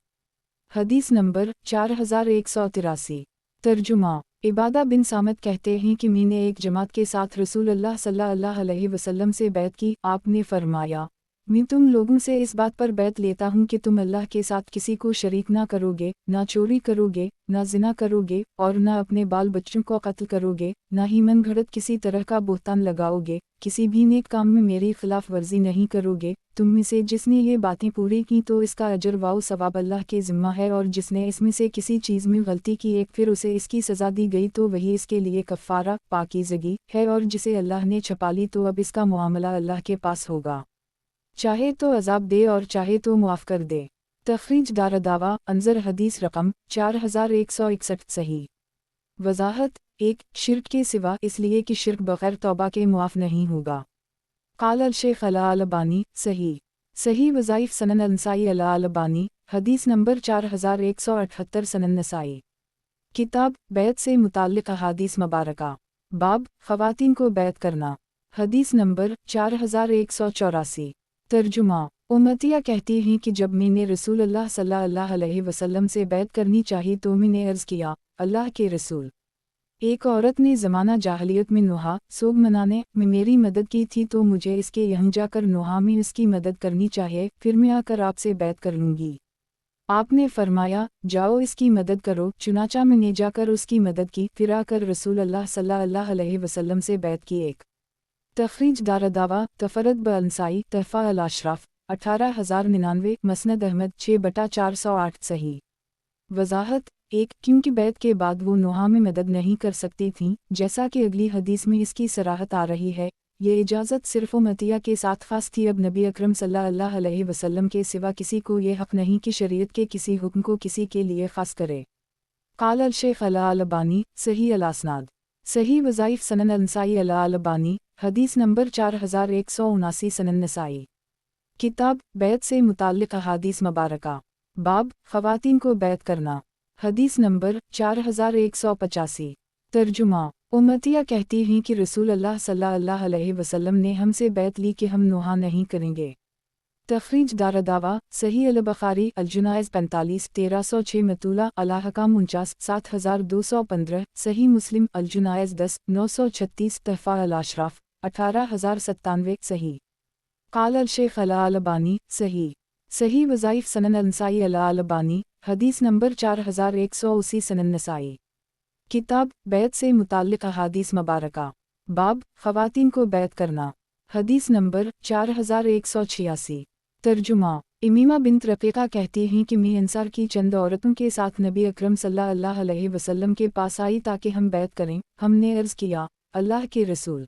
हदीस नंबर 4183। तर्जुमा। इबादा बिन सामत कहते हैं कि मैंने एक जमात के साथ रसूलुल्लाह सल्लल्लाहु अलैहि वसल्लम से बैत की। आपने फरमाया, मैं तुम लोगों से इस बात पर बैत लेता हूँ कि तुम अल्लाह के साथ किसी को शरीक ना करोगे, ना चोरी करोगे, ना जिना करोगे, और ना अपने बाल बच्चों को कत्ल करोगे, ना ही मन घड़त किसी तरह का बोहतान लगाओगे, किसी भी नेक काम में मेरी खिलाफ वर्जी नहीं करोगे। तुम में से जिसने ये बातें पूरी की तो इसका अजर वाउ सवाब अल्लाह के ज़िम्मा है, और जिसने इसमें से किसी चीज़ में गलती की एक फिर उसे इसकी सज़ा दी गई तो वही इसके लिए कफ़ारा पाकीज़गी है, और जिसे अल्लाह ने छपा ली तो अब इसका मुआमला अल्लाह के पास होगा, चाहे तो अजाब दे और चाहे तो मुआफ़ कर दे। तखरीज दारदावा अंजर हदीस रकम 4161 सही। वजाहत 1 शिर्क के सिवा, इसलिए कि शिर्क बग़ैर तौबा के मुआफ़ नहीं होगा। क़ाल अल-शेख अल-अलबानी सही वज़ाइफ़ सनन अल-नसाई अल-अलबानी हदीस नंबर 4178 सनन नसाई। किताब बैत से मुताल्लिक़ अहादीस मुबारका। बाब ख़वातीन को बैत करना। हदीस नंबर 4184। तर्जुमा उम्मतिया कहती हैं कि जब मैंने रसूलुल्लाह सल्लल्लाहु अलैहि वसल्लम से बैत करनी चाहिए तो मैंने अर्ज़ किया, अल्लाह के रसूल, एक औरत ने ज़माना जाहलियत में नुहा सोग मनाने में मेरी मदद की थी, तो मुझे इसके यहाँ जाकर नुहा में उसकी मदद करनी चाहिए, फिर मैं आकर आपसे बैत कर लूँगी। आपने फरमाया, जाओ इसकी मदद करो। चुनाचा मैंने जाकर उसकी मदद की, फिर आकर रसूलुल्लाह सल्लल्लाहु अलैहि वसल्लम से बैत की। एक तखरीज दारदावा तफरत ब-अंसाई तहफ़ा अल-अशराफ 18099 मसनद अहमद 6/408 सही। वजाहत 1 क्योंकि बैत के बाद वो नुहा में मदद नहीं कर सकती थीं, जैसा कि अगली हदीस में इसकी सराहत आ रही है। ये इजाज़त सिर्फ़ उम्मतिया के साथ ख़ास थी। अब नबी अकरम सल्लल्लाहु अलैहि वसल्लम के सिवा किसी को ये हक़ नहीं कि शरीयत के किसी हुक्म को किसी के लिए ख़ास करे। क़ाल अल-शेख अल-अलबानी सही अल-असनाद। सही वज़ाइफ़ सनन अल-नसाई अल-अलबानी हदीस नंबर 4179 सनन नसाई। किताब बैत से मुताल्लिक़ अहादीस मुबारका। बाब ख़वातीन को बैत करना। हदीस नंबर 4185। तर्जुमा उम्मतिया कहती हैं कि रसूलुल्लाह सल्लल्लाहु अलैहि वसल्लम ने हमसे बैत ली कि हम नुहा नहीं करेंगे। तखरीज दारदावा सही अल-बुखारी अल-जुनाइज़ 45 1306 मतूला अल-अहकाम 49 7215 सही मुस्लिम अल-जुनाइज़ 10 936 तहफ़ा अल-अशराफ 18097 सही। क़ाल अल-शेख अल-अलबानी सही वज़ाइफ़ सनन अल-नसाई अल-अलबानी हदीस नंबर 4180 सनन नसाई। किताब बैत से मुताल्लिक़ अहादीस मुबारका। बाब ख़वातीन को बैत करना। हदीस नंबर 4186। तर्जुमा इमीमा बिन्त रफ़ीक़ा कहती हैं कि मैं अंसार की चंद औरतों के साथ नबी अकरम सल्लल्लाहु अलैहि वसल्लम के पास आई ताकि हम बैत करें। हमने अर्ज़ किया, अल्लाह के रसूल,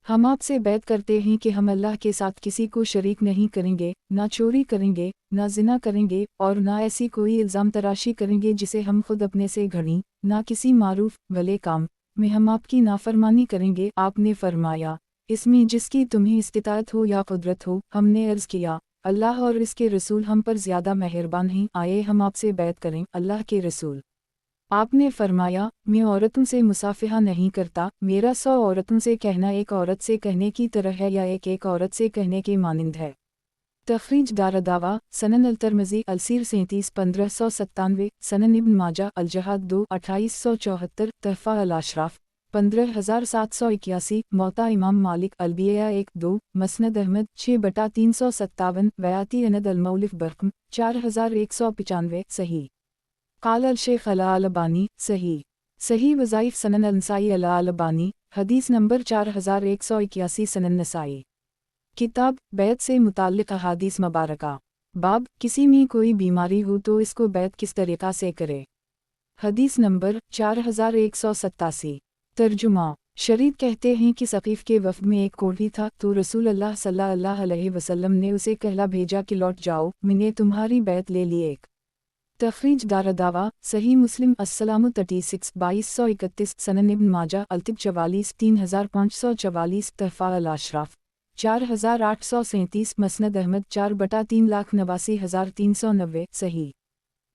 हम आपसे बैत करते हैं कि हम अल्लाह के साथ किसी को शरीक नहीं करेंगे, ना चोरी करेंगे, ना जिना करेंगे, और ना ऐसी कोई इल्ज़ाम तराशी करेंगे जिसे हम खुद अपने से घड़ें, ना किसी मारूफ भले काम में हम आपकी नाफरमानी करेंगे। आपने फरमाया, इसमें जिसकी तुम्हें इस्तिताअत हो या कुदरत हो। हमने अर्ज़ किया, अल्लाह और इसके रसूल हम पर ज़्यादा मेहरबान हैं, आए हम आपसे बैत करें। अल्लाह के रसूल, आपने फरमाया, मैं औरतों से मुसाफिहा नहीं करता। मेरा 100 औरतों से कहना एक औरत से कहने की तरह है या एक औरत से कहने के मानिंद है। तखरीज दारदावा सनन अल-तिरमिज़ी अल-सीर 37 1597 सनन इब्न माजा अल-जहाद 2 2874 तहफ़ा अल-अशराफ 15781 मौता इमाम मालिक अल-बिया 1-2 मसनद अहमद 6/357 वयाती अनद अल-मौलिफ बरक़म 4195 सही। क़ाल अल-शेख अल-अलबानी सही वज़ाइफ़ सनन अल-नसाई अल-अलबानी हदीस नंबर 4181 सनन नसाई। किताब बैत से मुताल्लिक़ अहादीस मुबारका। बाब किसी में कोई बीमारी हो तो इसको बैत किस तरीक़ा से करे। हदीस नंबर 4187। तर्जुमा शरीद कहते हैं कि सक़ीफ़ के वफ़द में एक कोढ़ी था, तो रसूलुल्लाह सल्लल्लाहु अलैहि वसल्लम ने उसे कहला भेजा कि लौट जाओ, मैंने तुम्हारी बैत ले ली। एक तखरीज दारदावा सही मुस्लिम अस्सलामु 36 2231 सनन इब्न माजा अल-तिब 44 3544 तहफ़ा अल-अशराफ 4837 मसनद अहमद 4/389,390 सही।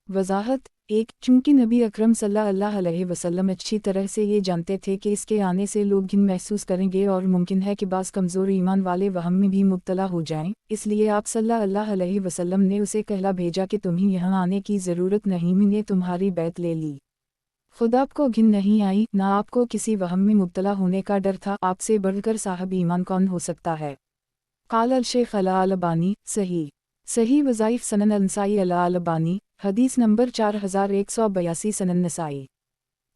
वजाहत 1 चूँकि नबी अकरम सल्लल्लाहु अलैहि वसल्लम अच्छी तरह से ये जानते थे कि इसके आने से लोग घिन महसूस करेंगे और मुमकिन है कि बाज़ कमज़ोर ईमान वाले वहम में भी मुब्तला हो जाएं, इसलिए आप सल्लल्लाहु अलैहि वसल्लम ने उसे कहला भेजा कि तुम्हें यहाँ आने की ज़रूरत नहीं, मैंने तुम्हारी बैत ले ली। खुद आपको घिन नहीं आई, ना आपको किसी वहम में मुब्तला होने का डर था। आपसे बढ़कर साहब ईमान कौन हो सकता है। قال الشیخ الالبانی صحیح وظائف سنن النسائی الالبانی حدیث نمبر 4182 سنن نسائی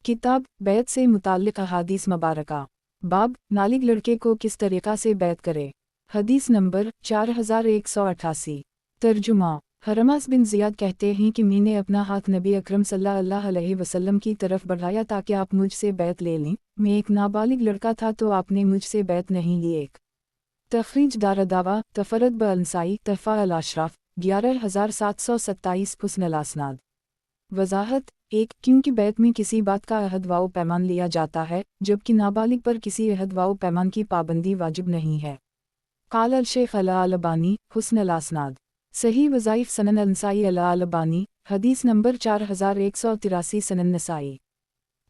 کتاب بیعت سے متعلق احادیث مبارکہ باب نالگ لڑکے کو کس طریقہ سے بیعت کرے حدیث نمبر 4188 ترجمہ حرماس بن زیاد کہتے ہیں کہ میں نے اپنا ہاتھ نبی اکرم صلی اللہ علیہ وسلم کی طرف بڑھایا تاکہ آپ مجھ سے بیعت لے لیں، میں ایک نابالغ لڑکا تھا تو آپ نے مجھ سے بیعت نہیں لی۔ ایک تخریج دارالدعوہ تفرد بالنسائی تحفہ الاشراف 11727 حسن الاسناد۔ وضاحت 1 کیونکہ بیعت میں کسی بات کا عہد و پیمان لیا جاتا ہے جبکہ نابالغ پر کسی عہد و پیمان کی پابندی واجب نہیں ہے۔ قال الشیخ الالبانی حسن الاسناد صحیح وظائف سنن النسائی الالبانی حدیث نمبر 4183 سنن نسائی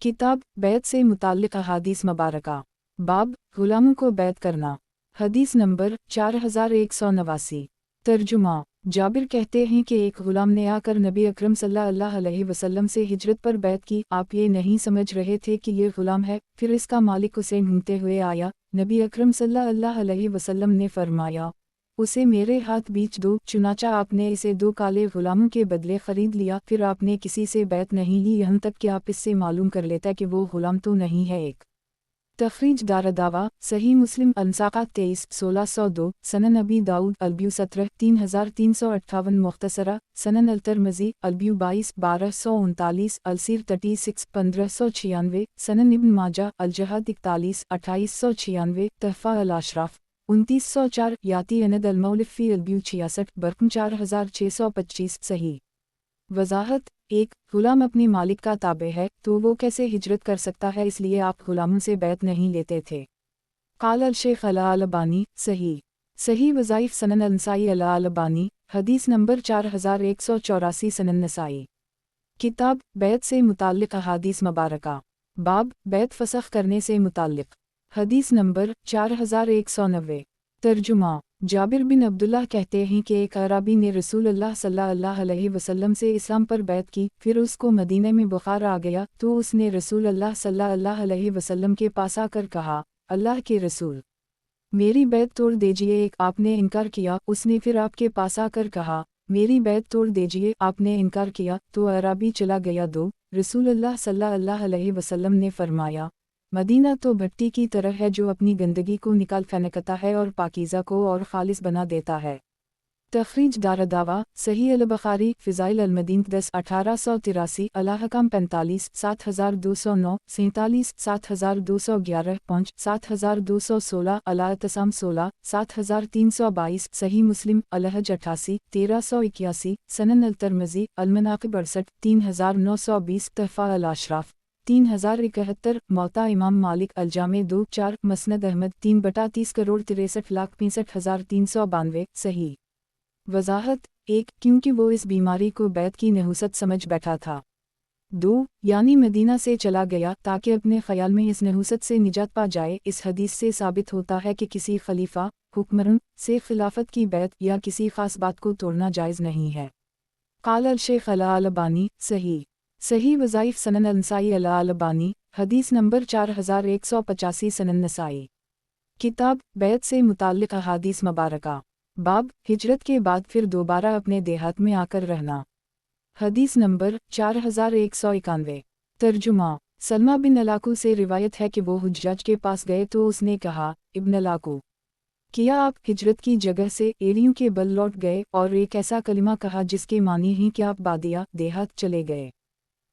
کتاب بیعت سے متعلق احادیث مبارکہ باب غلاموں کو بیعت کرنا حدیث نمبر 4189 ترجمہ جابر کہتے ہیں کہ ایک غلام نے آ کر نبی اکرم صلی اللہ علیہ وسلم سے ہجرت پر بیعت کی، آپ یہ نہیں سمجھ رہے تھے کہ یہ غلام ہے، پھر اس کا مالک اسے ڈھونڈتے ہوئے آیا، نبی اکرم صلی اللہ علیہ وسلم نے فرمایا اسے میرے ہاتھ بیچ دو، چنانچہ آپ نے اسے 2 کالے غلاموں کے بدلے خرید لیا، پھر آپ نے کسی سے بیعت نہیں لی یہاں تک کہ آپ اس سے معلوم کر لیتا کہ وہ غلام تو نہیں ہے۔ ایک تخریج دارالدعوہ صحیح مسلم النساقات 23 سنن ابی داؤد البیو 17 3358 مختصرہ سنن الترمذی البیو 22 1239 السیر 36 1596 سنن ابن ماجہ الجہاد 41 2896 تحفہ الاشراف 2904 یاتی اند المولف فی البیو 66 برقم 4625 صحیح وضاحت 1 غلام اپنے مالک کا تابع ہے تو وہ کیسے ہجرت کر سکتا ہے، اس لیے آپ غلاموں سے بیعت نہیں لیتے تھے۔ قال الشیخ الالبانی صحیح وظائف سنن النسائی الالبانی حدیث نمبر 4184 سنن نسائی کتاب بیعت سے متعلق احادیث مبارکہ باب بیعت فسخ کرنے سے متعلق حدیث نمبر 4190 ترجمہ جابر بن عبداللہ کہتے ہیں کہ ایک اعرابی نے رسول اللہ صلی اللہ علیہ وسلم سے اسلام پر بیعت کی، پھر اس کو مدینہ میں بخار آ گیا تو اس نے رسول اللہ صلی اللہ علیہ وسلم کے پاس آ کر کہا، اللہ کے رسول میری بیعت توڑ دیجئے۔ ایک آپ نے انکار کیا، اس نے پھر آپ کے پاس آ کر کہا میری بیعت توڑ دیجئے، آپ نے انکار کیا تو اعرابی چلا گیا۔ 2 رسول اللہ صلی اللہ علیہ وسلم نے فرمایا مدینہ تو بھٹی کی طرح ہے جو اپنی گندگی کو نکال پھینکتا ہے اور پاکیزہ کو اور خالص بنا دیتا ہے۔ تخریج دارالدعوہ صحیح البخاری فضائل المدینہ 10 1883 الاحکام 45 7209 47 7211 5 7216 الاعتصام 16 7322 صحیح مسلم الحج 88 1381 سنن الترمذی المناقب 68 3920 تحفہ الاشراف 3071 موطا امام مالک الجامع 2-4 مسند احمد 3/30 کروڑ 63,65,392 صحیح وضاحت 1 کیونکہ وہ اس بیماری کو بیعت کی نحوست سمجھ بیٹھا تھا۔ 2 یعنی مدینہ سے چلا گیا تاکہ اپنے خیال میں اس نحوست سے نجات پا جائے۔ اس حدیث سے ثابت ہوتا ہے کہ کسی خلیفہ حکمران سے خلافت کی بیعت یا کسی خاص بات کو توڑنا جائز نہیں ہے۔ قال الشیخ الالبانی صحیح وظائف سنن النسائی الالبانی حدیث نمبر 4185 سنن نسائی کتاب بیعت سے متعلق احادیث مبارکہ باب ہجرت کے بعد پھر دوبارہ اپنے دیہات میں آ کر رہنا حدیث نمبر 4191 ترجمہ سلمہ بن علاقو سے روایت ہے کہ وہ حجاج کے پاس گئے تو اس نے کہا، ابن علاقو کیا آپ ہجرت کی جگہ سے ایڑیوں کے بل لوٹ گئے؟ اور ایک ایسا کلمہ کہا جس کے معنی ہیں کہ آپ بادیہ دیہات چلے گئے۔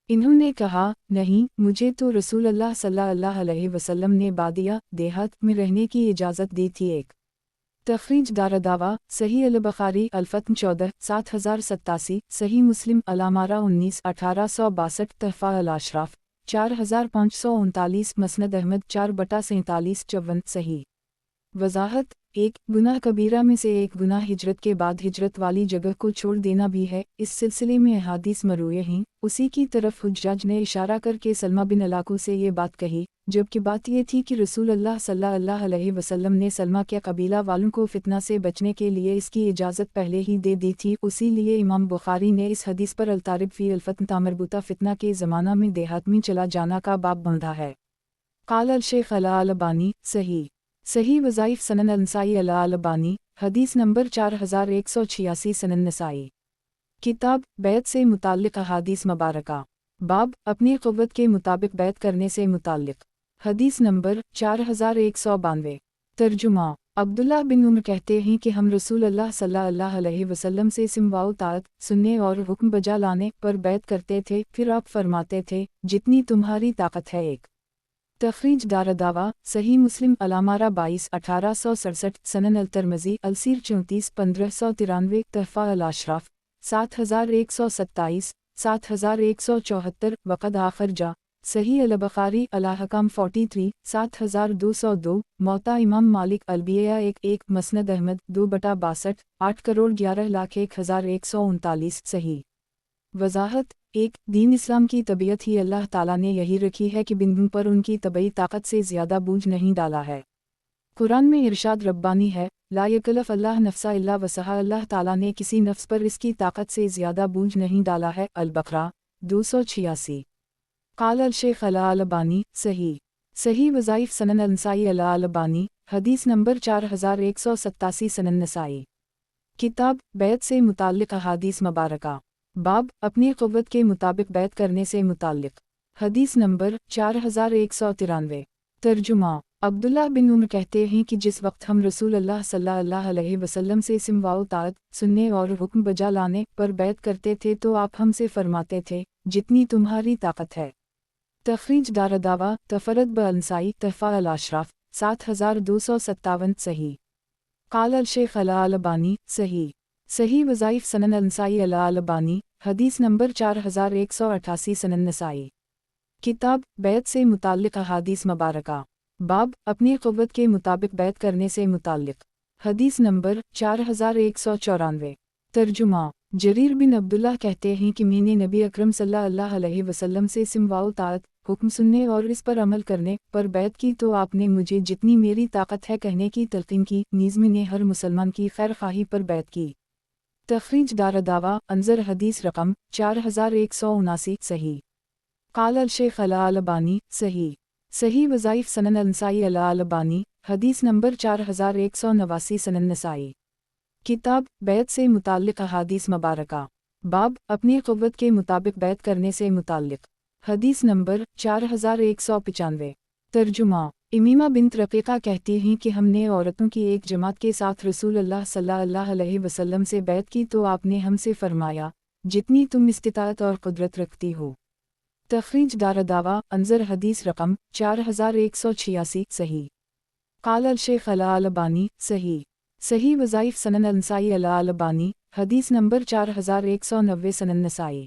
انہوں نے کہا نہیں، مجھے تو رسول اللہ صلی اللہ علیہ وسلم نے بادیہ دیہات میں رہنے کی اجازت دی تھی۔ ایک تخریج دارالدعوہ صحیح البخاری الفتح 14 7087 صحیح مسلم الامارہ 19 1862 تحفہ الاشراف 4539 مسند احمد 4/47 54 صحیح وضاحت 1 گناہ کبیرہ میں سے ایک گناہ ہجرت کے بعد ہجرت والی جگہ کو چھوڑ دینا بھی ہے۔ اس سلسلے میں احادیث مروی ہیں۔ اسی کی طرف حجاج نے اشارہ کر کے سلمہ بن علاقو سے یہ بات کہی، جبکہ بات یہ تھی کہ رسول اللہ صلی اللہ علیہ وسلم نے سلمہ کے قبیلہ والوں کو فتنہ سے بچنے کے لیے اس کی اجازت پہلے ہی دے دی تھی۔ اسی لیے امام بخاری نے اس حدیث پر الطارب فی الفتن مربوطہ فتنہ کے زمانہ میں دیہات میں چلا جانا کا باب بندھا ہے۔ قال الشیخ الالبانی صحیح وظائف سنن النسائی الالبانی حدیث نمبر 4186 سنن نسائی۔ کتاب بیعت سے متعلق احادیث مبارکہ، باب اپنی قوت کے مطابق بیعت کرنے سے متعلق، حدیث نمبر 4192۔ ترجمہ: عبداللہ بن عمر کہتے ہیں کہ ہم رسول اللہ صلی اللہ علیہ وسلم سے سماع و طاعت سننے اور حکم بجا لانے پر بیعت کرتے تھے، پھر آپ فرماتے تھے جتنی تمہاری طاقت ہے۔ ایک تخریج دارالدعوہ صحیح مسلم علامہ 22 1867 سنن الترمذی السیر 34 1593 تحفہ الاشراف 7127 7174 وقد آخرجہ صحیح البخاری الاحکام 43 7202 موطا امام مالک البیعہ 1 مسند احمد 2/62 8,11,01,139 صحیح وضاحت 1 دین اسلام کی طبیعت ہی اللہ تعالیٰ نے یہی رکھی ہے کہ بندوں پر ان کی طبعی طاقت سے زیادہ بوجھ نہیں ڈالا ہے۔ قرآن میں ارشاد ربانی ہے، لا یکلف اللہ نفسا الا وسعہا، اللہ تعالیٰ نے کسی نفس پر اس کی طاقت سے زیادہ بوجھ نہیں ڈالا ہے۔ البقرہ 286۔ قال الشیخ الالبانی صحیح وظائف سنن النسائی الالبانی حدیث نمبر 4187 سنن نسائی۔ کتاب بیعت سے متعلق احادیث مبارکہ، باب اپنی قوت کے مطابق بیعت کرنے سے متعلق، حدیث نمبر 4193۔ ترجمہ: عبداللہ بن عمر کہتے ہیں کہ جس وقت ہم رسول اللہ صلی اللہ علیہ وسلم سے سماع و طاعت سننے اور حکم بجا لانے پر بیعت کرتے تھے تو آپ ہم سے فرماتے تھے جتنی تمہاری طاقت ہے۔ تخریج دارالدعوہ تفرد بالنسائی تحفہ الاشراف 7257 صحیح۔ قال الشیخ الالبانی صحیح وظائف سنن النسائی الالبانی حدیث نمبر 4188 سنن نسائی۔ کتاب بیعت سے متعلق احادیث مبارکہ، باب اپنی قوت کے مطابق بیعت کرنے سے متعلق، حدیث نمبر 4194۔ ترجمہ: جریر بن عبداللہ کہتے ہیں کہ میں نے نبی اکرم صلی اللہ علیہ وسلم سے سماع و طاعت حکم سننے اور اس پر عمل کرنے پر بیعت کی تو آپ نے مجھے جتنی میری طاقت ہے کہنے کی تلقین کی، نیز میں نے ہر مسلمان کی خیر خواہی پر بیعت کی۔ تخریج دارالدعوہ انظر حدیث رقم 4179 صحیح۔ قال الشیخ الالبانی صحیح وظائف سنن النسائی الالبانی حدیث نمبر 4189 سنن نسائی۔ کتاب بیعت سے متعلق احادیث مبارکہ، باب اپنی قوت کے مطابق بیعت کرنے سے متعلق، حدیث نمبر 4195۔ ترجمہ: امیمہ بنت رقیقہ کہتی ہیں کہ ہم نے عورتوں کی ایک جماعت کے ساتھ رسول اللہ صلی اللہ علیہ وسلم سے بیعت کی تو آپ نے ہم سے فرمایا جتنی تم استطاعت اور قدرت رکھتی ہو۔ تخریج دارالدعوہ انظر حدیث رقم 4186 صحیح۔ قال الشیخ الالبانی صحیح وظائف سنن النسائی الالبانی حدیث نمبر 4190 سنن نسائی۔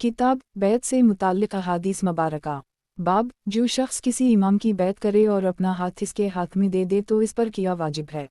کتاب بیعت سے متعلق احادیث مبارکہ، باب جو شخص کسی امام کی بیعت کرے اور اپنا ہاتھ اس کے ہاتھ میں دے دے تو اس پر کیا واجب ہے۔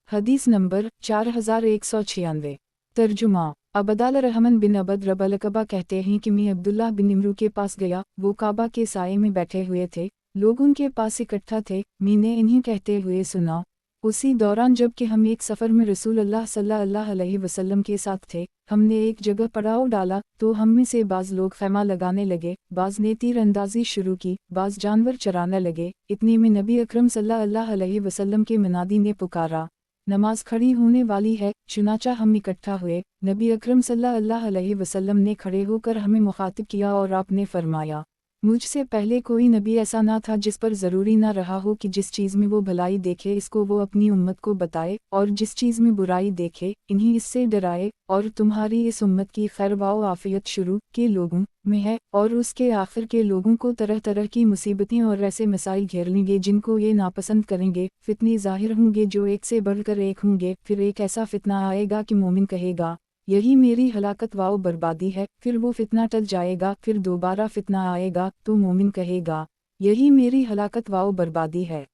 حدیث نمبر 4196۔ ترجمہ: عبداللہ رحمن بن عبد رب الکعبہ کہتے ہیں کہ میں عبداللہ بن عمرو کے پاس گیا، وہ کعبہ کے سائے میں بیٹھے ہوئے تھے، لوگ ان کے پاس اکٹھا تھے، میں نے انہیں کہتے ہوئے سنا، اسی دوران جب کہ ہم ایک سفر میں رسول اللہ صلی اللہ علیہ وسلم کے ساتھ تھے، ہم نے ایک جگہ پڑاؤ ڈالا تو ہم میں سے بعض لوگ خیمہ لگانے لگے، بعض نے تیر اندازی شروع کی، بعض جانور چرانے لگے، اتنے میں نبی اکرم صلی اللہ علیہ وسلم کے منادی نے پکارا، نماز کھڑی ہونے والی ہے، چنانچہ ہم اکٹھا ہوئے، نبی اکرم صلی اللہ علیہ وسلم نے کھڑے ہو کر ہمیں مخاطب کیا اور آپ نے فرمایا، مجھ سے پہلے کوئی نبی ایسا نہ تھا جس پر ضروری نہ رہا ہو کہ جس چیز میں وہ بھلائی دیکھے اس کو وہ اپنی امت کو بتائے، اور جس چیز میں برائی دیکھے انہیں اس سے ڈرائے، اور تمہاری اس امت کی خیر و عافیت شروع کے لوگوں میں ہے اور اس کے آخر کے لوگوں کو طرح طرح کی مصیبتیں اور ایسے مسائل گھیر لیں گے جن کو یہ ناپسند کریں گے، فتنے ظاہر ہوں گے جو ایک سے بڑھ کر ایک ہوں گے، پھر ایک ایسا فتنہ آئے گا کہ مومن کہے گا یہی میری ہلاکت و بربادی ہے، پھر وہ فتنہ ٹل جائے گا، پھر دوبارہ فتنہ آئے گا تو مومن کہے گا یہی میری ہلاکت و بربادی ہے،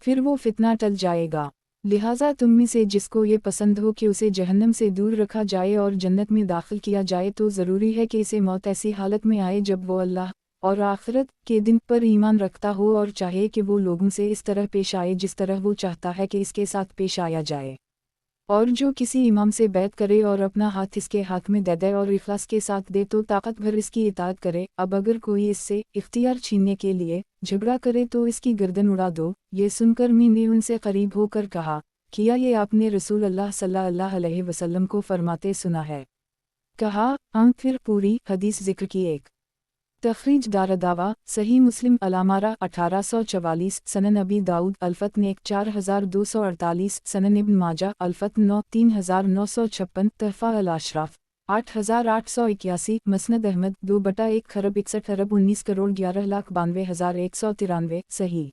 پھر وہ فتنہ ٹل جائے گا۔ لہٰذا تم میں سے جس کو یہ پسند ہو کہ اسے جہنم سے دور رکھا جائے اور جنت میں داخل کیا جائے تو ضروری ہے کہ اسے موت ایسی حالت میں آئے جب وہ اللہ اور آخرت کے دن پر ایمان رکھتا ہو اور چاہے کہ وہ لوگوں سے اس طرح پیش آئے جس طرح وہ چاہتا ہے کہ اس کے ساتھ پیش آیا جائے۔ اور جو کسی امام سے بیعت کرے اور اپنا ہاتھ اس کے ہاتھ میں دے دے اور اخلاص کے ساتھ دے تو طاقت بھر اس کی اطاعت کرے، اب اگر کوئی اس سے اختیار چھیننے کے لیے جھگڑا کرے تو اس کی گردن اڑا دو۔ یہ سن کر میں نے ان سے قریب ہو کر کہا کیا یہ آپ نے رسول اللہ صلی اللہ علیہ وسلم کو فرماتے سنا ہے؟ کہا پھر پوری حدیث ذکر کی ایک تخریج دارالدعویٰ صحیح مسلم علامارہ 1844 سنن ابی داؤد الفتن 4248 سنن ابن ماجہ الفتن 3956 تحفہ الاشراف 8881 مسند احمد 2/1 ارب 61 19 کروڑ 11,92,193 صحیح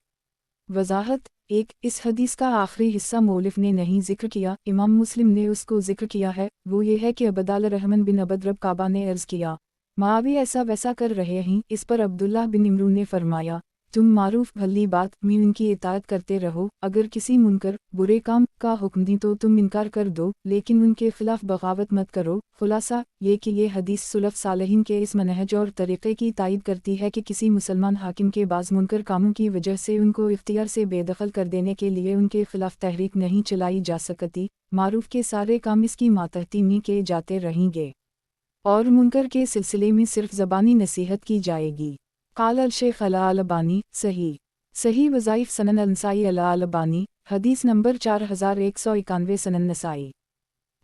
وضاحت 1 اس حدیث کا آخری حصہ مؤلف نے نہیں ذکر کیا، امام مسلم نے اس کو ذکر کیا ہے، وہ یہ ہے کہ عبداللہ الرحمن بن عبد رب کعبہ نے عرض کیا معاویہ ایسا ویسا کر رہے ہیں، اس پر عبداللہ بن عمرو نے فرمایا تم معروف بھلی بات میں ان کی اطاعت کرتے رہو، اگر کسی منکر برے کام کا حکم دیں تو تم انکار کر دو لیکن ان کے خلاف بغاوت مت کرو۔ خلاصہ یہ کہ یہ حدیث سلف صالحین کے اس منہج اور طریقے کی تائید کرتی ہے کہ کسی مسلمان حاکم کے بعض منکر کاموں کی وجہ سے ان کو اختیار سے بے دخل کر دینے کے لیے ان کے خلاف تحریک نہیں چلائی جا سکتی، معروف کے سارے کام اس کی ماتحتی میں کیے جاتے رہیں گے اور منکر کے سلسلے میں صرف زبانی نصیحت کی جائے گی۔ قال الشیخ الالبانی صحیح وظائف سنن النسائی الالبانی حدیث نمبر 4191 سنن نسائی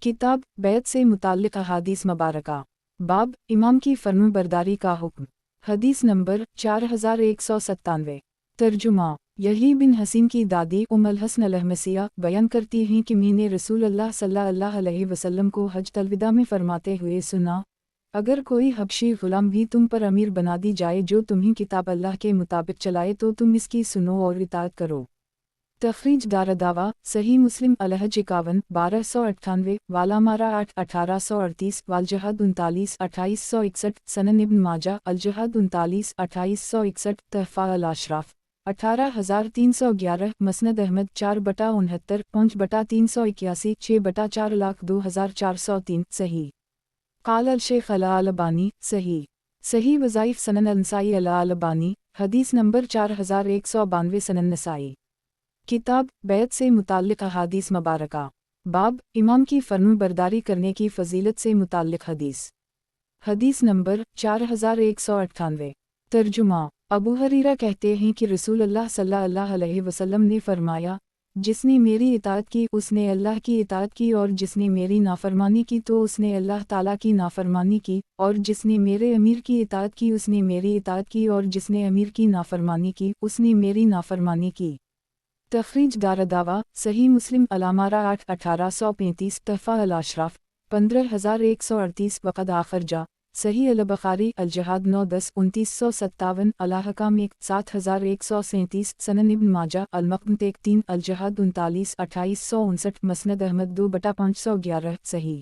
کتاب بیعت سے متعلق احادیث مبارکہ باب امام کی فرمان برداری کا حکم حدیث نمبر 4197 ترجمہ یحییٰ بن حسین کی دادی الحسن الحمصیہ بیان کرتی ہیں کہ میں نے رسول اللہ صلی اللہ علیہ وسلم کو حجۃ الوداع میں فرماتے ہوئے سنا، اگر کوئی حبشی غلام بھی تم پر امیر بنا دی جائے جو تمہیں کتاب اللہ کے مطابق چلائے تو تم اس کی سنو اور اطاعت کرو۔ تخریج دارالدعویٰ صحیح مسلم الحج 51 1298 والامارہ 8 1838 والجہاد 39 2861 سنن ابن ماجہ الجہاد 39 2861 تحفہ الاشراف 18311 مسند احمد 4/69 5/381 6/4,02,403 صحیح قال الشیخ الالبانی صحیح وظائف سنن النسائی الالبانی حدیث نمبر 4192 سنن نسائی کتاب بیعت سے متعلق احادیث مبارکہ باب امام کی فرمان برداری کرنے کی فضیلت سے متعلق حدیث نمبر 4198 ترجمہ ابو ہریرہ کہتے ہیں کہ رسول اللہ صلی اللہ علیہ وسلم نے فرمایا، جس نے میری اطاعت کی اس نے اللہ کی اطاعت کی اور جس نے میری نافرمانی کی تو اس نے اللہ تعالیٰ کی نافرمانی کی، اور جس نے میرے امیر کی اطاعت کی اس نے میری اطاعت کی اور جس نے امیر کی نافرمانی کی اس نے میری نافرمانی کی۔ تخریج دارالدعویٰ صحیح مسلم علامارہ 8 1835 تحفہ الاشراف 15138 وقد آخرجہ صحیح البخاری الجہاد 9 10 2957 الاحکام 1 7137 سنن ابن ماجہ المقدمۃ 3 الجہاد 39 2859 مسند احمد 2/511 صحیح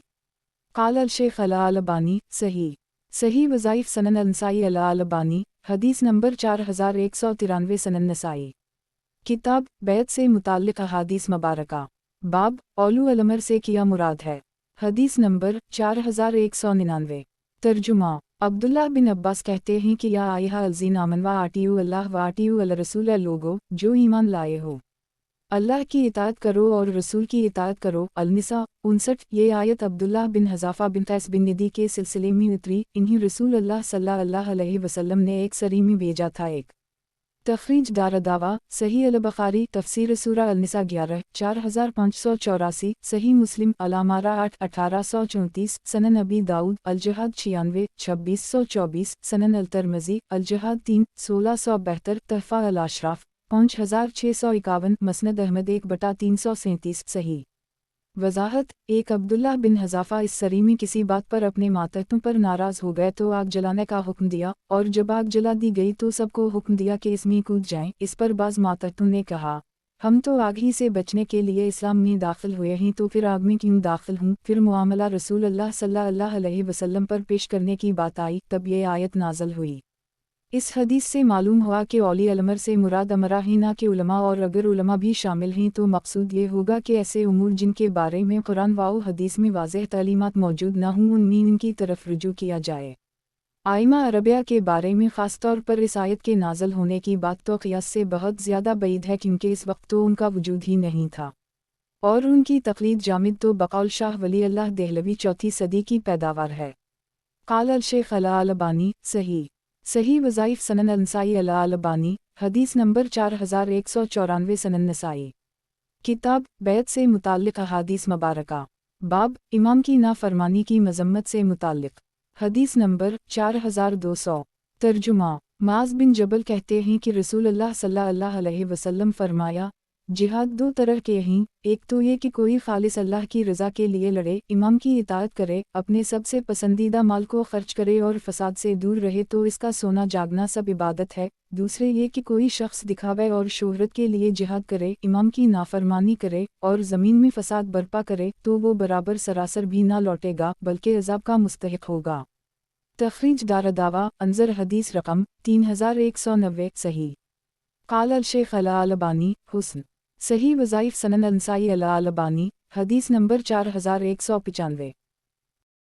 قال الشیخ الالبانی صحیح وظائف سنن النسائی الالبانی حدیث نمبر 4193 سنن نسائی کتاب بیعت سے متعلق احادیث مبارکہ باب اولو الامر سے کیا مراد ہے حدیث نمبر 4199 ترجمہ عبداللہ بن عباس کہتے ہیں کہ یا ایھا الذین آمنوا اطیعوا اللہ و اطیعوا الرسول لوگو جو ایمان لائے ہو، اللہ کی اطاعت کرو اور رسول کی اطاعت کرو۔ النساء 59 یہ آیت عبداللہ بن حذافہ بن قیس بن ندی کے سلسلے میں اتری، انہیں رسول اللہ صلی اللہ علیہ وسلم نے ایک سری میں بھیجا تھا۔ ایک تخریج دارالدعویٰ صحیح البخاری تفسیر سورہ النساء 11 4584 صحیح مسلم علامارہ 8 1834 سنن ابی داؤد الجہاد 96 2624 سنن الترمذی الجہاد 3 1672 تحفہ الاشراف 5651 مسند احمد 1/337 صحیح وضاحت 1 عبداللہ بن حذافہ اس سری میں کسی بات پر اپنے ماتحتوں پر ناراض ہو گئے تو آگ جلانے کا حکم دیا، اور جب آگ جلا دی گئی تو سب کو حکم دیا کہ اس میں کود جائیں۔ اس پر بعض ماتحتوں نے کہا، ہم تو آگ ہی سے بچنے کے لیے اسلام میں داخل ہوئے ہیں تو پھر آگ میں کیوں داخل ہوں؟ پھر معاملہ رسول اللہ صلی اللہ علیہ وسلم پر پیش کرنے کی بات آئی، تب یہ آیت نازل ہوئی۔ اس حدیث سے معلوم ہوا کہ اولی الامر سے مراد امراء ہیں نہ کہ علماء، اور اگر علماء بھی شامل ہیں تو مقصود یہ ہوگا کہ ایسے امور جن کے بارے میں قرآن و حدیث میں واضح تعلیمات موجود نہ ہوں ان میں ان کی طرف رجوع کیا جائے۔ ائمہ عربیہ کے بارے میں خاص طور پر اس آیت کے نازل ہونے کی بات تو قیاس سے بہت زیادہ بعید ہے، کیونکہ اس وقت تو ان کا وجود ہی نہیں تھا، اور ان کی تقلید جامد تو بقول شاہ ولی اللہ دہلوی 4 صدی کی پیداوار ہے۔ قال الشیخ الالبانی صحیح وظائف سنن النسائی الالبانی حدیث نمبر 4194 سنن نسائی किताब बैत से मुताल्लिक़ अहादीस मुबारका। बाब इमाम की नाफरमानी की मजम्मत से मुताल्लिक़। हदीस नंबर 4200। तर्जुमा। माज़ बिन जबल कहते हैं कि रसूलुल्लाह सल्लल्लाहु अलैहि वसल्लम फरमाया, जिहाद दो तरह के हैं, एक तो ये कि कोई खालिस अल्लाह की रज़ा के लिए लड़े, इमाम की इताअत करे, अपने सबसे पसंदीदा माल को खर्च करे और फसाद से दूर रहे तो इसका सोना जागना सब इबादत है। दूसरे ये कि कोई शख्स दिखावे और शोहरत के लिए जिहाद करे, इमाम की नाफरमानी करे और ज़मीन में फसाद बर्पा करे तो वो बराबर सरासर भी ना लौटेगा बल्कि अज़ाब का मुस्तहिक होगा। तखरीज दारदावा अंजर हदीस रकम 3190 सही। क़ाल अल-शेख अल-अलबानी हुस्न सही वज़ाइफ सनन अंसाई अल-अलबानी हदीस नंबर 4195।